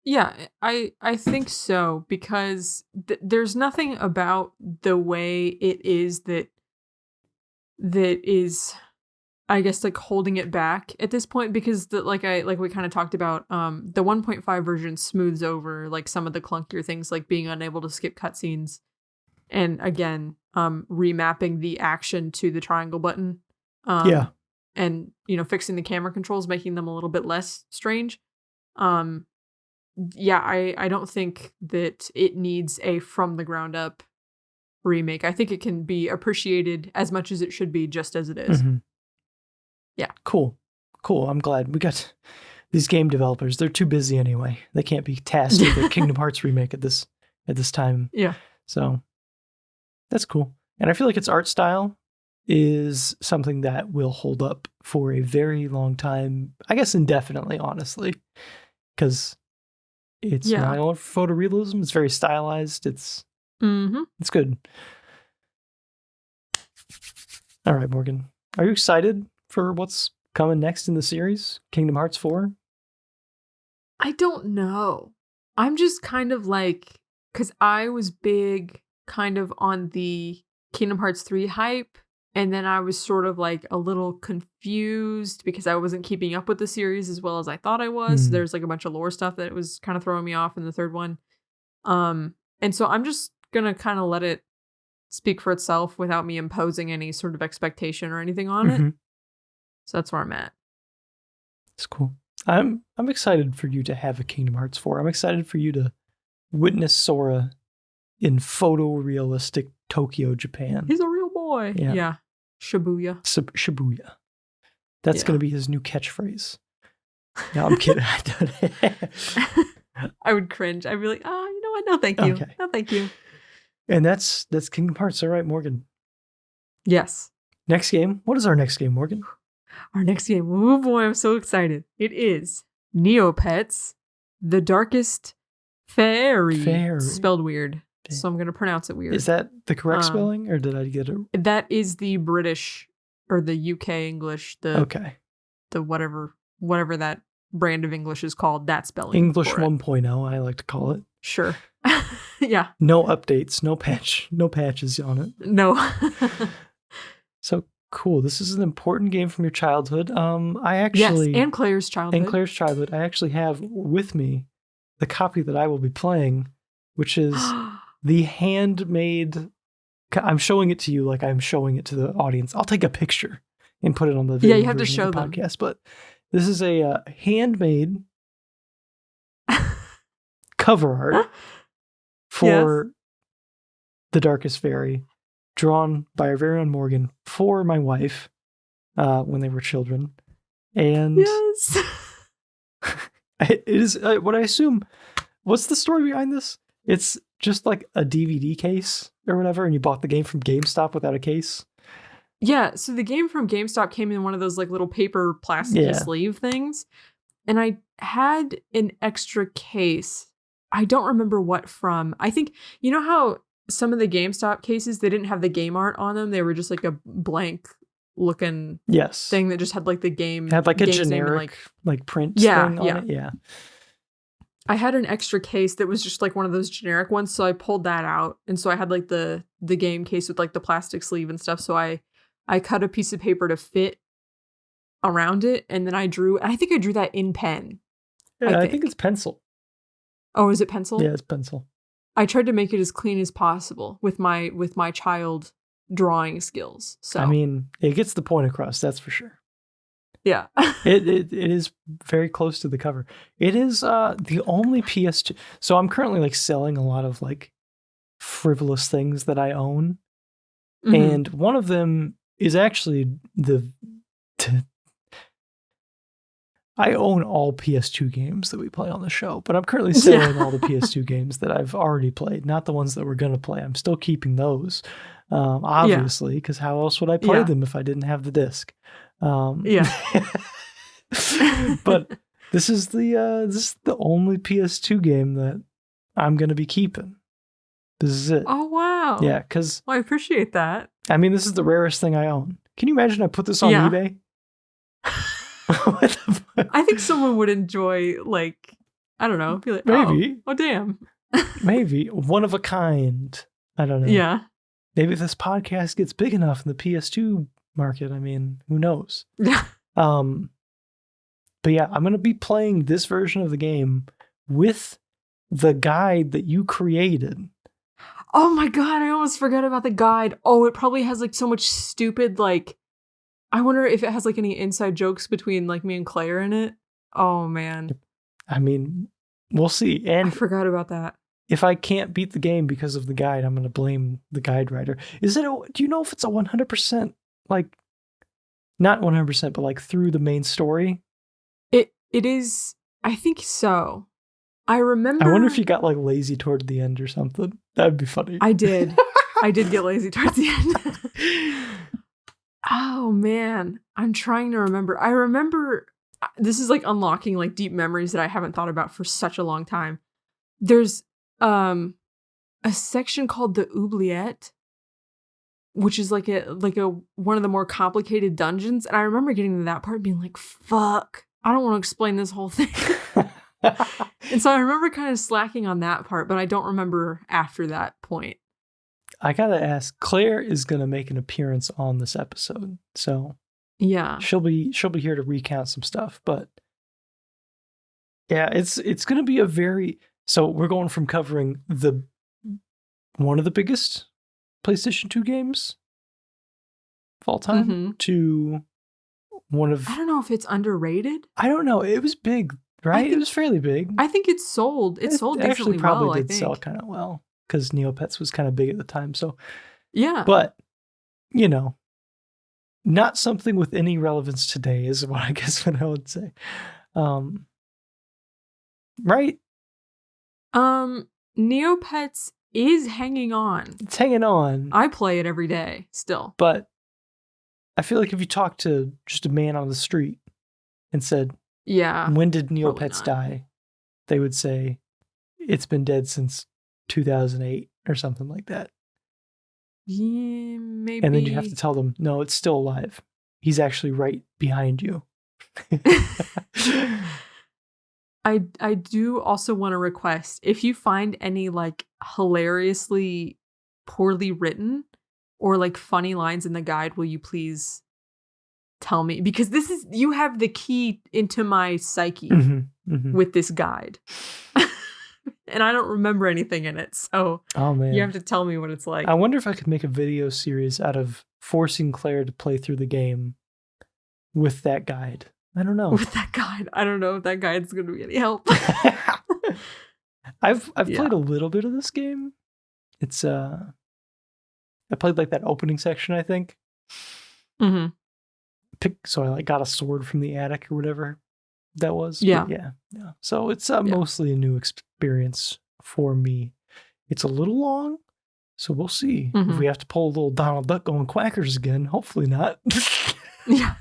Yeah, I think so, because there's nothing about the way it is that is, I guess, like holding it back at this point, because like we kind of talked about, the 1.5 version smooths over like some of the clunkier things, like being unable to skip cutscenes, and again, remapping the action to the triangle button. And fixing the camera controls, making them a little bit less strange. I don't think that it needs a from the ground up remake. I think it can be appreciated as much as it should be, just as it is. Mm-hmm. Yeah. Cool. I'm glad we got these game developers. They're too busy anyway. They can't be tasked with a Kingdom Hearts remake at this time. Yeah. So that's cool. And I feel like its art style is something that will hold up for a very long time. I guess indefinitely, honestly, because it's not only for photorealism. It's very stylized. It's good. All right, Morgan, are you excited for what's coming next in the series, Kingdom Hearts 4? I don't know. I'm just kind of like, because I was big kind of on the Kingdom Hearts 3 hype, and then I was sort of like a little confused because I wasn't keeping up with the series as well as I thought I was. So there's like a bunch of lore stuff that was kind of throwing me off in the third one. And so I'm just going to kind of let it speak for itself without me imposing any sort of expectation or anything on it. So that's where I'm at. It's cool. I'm excited for you to have a Kingdom Hearts 4. I'm excited for you to witness Sora in photorealistic Tokyo, Japan. He's a real boy. Yeah. Shibuya. Shibuya. That's going to be his new catchphrase. No, I'm kidding. I would cringe. I'd be like, you know what? No, thank you. Okay. No, thank you. And that's Kingdom Hearts. All right, Morgan. Yes. Next game. What is our next game, Morgan? Our next game. Oh boy, I'm so excited. It is Neopets, The Darkest Fairy. Spelled weird. So I'm going to pronounce it weird. Is that the correct spelling, or did I get it? That is the British or the UK English. The whatever that brand of English is called. That spelling. English 1.0, I like to call it. Sure. Yeah. No updates, no patches on it. No. So cool. This is an important game from your childhood. Yes, and Claire's childhood. I actually have with me the copy that I will be playing, which is the handmade. I'm showing it to you like I'm showing it to the audience. I'll take a picture and put it on the video. Yeah, you have to show them. Podcast, but this is a handmade cover art for The Darkest Fairy, drawn by our very own Morgan for my wife when they were children. And yes. it is what I assume. What's the story behind this? It's just like a DVD case or whatever, and you bought the game from GameStop without a case. Yeah, so the game from GameStop came in one of those like little paper plastic sleeve things. And I had an extra case. I don't remember what from. I think, you know how some of the GameStop cases, they didn't have the game art on them. They were just like a blank looking thing that just had like the game. It had like a generic like print thing on it. Yeah. I had an extra case that was just like one of those generic ones. So I pulled that out. And so I had like the game case with like the plastic sleeve and stuff. So I cut a piece of paper to fit around it. And then I drew that in pen. Yeah, I think it's pencil. Oh, is it pencil? Yeah, it's pencil. I tried to make it as clean as possible with my child drawing skills. So I mean, it gets the point across, that's for sure. Yeah. it is very close to the cover. It is the only PS2. So I'm currently like selling a lot of like frivolous things that I own. Mm-hmm. And one of them is actually I own all PS2 games that we play on the show, but I'm currently selling all the PS2 games that I've already played, not the ones that we're going to play. I'm still keeping those, obviously, because how else would I play them if I didn't have the disc? But this is the only PS2 game that I'm going to be keeping. This is it. Oh, wow. Yeah, because I appreciate that. I mean, this is the rarest thing I own. Can you imagine I put this on eBay? What the fuck? I think someone would enjoy, like, I don't know, be like, maybe. Oh damn. Maybe. One of a kind. I don't know. Yeah. Maybe this podcast gets big enough in the PS2 market. I mean, who knows? Yeah. But yeah, I'm going to be playing this version of the game with the guide that you created. Oh my god, I almost forgot about the guide. Oh, it probably has like so much stupid, like, I wonder if it has like any inside jokes between like me and Claire in it. Oh man. I mean, we'll see. And I forgot about that. If I can't beat the game because of the guide, I'm going to blame the guide writer. Do you know if it's a 100%, like, not 100%, but like through the main story? It is, I think so. I remember. I wonder if you got like lazy toward the end or something. That'd be funny. I did. I did get lazy towards the end. Oh man, I'm trying to remember. I remember, this is like unlocking like deep memories that I haven't thought about for such a long time. There's a section called the oubliette, which is like a one of the more complicated dungeons, and I remember getting to that part and being like, fuck, I don't want to explain this whole thing. And so I remember kind of slacking on that part, but I don't remember after that point. I gotta ask, Claire is gonna make an appearance on this episode, so yeah, she'll be here to recount some stuff. But yeah, it's gonna be a very, so we're going from covering one of the biggest PlayStation 2 games of all time to one of, I don't know if it's underrated. I don't know. It was big, right? It was fairly big. I think it sold decently actually probably well, did sell kind of well because Neopets was kind of big at the time. So yeah, but you know, not something with any relevance today is what I guess what I would say. Right? Neopets is hanging on. It's hanging on. I play it every day still. But I feel like if you talk to just a man on the street and said, yeah, when did Neopets die? They would say, it's been dead since 2008 or something like that. Yeah, maybe. And then you have to tell them, no, it's still alive. He's actually right behind you. I do also want to request, if you find any like hilariously poorly written or like funny lines in the guide, will you please tell me? Because you have the key into my psyche with this guide. And I don't remember anything in it. So you have to tell me what it's like. I wonder if I could make a video series out of forcing Claire to play through the game with that guide. I don't know. With that guide. I don't know if that guide's going to be any help. I've played a little bit of this game. It's I played like that opening section, I think. So I like got a sword from the attic or whatever that was. Yeah. Yeah. So it's mostly a new experience for me. It's a little long, so we'll see if we have to pull a little Donald Duck Goin Quackers again. Hopefully not. Yeah.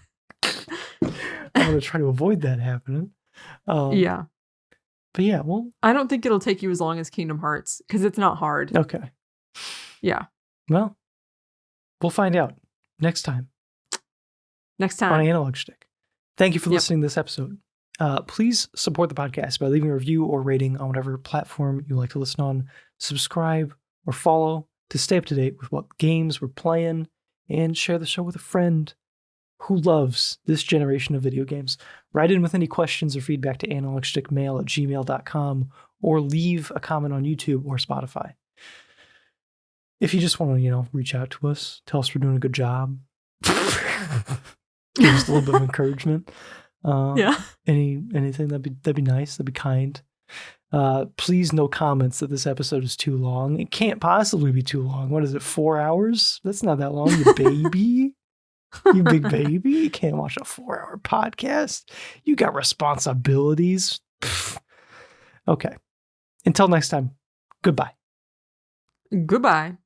I'm going to try to avoid that happening. Yeah. But yeah, well, I don't think it'll take you as long as Kingdom Hearts because it's not hard. Okay. Yeah. Well, we'll find out next time. On Analog Schtick. Thank you for listening to this episode. Please support the podcast by leaving a review or rating on whatever platform you like to listen on. Subscribe or follow to stay up to date with what games we're playing, and share the show with a friend who loves this generation of video games. Write in with any questions or feedback to analogschtickmail@gmail.com or leave a comment on YouTube or Spotify. If you just want to, reach out to us, tell us we're doing a good job. Give us a little bit of encouragement. Anything that'd be nice. That'd be kind. Please, no comments that this episode is too long. It can't possibly be too long. What is it? 4 hours? That's not that long, you baby. You big baby. You can't watch a 4-hour podcast. You got responsibilities. Pfft. Okay. Until next time. Goodbye. Goodbye.